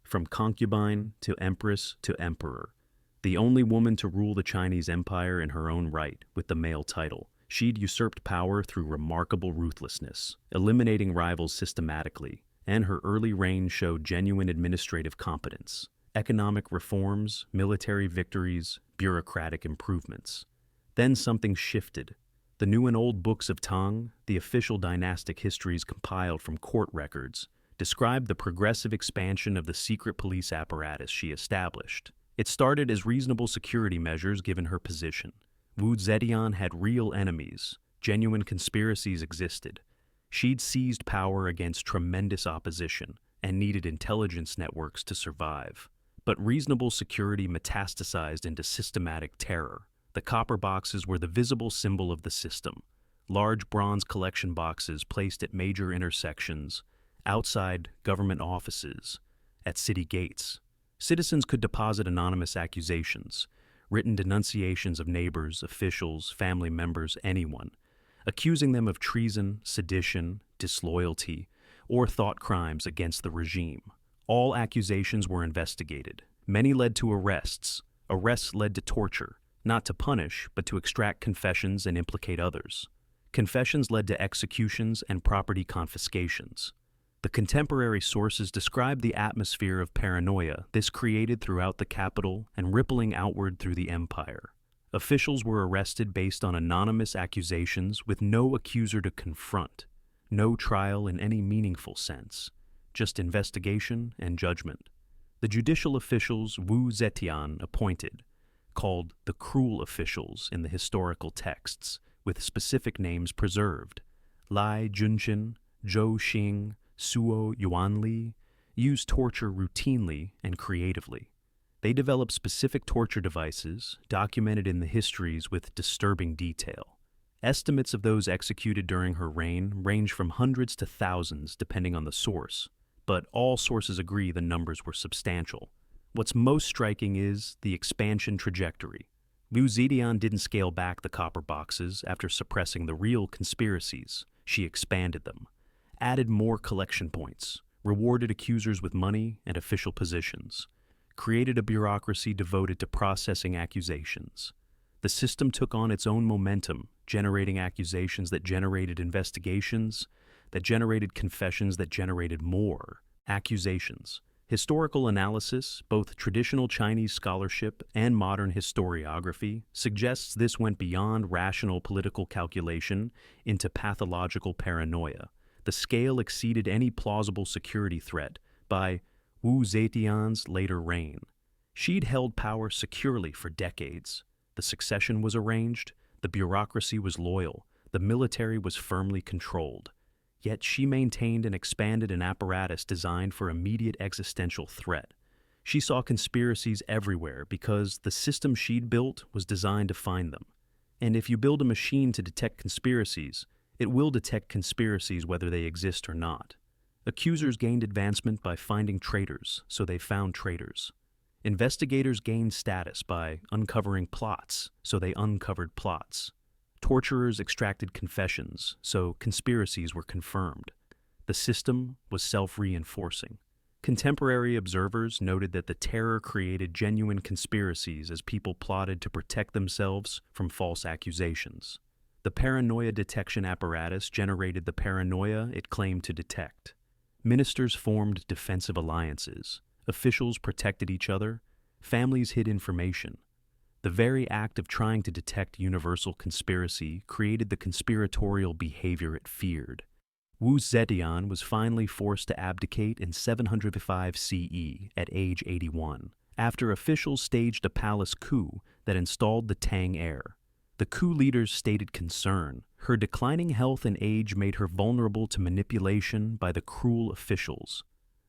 From concubine to empress to emperor, the only woman to rule the Chinese empire in her own right with the male title, she'd usurped power through remarkable ruthlessness, eliminating rivals systematically, and her early reign showed genuine administrative competence, economic reforms, military victories, bureaucratic improvements. Then something shifted. The New and Old Books of Tang, the official dynastic histories compiled from court records, described the progressive expansion of the secret police apparatus she established. It started as reasonable security measures given her position. Wu Zetian had real enemies. Genuine conspiracies existed. She'd seized power against tremendous opposition and needed intelligence networks to survive. But reasonable security metastasized into systematic terror. The copper boxes were the visible symbol of the system. Large bronze collection boxes placed at major intersections, outside government offices, at city gates. Citizens could deposit anonymous accusations, written denunciations of neighbors, officials, family members, anyone, accusing them of treason, sedition, disloyalty, or thought crimes against the regime. All accusations were investigated. Many led to arrests. Arrests led to torture, not to punish, but to extract confessions and implicate others. Confessions led to executions and property confiscations. The contemporary sources describe the atmosphere of paranoia this created throughout the capital and rippling outward through the empire. Officials were arrested based on anonymous accusations with no accuser to confront, no trial in any meaningful sense, just investigation and judgment. The judicial officials Wu Zetian appointed, called the cruel officials in the historical texts, with specific names preserved, Lai Junqin, Zhou Xing, Suo Yuanli, used torture routinely and creatively. They developed specific torture devices, documented in the histories with disturbing detail. Estimates of those executed during her reign range from hundreds to thousands depending on the source, but all sources agree the numbers were substantial. What's most striking is the expansion trajectory. Wu Zetian didn't scale back the copper boxes after suppressing the real conspiracies. She expanded them, added more collection points, rewarded accusers with money and official positions, created a bureaucracy devoted to processing accusations. The system took on its own momentum, generating accusations that generated investigations, that generated confessions that generated more accusations. Historical analysis, both traditional Chinese scholarship and modern historiography, suggests this went beyond rational political calculation into pathological paranoia. The scale exceeded any plausible security threat by Wu Zetian's later reign. She'd held power securely for decades. The succession was arranged, the bureaucracy was loyal, the military was firmly controlled. Yet she maintained and expanded an apparatus designed for immediate existential threat. She saw conspiracies everywhere because the system she'd built was designed to find them. And if you build a machine to detect conspiracies, it will detect conspiracies whether they exist or not. Accusers gained advancement by finding traitors, so they found traitors. Investigators gained status by uncovering plots, so they uncovered plots. Torturers extracted confessions, so conspiracies were confirmed. The system was self-reinforcing. Contemporary observers noted that the terror created genuine conspiracies as people plotted to protect themselves from false accusations. The paranoia detection apparatus generated the paranoia it claimed to detect. Ministers formed defensive alliances. Officials protected each other. Families hid information. The very act of trying to detect universal conspiracy created the conspiratorial behavior it feared. Wu Zetian was finally forced to abdicate in 705 CE at age 81, after officials staged a palace coup that installed the Tang heir. The coup leaders stated concern. Her declining health and age made her vulnerable to manipulation by the cruel officials.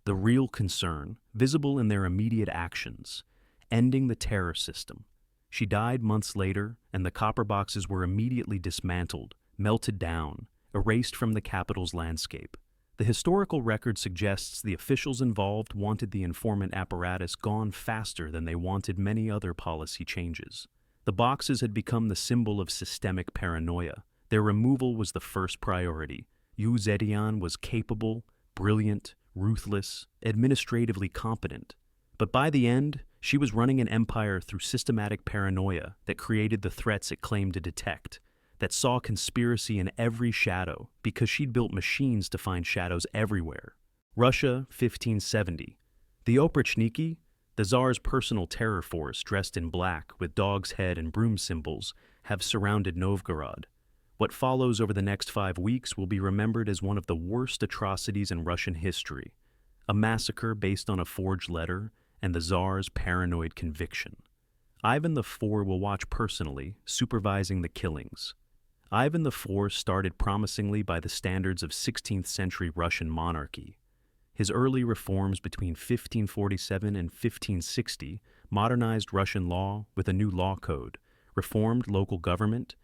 The real concern, visible in their immediate actions, ending the terror system. She died months later, and the copper boxes were immediately dismantled, melted down, erased from the capital's landscape. The historical record suggests the officials involved wanted the informant apparatus gone faster than they wanted many other policy changes. The boxes had become the symbol of systemic paranoia. Their removal was the first priority. Wu Zetian was capable, brilliant, ruthless, administratively competent. But by the end, she was running an empire through systematic paranoia that created the threats it claimed to detect, that saw conspiracy in every shadow because she'd built machines to find shadows everywhere. Russia, 1570. The Oprichniki, the Tsar's personal terror force dressed in black with dog's head and broom symbols, have surrounded Novgorod. What follows over the next 5 weeks will be remembered as one of the worst atrocities in Russian history, a massacre based on a forged letter and the Tsar's paranoid conviction. Ivan IV will watch personally, supervising the killings. Ivan IV started promisingly by the standards of 16th century Russian monarchy. His early reforms between 1547 and 1560 modernized Russian law with a new law code, reformed local government,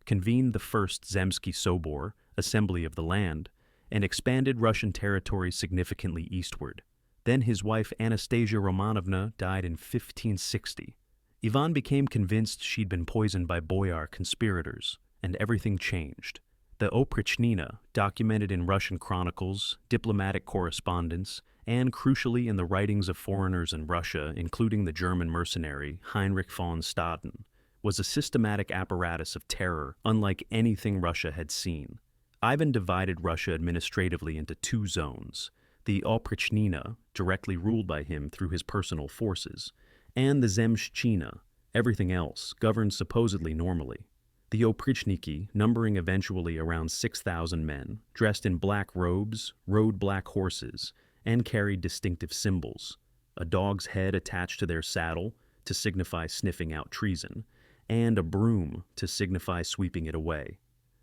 convened the First Zemsky Sobor, Assembly of the Land, and expanded Russian territory significantly eastward. Then his wife Anastasia Romanovna died in 1560. Ivan became convinced she'd been poisoned by boyar conspirators, and everything changed. The Oprichnina, documented in Russian chronicles, diplomatic correspondence, and crucially in the writings of foreigners in Russia, including the German mercenary Heinrich von Staden, was a systematic apparatus of terror unlike anything Russia had seen. Ivan divided Russia administratively into 2 zones: the Oprichnina, directly ruled by him through his personal forces, and the Zemshchina, everything else, governed supposedly normally. The Oprichniki, numbering eventually around 6,000 men, dressed in black robes, rode black horses, and carried distinctive symbols: a dog's head attached to their saddle to signify sniffing out treason, and a broom to signify sweeping it away.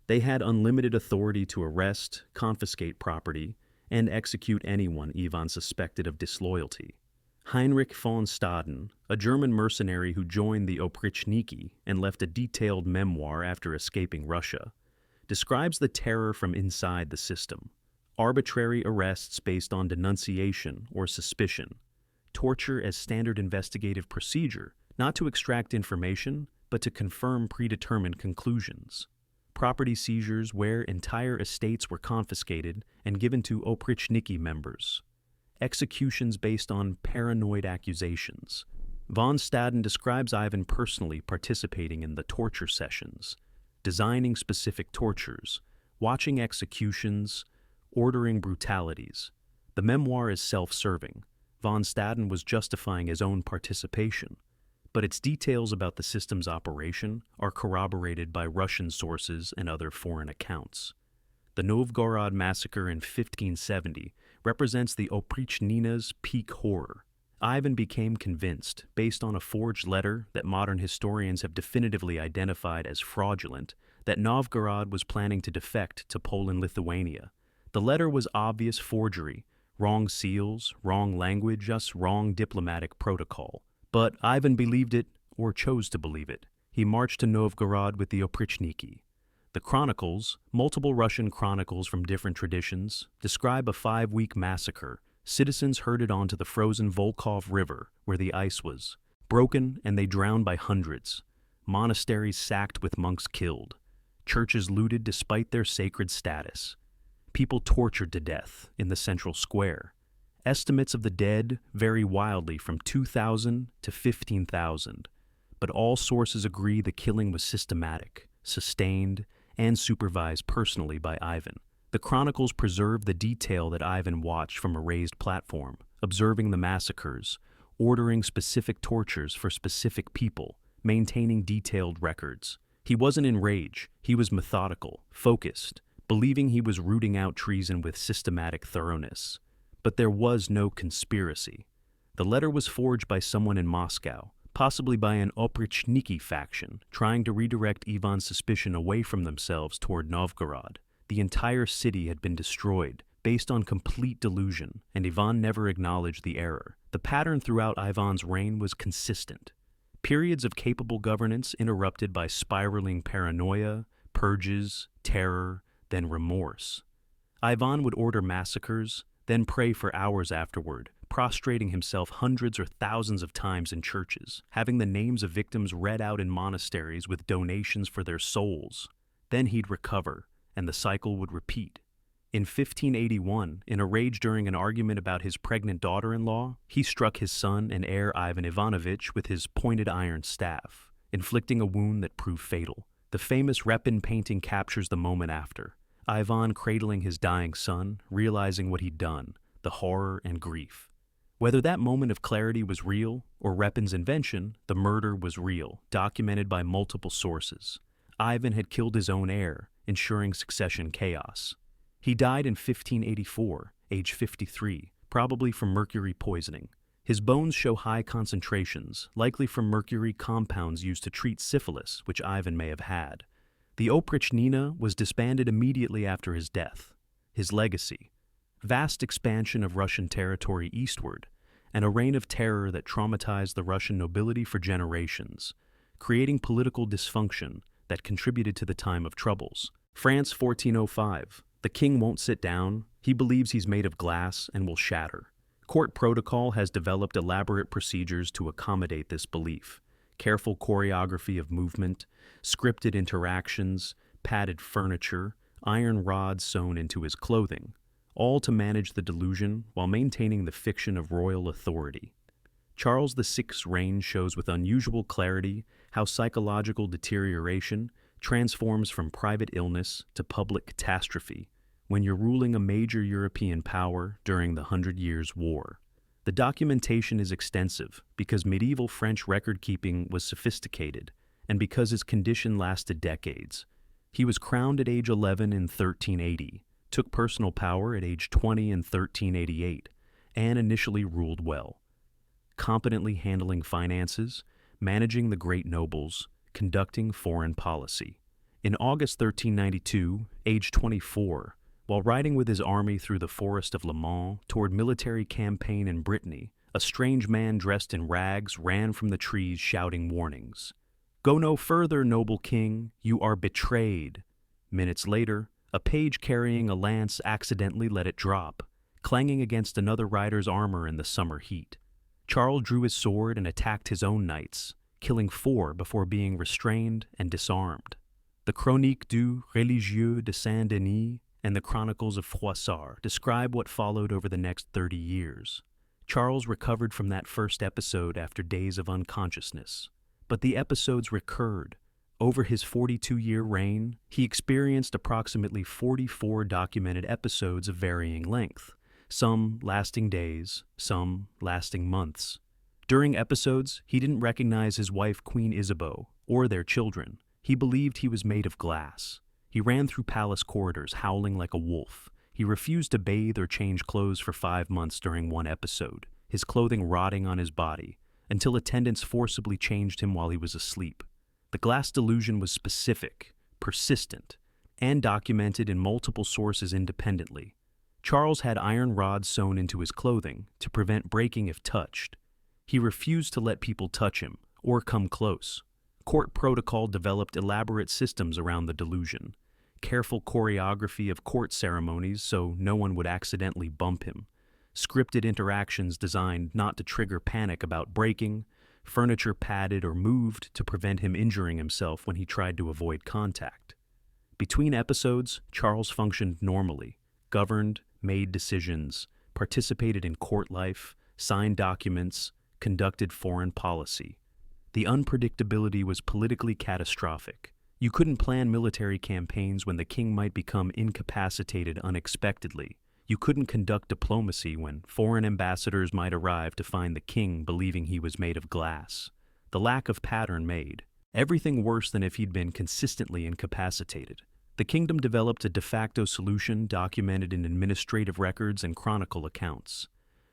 They had unlimited authority to arrest, confiscate property, and execute anyone Ivan suspected of disloyalty. Heinrich von Staden, a German mercenary who joined the Oprichniki and left a detailed memoir after escaping Russia, describes the terror from inside the system: arbitrary arrests based on denunciation or suspicion, torture as standard investigative procedure, not to extract information, but to confirm predetermined conclusions, property seizures where entire estates were confiscated and given to Oprichniki members, executions based on paranoid accusations, Von Staden describes Ivan personally participating in the torture sessions, designing specific tortures, watching executions, ordering brutalities. The memoir is self-serving. Von Staden was justifying his own participation, but its details about the system's operation are corroborated by Russian sources and other foreign accounts. The Novgorod massacre in 1570 represents the oprichnina's peak horror. Ivan became convinced, based on a forged letter that modern historians have definitively identified as fraudulent, that Novgorod was planning to defect to Poland-Lithuania. The letter was obvious forgery, wrong seals, wrong language, just wrong diplomatic protocol. But Ivan believed it, or chose to believe it. He marched to Novgorod with the oprichniki. The chronicles, multiple Russian chronicles from different traditions, describe a 5-week massacre. Citizens herded onto the frozen Volkhov River, where the ice was broken, and they drowned by hundreds. Monasteries sacked with monks killed. Churches looted despite their sacred status. People tortured to death in the central square. Estimates of the dead vary wildly from 2,000 to 15,000, but all sources agree the killing was systematic, sustained, and supervised personally by Ivan. The chronicles preserve the detail that Ivan watched from a raised platform, observing the massacres, ordering specific tortures for specific people, maintaining detailed records. He wasn't in rage, he was methodical, focused, believing he was rooting out treason with systematic thoroughness. But there was no conspiracy. The letter was forged by someone in Moscow, possibly by an oprichniki faction, trying to redirect Ivan's suspicion away from themselves toward Novgorod. The entire city had been destroyed, based on complete delusion, and Ivan never acknowledged the error. The pattern throughout Ivan's reign was consistent. Periods of capable governance interrupted by spiraling paranoia, purges, terror, then remorse. Ivan would order massacres, then pray for hours afterward, prostrating himself hundreds or thousands of times in churches, having the names of victims read out in monasteries with donations for their souls. Then he'd recover, and the cycle would repeat. In 1581, in a rage during an argument about his pregnant daughter-in-law, he struck his son and heir Ivan Ivanovich with his pointed iron staff, inflicting a wound that proved fatal. The famous Repin painting captures the moment after. Ivan cradling his dying son, realizing what he'd done, the horror and grief. Whether that moment of clarity was real or Repin's invention, the murder was real, documented by multiple sources. Ivan had killed his own heir, ensuring succession chaos. He died in 1584, age 53, probably from mercury poisoning. His bones show high concentrations, likely from mercury compounds used to treat syphilis, which Ivan may have had. The oprichnina was disbanded immediately after his death. His legacy: vast expansion of Russian territory eastward, and a reign of terror that traumatized the Russian nobility for generations, creating political dysfunction that contributed to the time of troubles. France 1405. The king won't sit down. He believes he's made of glass and will shatter. Court protocol has developed elaborate procedures to accommodate this belief. Careful choreography of movement, scripted interactions, padded furniture, iron rods sewn into his clothing, all to manage the delusion while maintaining the fiction of royal authority. Charles VI's reign shows with unusual clarity how psychological deterioration transforms from private illness to public catastrophe when you're ruling a major European power during the 100 Years' War. The documentation is extensive because medieval French record-keeping was sophisticated and because his condition lasted decades. He was crowned at age 11 in 1380, took personal power at age 20 in 1388, and initially ruled well, competently handling finances, managing the great nobles, conducting foreign policy. In August 1392, age 24, while riding with his army through the forest of Le Mans toward military campaign in Brittany, a strange man dressed in rags ran from the trees shouting warnings. "Go no further, noble king, you are betrayed." Minutes later, a page carrying a lance accidentally let it drop, clanging against another rider's armor in the summer heat. Charles drew his sword and attacked his own knights, killing 4 before being restrained and disarmed. The Chronique du Religieux de Saint-Denis and the Chronicles of Froissart describe what followed over the next 30 years. Charles recovered from that first episode after days of unconsciousness. But the episodes recurred. Over his 42-year reign, he experienced approximately 44 documented episodes of varying length, some lasting days, some lasting months. During episodes, he didn't recognize his wife Queen Isabeau or their children. He believed he was made of glass. He ran through palace corridors howling like a wolf. He refused to bathe or change clothes for 5 months during one episode, his clothing rotting on his body, until attendants forcibly changed him while he was asleep. The glass delusion was specific, persistent, and documented in multiple sources independently. Charles had iron rods sewn into his clothing to prevent breaking if touched. He refused to let people touch him or come close. Court protocol developed elaborate systems around the delusion. Careful choreography of court ceremonies so no one would accidentally bump him. Scripted interactions designed not to trigger panic about breaking. Furniture padded or moved to prevent him injuring himself when he tried to avoid contact. Between episodes, Charles functioned normally, governed, made decisions, participated in court life, signed documents, conducted foreign policy. The unpredictability was politically catastrophic. You couldn't plan military campaigns when the king might become incapacitated unexpectedly. You couldn't conduct diplomacy when foreign ambassadors might arrive to find the king believing he was made of glass. The lack of pattern made everything worse than if he'd been consistently incapacitated. The kingdom developed a de facto solution documented in administrative records and chronicle accounts.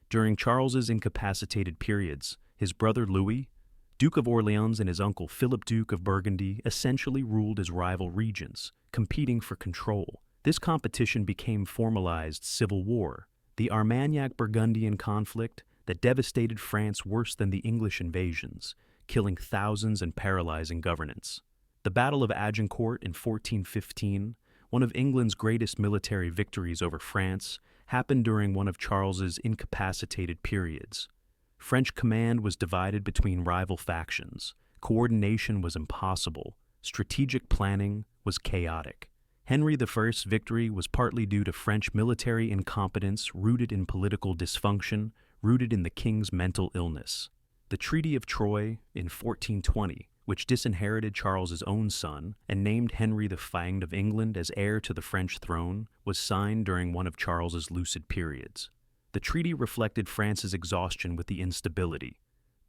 During Charles's incapacitated periods, his brother Louis, Duke of Orleans, and his uncle Philip, Duke of Burgundy, essentially ruled as rival regents, competing for control. This competition became formalized civil war, the Armagnac-Burgundian conflict that devastated France worse than the English invasions, killing thousands and paralyzing governance. The Battle of Agincourt in 1415, one of England's greatest military victories over France, happened during one of Charles's incapacitated periods. French command was divided between rival factions. Coordination was impossible. Strategic planning was chaotic. Henry I's victory was partly due to French military incompetence rooted in political dysfunction, rooted in the king's mental illness. The Treaty of Troyes in 1420, which disinherited Charles's own son and named Henry V of England as heir to the French throne, was signed during one of Charles's lucid periods. The treaty reflected France's exhaustion with the instability.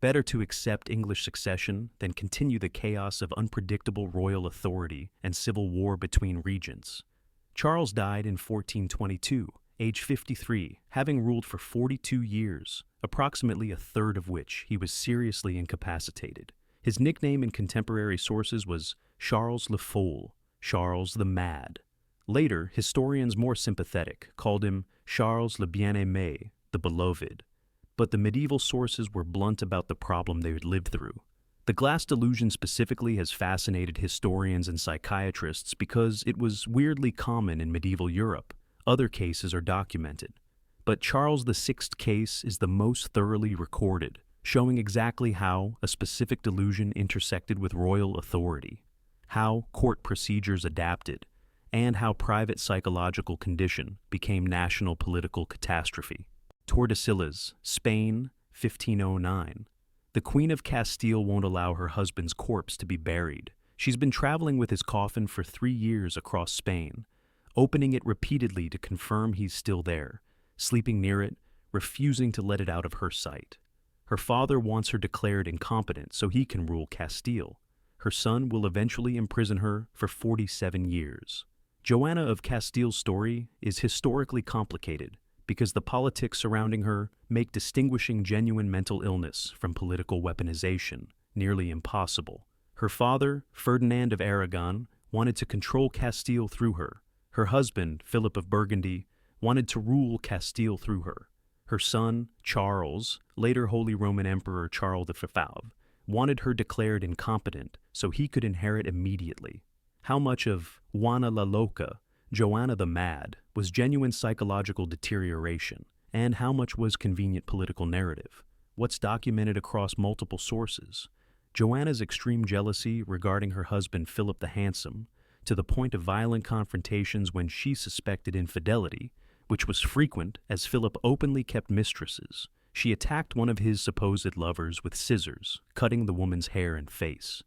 Better to accept English succession than continue the chaos of unpredictable royal authority and civil war between regents. Charles died in 1422, age 53, having ruled for 42 years, approximately a third of which he was seriously incapacitated. His nickname in contemporary sources was Charles le Fol, Charles the Mad. Later, historians more sympathetic called him Charles le Bien-Aimé, the Beloved. But the medieval sources were blunt about the problem they had lived through. The glass delusion specifically has fascinated historians and psychiatrists because it was weirdly common in medieval Europe. Other cases are documented. But Charles VI's case is the most thoroughly recorded, showing exactly how a specific delusion intersected with royal authority, how court procedures adapted, and how private psychological condition became national political catastrophe. Tordesillas, Spain, 1509. The Queen of Castile won't allow her husband's corpse to be buried. She's been traveling with his coffin for 3 years across Spain, opening it repeatedly to confirm he's still there, sleeping near it, refusing to let it out of her sight. Her father wants her declared incompetent so he can rule Castile. Her son will eventually imprison her for 47 years. Joanna of Castile's story is historically complicated because the politics surrounding her make distinguishing genuine mental illness from political weaponization nearly impossible. Her father, Ferdinand of Aragon, wanted to control Castile through her. Her husband, Philip of Burgundy, wanted to rule Castile through her. Her son, Charles, later Holy Roman Emperor Charles V, wanted her declared incompetent so he could inherit immediately. How much of Juana la Loca, Joanna the Mad, was genuine psychological deterioration, and how much was convenient political narrative? What's documented across multiple sources? Joanna's extreme jealousy regarding her husband Philip the Handsome, to the point of violent confrontations when she suspected infidelity, which was frequent as Philip openly kept mistresses, She attacked one of his supposed lovers with scissors, cutting the woman's hair and face.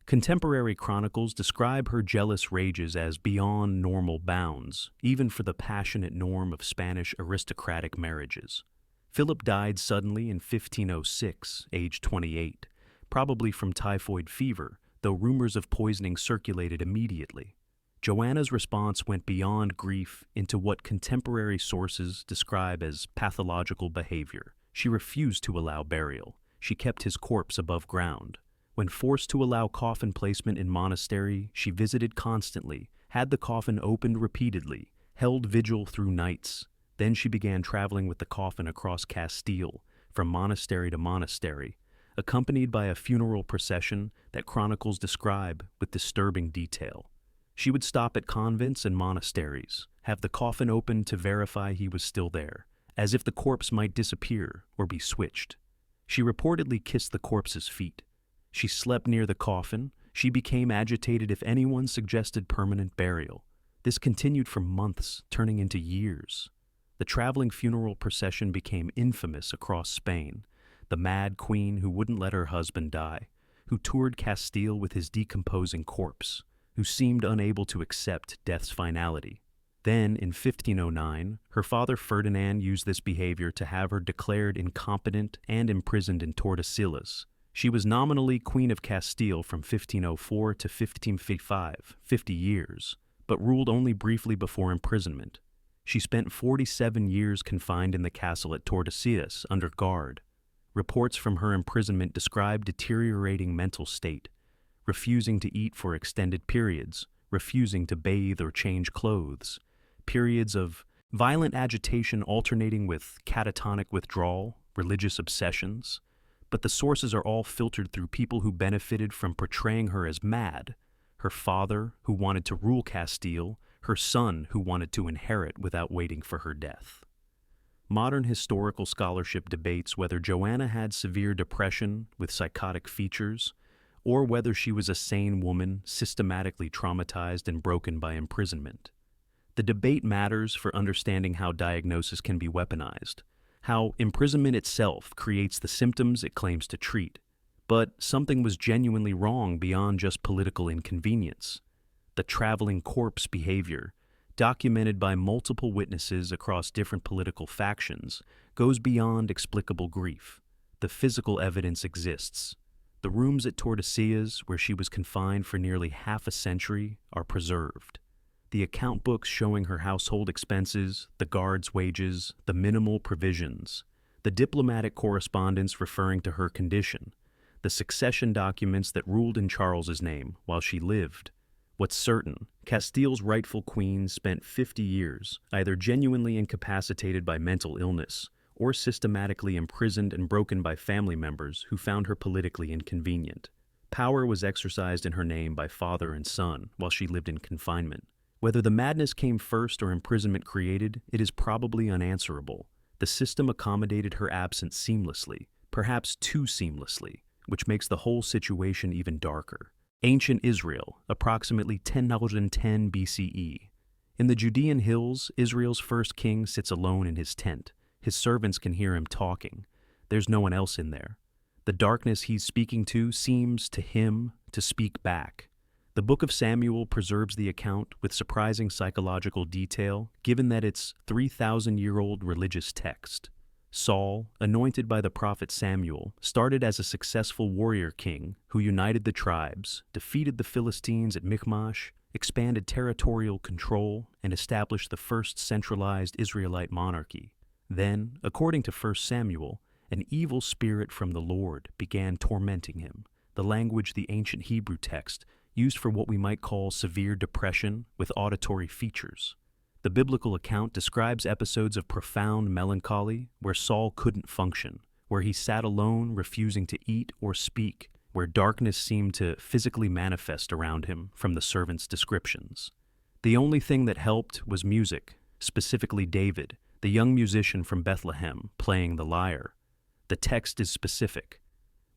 Contemporary chronicles describe her jealous rages as beyond normal bounds, even for the passionate norm of Spanish aristocratic marriages. Philip died suddenly in 1506, aged 28, probably from typhoid fever, though rumors of poisoning circulated immediately. Joanna's response went beyond grief into what contemporary sources describe as pathological behavior. She refused to allow burial. She kept his corpse above ground. When forced to allow coffin placement in monastery, she visited constantly, had the coffin opened repeatedly, held vigil through nights. Then she began traveling with the coffin across Castile, from monastery to monastery, accompanied by a funeral procession that chronicles describe with disturbing detail. She would stop at convents and monasteries, have the coffin opened to verify he was still there, as if the corpse might disappear or be switched. She reportedly kissed the corpse's feet. She slept near the coffin. She became agitated if anyone suggested permanent burial. This continued for months, turning into years. The traveling funeral procession became infamous across Spain. The mad queen who wouldn't let her husband die, who toured Castile with his decomposing corpse, who seemed unable to accept death's finality. Then, in 1509, her father Ferdinand used this behavior to have her declared incompetent and imprisoned in Tordesillas. She was nominally Queen of Castile from 1504 to 1555, 50 years, but ruled only briefly before imprisonment. She spent 47 years confined in the castle at Tordesillas under guard. Reports from her imprisonment describe deteriorating mental state, refusing to eat for extended periods, refusing to bathe or change clothes, periods of violent agitation alternating with catatonic withdrawal, religious obsessions. But the sources are all filtered through people who benefited from portraying her as mad: her father, who wanted to rule Castile, her son, who wanted to inherit without waiting for her death. Modern historical scholarship debates whether Joanna had severe depression with psychotic features, or whether she was a sane woman systematically traumatized and broken by imprisonment. The debate matters for understanding how diagnosis can be weaponized, how imprisonment itself creates the symptoms it claims to treat. But something was genuinely wrong beyond just political inconvenience. The traveling corpse behavior, documented by multiple witnesses across different political factions, goes beyond explicable grief. The physical evidence exists. The rooms at Tordesillas, where she was confined for nearly half a century, are preserved. The account books showing her household expenses, the guards' wages, the minimal provisions, the diplomatic correspondence referring to her condition, the succession documents that ruled in Charles's name while she lived. What's certain, Castile's rightful queen spent 50 years either genuinely incapacitated by mental illness or systematically imprisoned and broken by family members who found her politically inconvenient. Power was exercised in her name by father and son while she lived in confinement. Whether the madness came first or imprisonment created, it is probably unanswerable. The system accommodated her absence seamlessly, perhaps too seamlessly, which makes the whole situation even darker. Ancient Israel, approximately 1010 BCE. In the Judean hills, Israel's first king sits alone in his tent. His servants can hear him talking. There's no one else in there. The darkness he's speaking to seems, to him, to speak back. The Book of Samuel preserves the account with surprising psychological detail, given that it's 3,000-year-old religious text. Saul, anointed by the prophet Samuel, started as a successful warrior king who united the tribes, defeated the Philistines at Michmash, expanded territorial control, and established the first centralized Israelite monarchy. Then, according to 1 Samuel, an evil spirit from the Lord began tormenting him, the language the ancient Hebrew text used for what we might call severe depression with auditory features. The biblical account describes episodes of profound melancholy where Saul couldn't function, where he sat alone refusing to eat or speak, where darkness seemed to physically manifest around him from the servants' descriptions. The only thing that helped was music, specifically David, the young musician from Bethlehem, playing the lyre. The text is specific.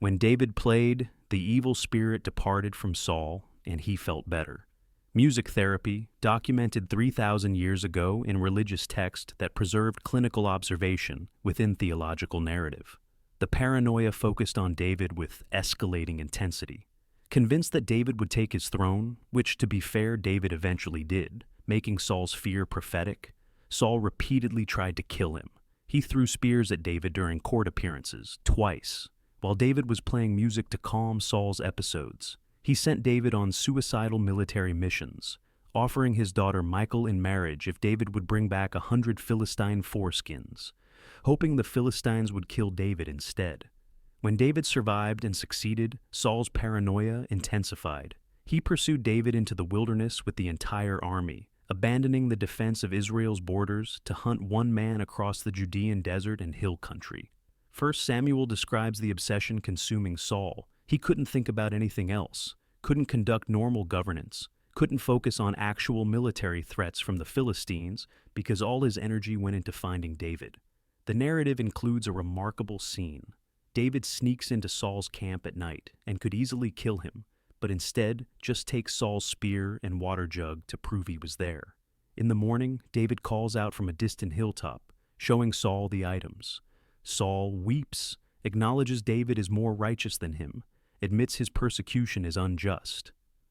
When David played, the evil spirit departed from Saul, and he felt better. Music therapy, documented 3,000 years ago in religious text that preserved clinical observation within theological narrative. The paranoia focused on David with escalating intensity. Convinced that David would take his throne, which, to be fair, David eventually did, making Saul's fear prophetic, Saul repeatedly tried to kill him. He threw spears at David during court appearances, twice. While David was playing music to calm Saul's episodes, he sent David on suicidal military missions, offering his daughter Michal in marriage if David would bring back 100 Philistine foreskins, hoping the Philistines would kill David instead. When David survived and succeeded, Saul's paranoia intensified. He pursued David into the wilderness with the entire army, abandoning the defense of Israel's borders to hunt one man across the Judean desert and hill country. 1 Samuel describes the obsession consuming Saul. He couldn't think about anything else, couldn't conduct normal governance, couldn't focus on actual military threats from the Philistines because all his energy went into finding David. The narrative includes a remarkable scene. David sneaks into Saul's camp at night and could easily kill him, but instead just takes Saul's spear and water jug to prove he was there. In the morning, David calls out from a distant hilltop, showing Saul the items. Saul weeps, acknowledges David is more righteous than him, admits his persecution is unjust.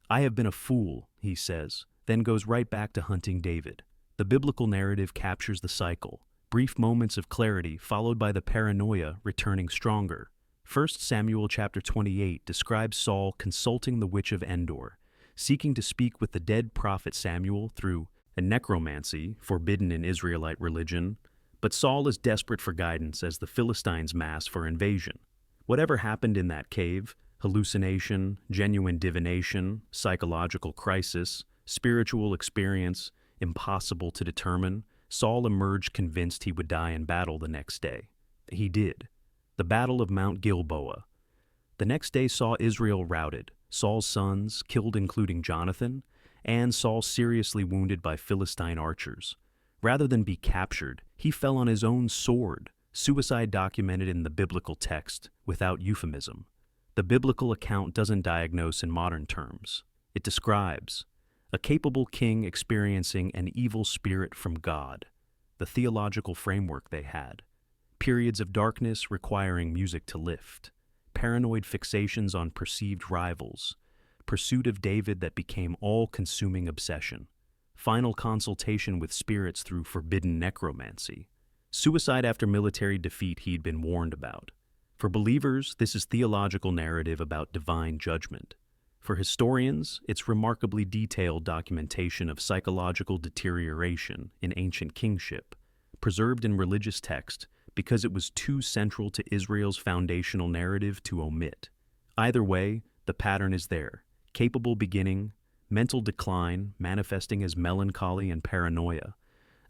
"I have been a fool," he says, then goes right back to hunting David. The biblical narrative captures the cycle. Brief moments of clarity followed by the paranoia returning stronger. 1 Samuel chapter 28 describes Saul consulting the witch of Endor, seeking to speak with the dead prophet Samuel through a necromancy forbidden in Israelite religion, but Saul is desperate for guidance as the Philistines mass for invasion. Whatever happened in that cave, hallucination, genuine divination, psychological crisis, spiritual experience, impossible to determine, Saul emerged convinced he would die in battle the next day. He did. The Battle of Mount Gilboa. The next day saw Israel routed, Saul's sons killed including Jonathan, and Saul seriously wounded by Philistine archers. Rather than be captured, he fell on his own sword, suicide documented in the biblical text without euphemism. The biblical account doesn't diagnose in modern terms. It describes a capable king experiencing an evil spirit from God, the theological framework they had, periods of darkness requiring music to lift, paranoid fixations on perceived rivals, pursuit of David that became all-consuming obsession, final consultation with spirits through forbidden necromancy, suicide after military defeat he'd been warned about. For believers, this is theological narrative about divine judgment. For historians, it's remarkably detailed documentation of psychological deterioration in ancient kingship, preserved in religious text because it was too central to Israel's foundational narrative to omit. Either way, the pattern is there. Capable beginning, mental decline manifesting as melancholy and paranoia,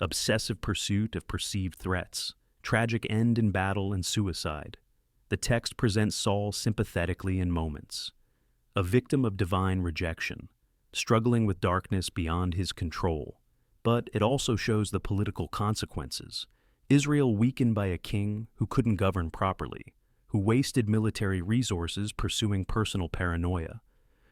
obsessive pursuit of perceived threats, tragic end in battle and suicide. The text presents Saul sympathetically in moments. A victim of divine rejection, struggling with darkness beyond his control. But it also shows the political consequences. Israel weakened by a king who couldn't govern properly, who wasted military resources pursuing personal paranoia,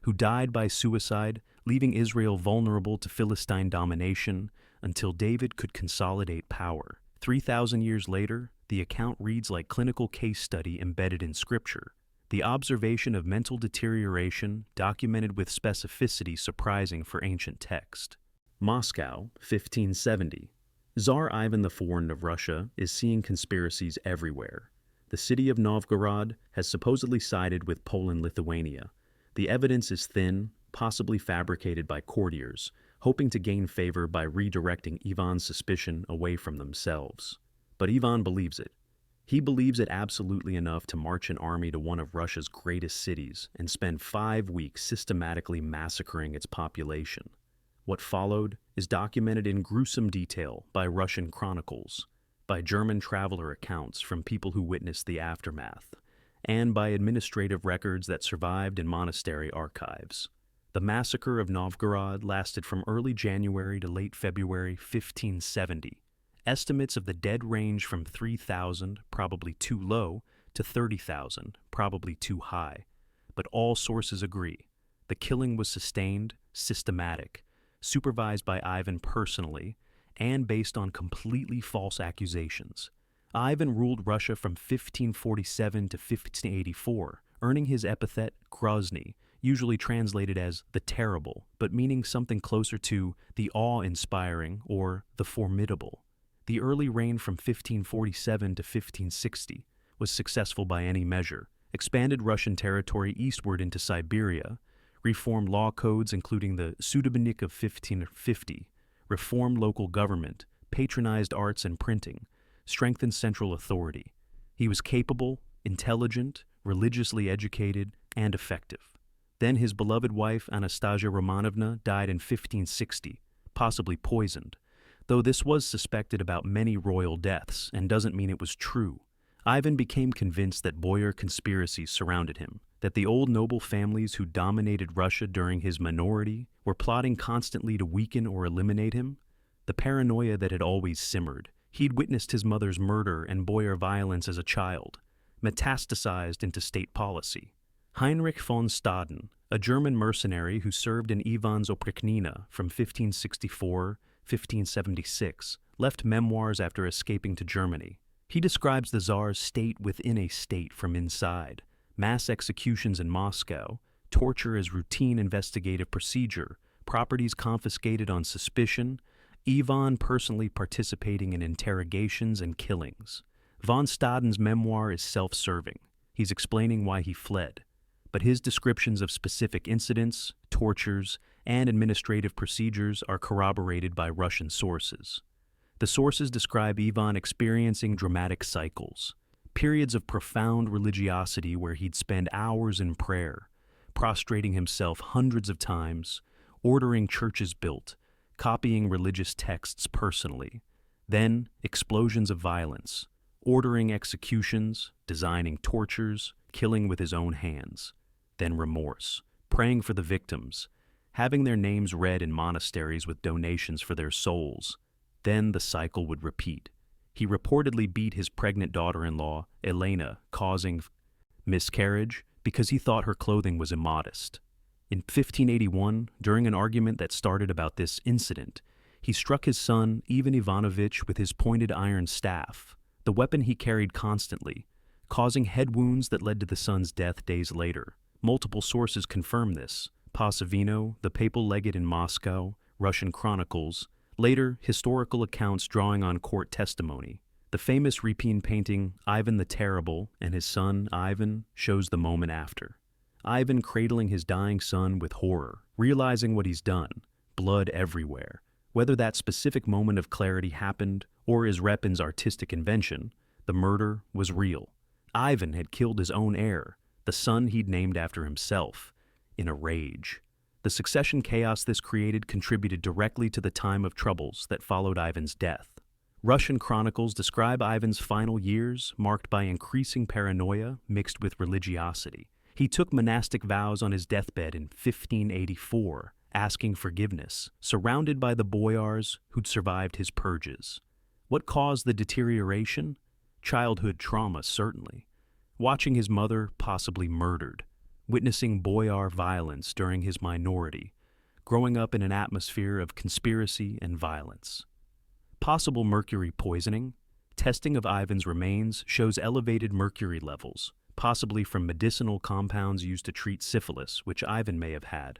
who died by suicide, leaving Israel vulnerable to Philistine domination until David could consolidate power. 3,000 years later, the account reads like clinical case study embedded in Scripture. The observation of mental deterioration documented with specificity surprising for ancient text. Moscow, 1570. Tsar Ivan IV of Russia is seeing conspiracies everywhere. The city of Novgorod has supposedly sided with Poland-Lithuania. The evidence is thin, possibly fabricated by courtiers, hoping to gain favor by redirecting Ivan's suspicion away from themselves. But Ivan believes it. He believes it absolutely enough to march an army to one of Russia's greatest cities and spend 5 weeks systematically massacring its population. What followed is documented in gruesome detail by Russian chronicles, by German traveler accounts from people who witnessed the aftermath, and by administrative records that survived in monastery archives. The massacre of Novgorod lasted from early January to late February 1570. Estimates of the dead range from 3,000, probably too low, to 30,000, probably too high. But all sources agree. The killing was sustained, systematic, supervised by Ivan personally, and based on completely false accusations. Ivan ruled Russia from 1547 to 1584, earning his epithet Grozny, usually translated as the Terrible, but meaning something closer to the awe-inspiring or the formidable. The early reign from 1547 to 1560 was successful by any measure, expanded Russian territory eastward into Siberia, reformed law codes including the Sudebnik of 1550, reformed local government, patronized arts and printing, strengthened central authority. He was capable, intelligent, religiously educated, and effective. Then his beloved wife Anastasia Romanovna died in 1560, possibly poisoned, though this was suspected about many royal deaths and doesn't mean it was true. Ivan became convinced that boyar conspiracies surrounded him, that the old noble families who dominated Russia during his minority were plotting constantly to weaken or eliminate him. The paranoia that had always simmered. He'd witnessed his mother's murder and boyar violence as a child, metastasized into state policy. Heinrich von Staden, a German mercenary who served in Ivan's Oprichnina from 1564-1576, left memoirs after escaping to Germany. He describes the Tsar's state within a state from inside, mass executions in Moscow, torture as routine investigative procedure, properties confiscated on suspicion, Ivan personally participating in interrogations and killings. Von Staden's memoir is self-serving. He's explaining why he fled, but his descriptions of specific incidents, tortures, and administrative procedures are corroborated by Russian sources. The sources describe Ivan experiencing dramatic cycles, periods of profound religiosity where he'd spend hours in prayer, prostrating himself hundreds of times, ordering churches built, copying religious texts personally, then explosions of violence, ordering executions, designing tortures, killing with his own hands, then remorse, praying for the victims, having their names read in monasteries with donations for their souls. Then the cycle would repeat. He reportedly beat his pregnant daughter-in-law, Elena, causing miscarriage because he thought her clothing was immodest. In 1581, during an argument that started about this incident, he struck his son, Ivan Ivanovich, with his pointed iron staff, the weapon he carried constantly, causing head wounds that led to the son's death days later. Multiple sources confirm this: Passavino, the papal legate in Moscow, Russian chronicles, later historical accounts drawing on court testimony. The famous Repin painting, Ivan the Terrible, and his son, Ivan, shows the moment after. Ivan cradling his dying son with horror, realizing what he's done, blood everywhere. Whether that specific moment of clarity happened or is Repin's artistic invention, the murder was real. Ivan had killed his own heir, the son he'd named after himself, in a rage. The succession chaos this created contributed directly to the time of troubles that followed Ivan's death. Russian chronicles describe Ivan's final years marked by increasing paranoia mixed with religiosity. He took monastic vows on his deathbed in 1584, asking forgiveness, surrounded by the boyars who'd survived his purges. What caused the deterioration? Childhood trauma, certainly. Watching his mother possibly murdered, witnessing boyar violence during his minority, growing up in an atmosphere of conspiracy and violence. Possible mercury poisoning. Testing of Ivan's remains shows elevated mercury levels, possibly from medicinal compounds used to treat syphilis, which Ivan may have had,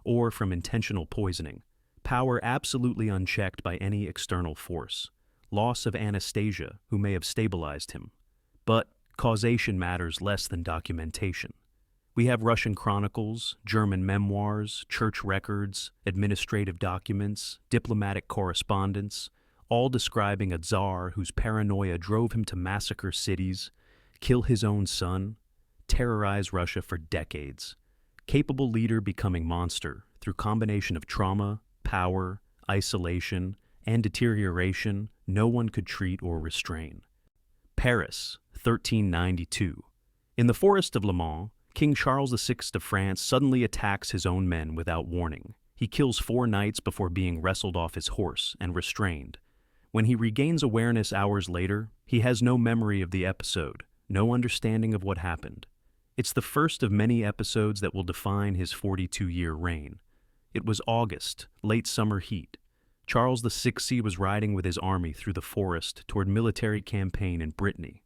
or from intentional poisoning. Power absolutely unchecked by any external force. Loss of Anastasia, who may have stabilized him. But causation matters less than documentation. We have Russian chronicles, German memoirs, church records, administrative documents, diplomatic correspondence, all describing a Tsar whose paranoia drove him to massacre cities, kill his own son, terrorize Russia for decades. Capable leader becoming monster through combination of trauma, power, isolation, and deterioration no one could treat or restrain. Paris, 1392. In the forest of Le Mans, King Charles VI of France suddenly attacks his own men without warning. He kills 4 knights before being wrestled off his horse and restrained. When he regains awareness hours later, he has no memory of the episode, no understanding of what happened. It's the first of many episodes that will define his 42-year reign. It was August, late summer heat. Charles VI was riding with his army through the forest toward military campaign in Brittany.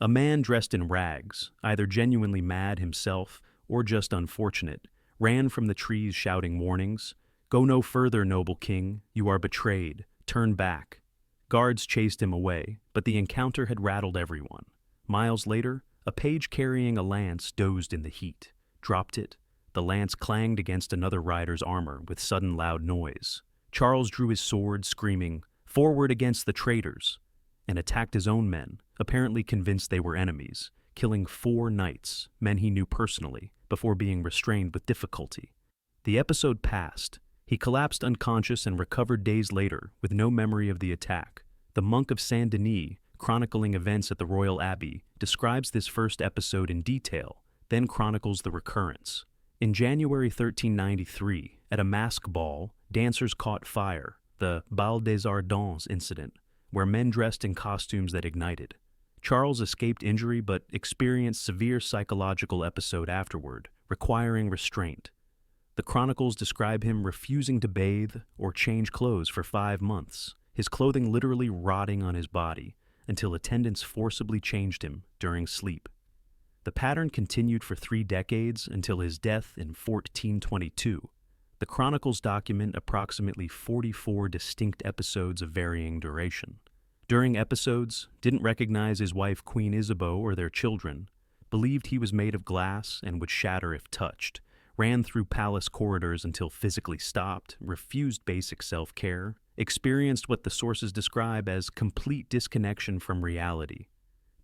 A man dressed in rags, either genuinely mad himself or just unfortunate, ran from the trees shouting warnings. "Go no further, noble king, you are betrayed. Turn back." Guards chased him away, but the encounter had rattled everyone. Miles later, a page carrying a lance dozed in the heat, dropped it. The lance clanged against another rider's armor with sudden loud noise. Charles drew his sword, screaming, "Forward against the traitors!" and attacked his own men, apparently convinced they were enemies, killing 4 knights, men he knew personally, before being restrained with difficulty. The episode passed. He collapsed unconscious and recovered days later with no memory of the attack. The monk of Saint Denis, chronicling events at the Royal Abbey, describes this first episode in detail, then chronicles the recurrence. In January 1393, at a mask ball, dancers caught fire, the Bal des Ardents incident, where men dressed in costumes that ignited. Charles escaped injury but experienced severe psychological episode afterward, requiring restraint. The chronicles describe him refusing to bathe or change clothes for 5 months, his clothing literally rotting on his body, until attendants forcibly changed him during sleep. The pattern continued for 3 decades until his death in 1422. The chronicles document approximately 44 distinct episodes of varying duration. During episodes, didn't recognize his wife Queen Isabeau or their children, believed he was made of glass and would shatter if touched, ran through palace corridors until physically stopped, refused basic self-care, experienced what the sources describe as complete disconnection from reality.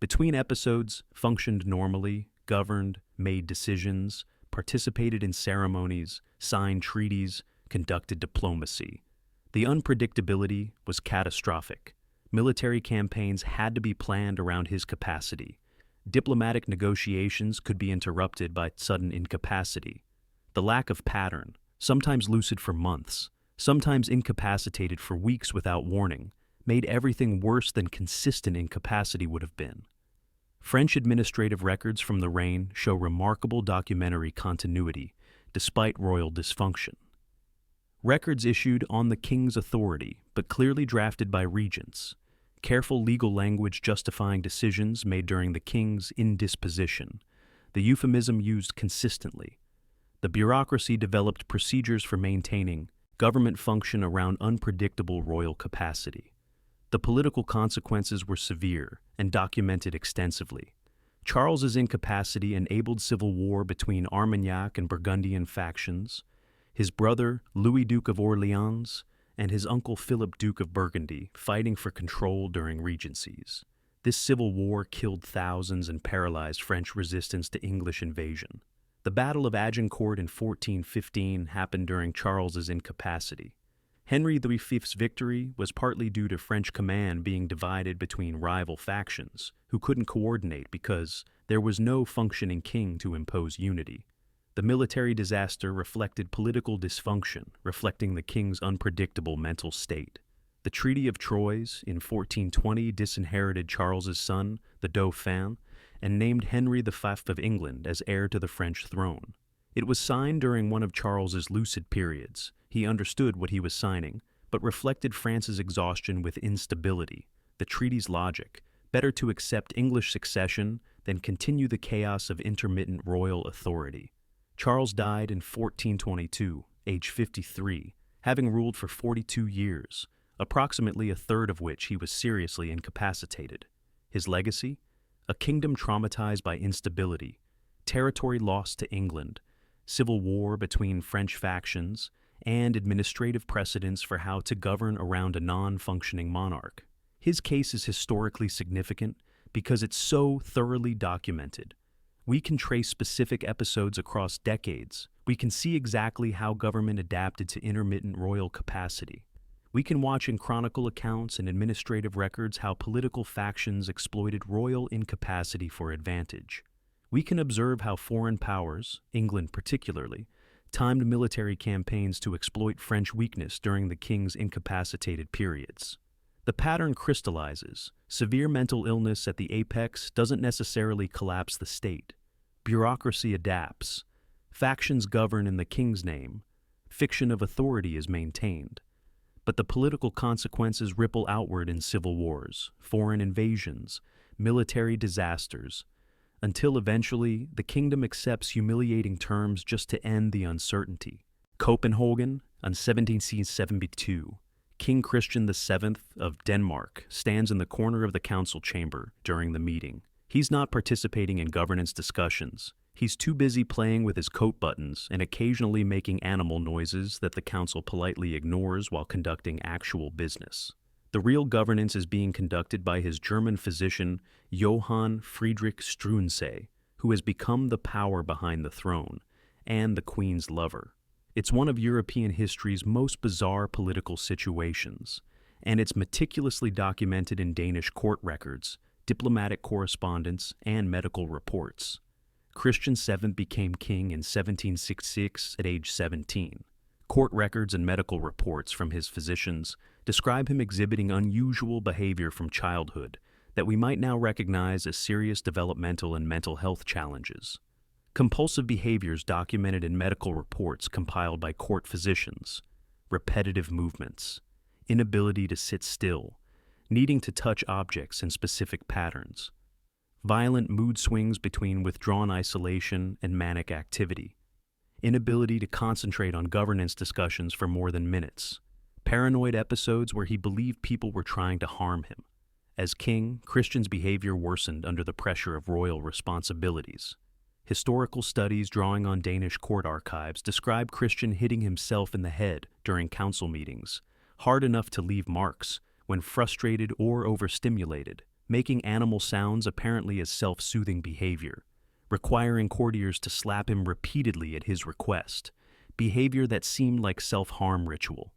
Between episodes, functioned normally, governed, made decisions, participated in ceremonies, signed treaties, conducted diplomacy. The unpredictability was catastrophic. Military campaigns had to be planned around his capacity. Diplomatic negotiations could be interrupted by sudden incapacity. The lack of pattern, sometimes lucid for months, sometimes incapacitated for weeks without warning, made everything worse than consistent incapacity would have been. French administrative records from the reign show remarkable documentary continuity, despite royal dysfunction. Records issued on the king's authority, but clearly drafted by regents. Careful legal language justifying decisions made during the king's indisposition. The euphemism used consistently. The bureaucracy developed procedures for maintaining government function around unpredictable royal capacity. The political consequences were severe and documented extensively. Charles's incapacity enabled civil war between Armagnac and Burgundian factions, his brother Louis Duke of Orleans and his uncle Philip Duke of Burgundy fighting for control during regencies. This civil war killed thousands and paralyzed French resistance to English invasion. The Battle of Agincourt in 1415 happened during Charles's incapacity. Henry V's victory was partly due to French command being divided between rival factions who couldn't coordinate because there was no functioning king to impose unity. The military disaster reflected political dysfunction, reflecting the king's unpredictable mental state. The Treaty of Troyes in 1420 disinherited Charles's son, the Dauphin, and named Henry V of England as heir to the French throne. It was signed during one of Charles's lucid periods. He understood what he was signing, but reflected France's exhaustion with instability, the treaty's logic, better to accept English succession than continue the chaos of intermittent royal authority. Charles died in 1422, age 53, having ruled for 42 years, approximately a third of which he was seriously incapacitated. His legacy? A kingdom traumatized by instability, territory lost to England, civil war between French factions, and administrative precedents for how to govern around a non-functioning monarch. His case is historically significant because it's so thoroughly documented. We can trace specific episodes across decades. We can see exactly how government adapted to intermittent royal capacity. We can watch in chronicle accounts and administrative records how political factions exploited royal incapacity for advantage. We can observe how foreign powers, England particularly, timed military campaigns to exploit French weakness during the king's incapacitated periods. The pattern crystallizes. Severe mental illness at the apex doesn't necessarily collapse the state. Bureaucracy adapts. Factions govern in the king's name. fiction of authority is maintained. But the political consequences ripple outward in civil wars, foreign invasions, military disasters, until eventually the kingdom accepts humiliating terms just to end the uncertainty. Copenhagen, on 1772, King Christian VII of Denmark stands in the corner of the council chamber during the meeting. He's not participating in governance discussions. He's too busy playing with his coat buttons and occasionally making animal noises that the council politely ignores while conducting actual business. The real governance is being conducted by his German physician, Johann Friedrich Struensee, who has become the power behind the throne and the Queen's lover. It's one of European history's most bizarre political situations, and it's meticulously documented in Danish court records, diplomatic correspondence, and medical reports. Christian VII became king in 1766 at age 17. Court records and medical reports from his physicians describe him exhibiting unusual behavior from childhood that we might now recognize as serious developmental and mental health challenges. Compulsive behaviors documented in medical reports compiled by court physicians, repetitive movements, inability to sit still, needing to touch objects in specific patterns, violent mood swings between withdrawn isolation and manic activity, inability to concentrate on governance discussions for more than minutes, paranoid episodes where he believed people were trying to harm him. As king, Christian's behavior worsened under the pressure of royal responsibilities. Historical studies drawing on Danish court archives describe Christian hitting himself in the head during council meetings, hard enough to leave marks when frustrated or overstimulated, making animal sounds apparently as self-soothing behavior, requiring courtiers to slap him repeatedly at his request, behavior that seemed like self-harm ritual,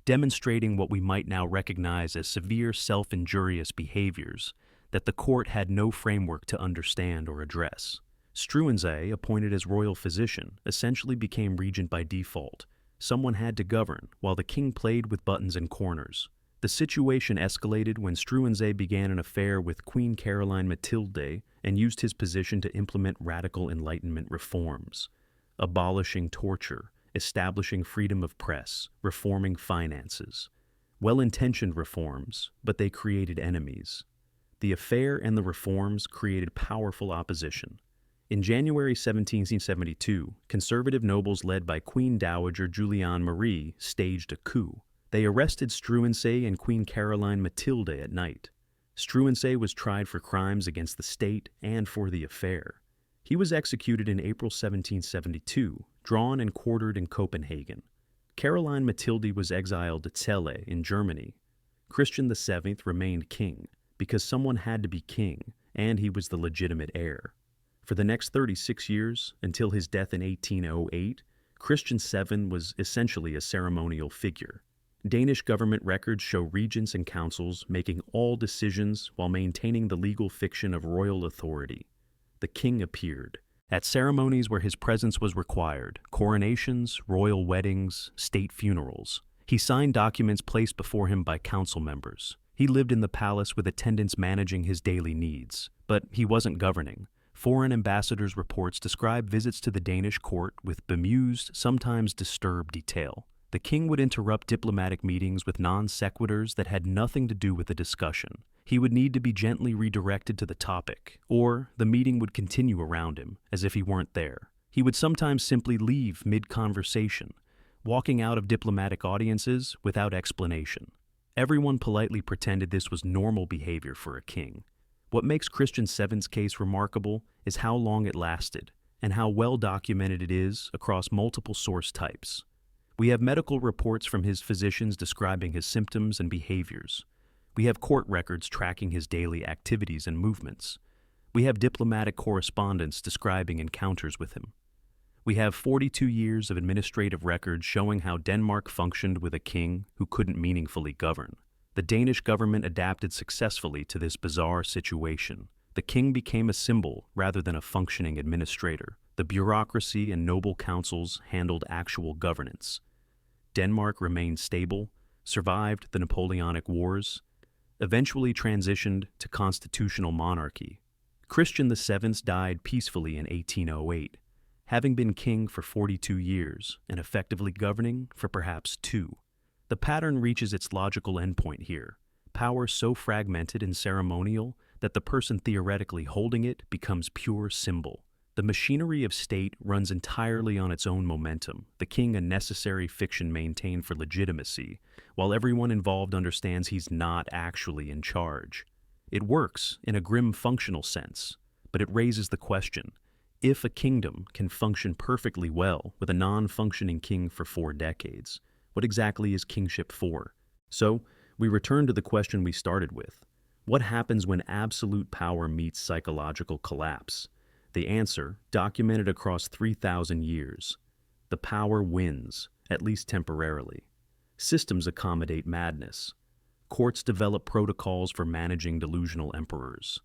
demonstrating what we might now recognize as severe self-injurious behaviors that the court had no framework to understand or address. Struensee, appointed as royal physician, essentially became regent by default. Someone had to govern, while the king played with buttons and corners. The situation escalated when Struensee began an affair with Queen Caroline Mathilde and used his position to implement radical Enlightenment reforms, abolishing torture, establishing freedom of press, reforming finances. Well-intentioned reforms, but they created enemies. The affair and the reforms created powerful opposition. In January 1772, conservative nobles led by Queen Dowager Juliane Marie staged a coup. They arrested Struensee and Queen Caroline Mathilde at night. Struensee was tried for crimes against the state and for the affair. He was executed in April 1772, drawn and quartered in Copenhagen. Caroline Mathilde was exiled to Celle in Germany. Christian VII remained king because someone had to be king, and he was the legitimate heir. For the next 36 years, until his death in 1808, Christian VII was essentially a ceremonial figure. Danish government records show regents and councils making all decisions while maintaining the legal fiction of royal authority. The king appeared at ceremonies where his presence was required: coronations, royal weddings, state funerals. He signed documents placed before him by council members. He lived in the palace with attendants managing his daily needs, but he wasn't governing. Foreign ambassadors' reports describe visits to the Danish court with bemused, sometimes disturbed detail. The king would interrupt diplomatic meetings with non sequiturs that had nothing to do with the discussion. He would need to be gently redirected to the topic, or the meeting would continue around him, as if he weren't there. He would sometimes simply leave mid-conversation, walking out of diplomatic audiences without explanation. Everyone politely pretended this was normal behavior for a king. What makes Christian VII's case remarkable is how long it lasted, and how well documented it is across multiple source types. We have medical reports from his physicians describing his symptoms and behaviors. We have court records tracking his daily activities and movements. We have diplomatic correspondence describing encounters with him. We have 42 years of administrative records showing how Denmark functioned with a king who couldn't meaningfully govern. The Danish government adapted successfully to this bizarre situation. The king became a symbol rather than a functioning administrator. The bureaucracy and noble councils handled actual governance. Denmark remained stable, survived the Napoleonic Wars, eventually transitioned to constitutional monarchy. Christian VII died peacefully in 1808. having been king for 42 years and effectively governing for perhaps 2. The pattern reaches its logical endpoint here, power so fragmented and ceremonial that the person theoretically holding it becomes pure symbol. The machinery of state runs entirely on its own momentum, the king a necessary fiction maintained for legitimacy, while everyone involved understands he's not actually in charge. It works in a grim functional sense, but it raises the question, if a kingdom can function perfectly well with a non-functioning king for 4 decades, what exactly is kingship for? So, we return to the question we started with. What happens when absolute power meets psychological collapse? The answer, documented across 3,000 years. The power wins, at least temporarily. Systems accommodate madness. Courts develop protocols for managing delusional emperors.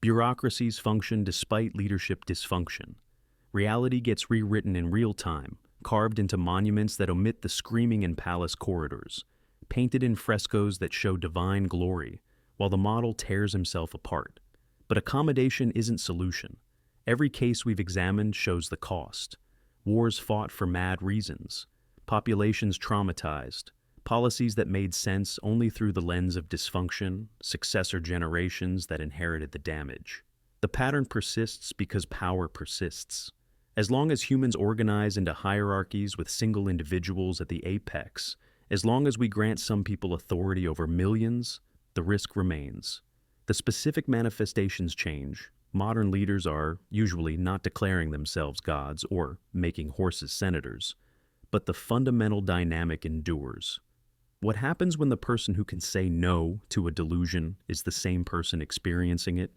Bureaucracies function despite leadership dysfunction. Reality gets rewritten in real time, carved into monuments that omit the screaming in palace corridors, painted in frescoes that show divine glory, while the model tears himself apart. But accommodation isn't solution. Every case we've examined shows the cost. Wars fought for mad reasons, populations traumatized, policies that made sense only through the lens of dysfunction, successor generations that inherited the damage. The pattern persists because power persists. As long as humans organize into hierarchies with single individuals at the apex, as long as we grant some people authority over millions, the risk remains. The specific manifestations change. Modern leaders are usually not declaring themselves gods or making horses senators, but the fundamental dynamic endures. What happens when the person who can say no to a delusion is the same person experiencing it?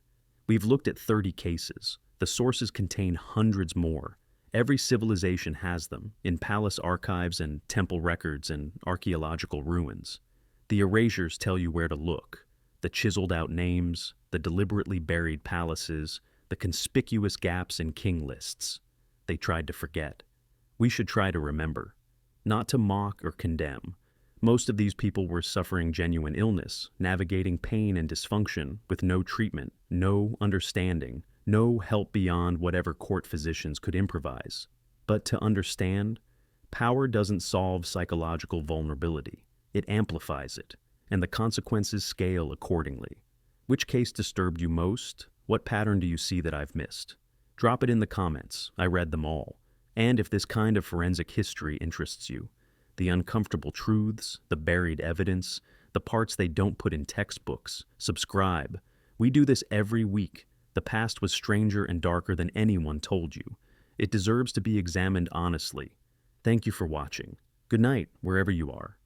We've looked at 30 cases. The sources contain hundreds more. Every civilization has them, in palace archives and temple records and archaeological ruins. The erasures tell you where to look. The chiseled-out names, the deliberately buried palaces, the conspicuous gaps in king lists. They tried to forget. We should try to remember. Not to mock or condemn. Most of these people were suffering genuine illness, navigating pain and dysfunction with no treatment, no understanding, no help beyond whatever court physicians could improvise. But to understand, power doesn't solve psychological vulnerability. It amplifies it, and the consequences scale accordingly. Which case disturbed you most? What pattern do you see that I've missed? Drop it in the comments. I read them all. And if this kind of forensic history interests you, the uncomfortable truths, the buried evidence, the parts they don't put in textbooks, subscribe. We do this every week. The past was stranger and darker than anyone told you. It deserves to be examined honestly. Thank you for watching. Good night, wherever you are.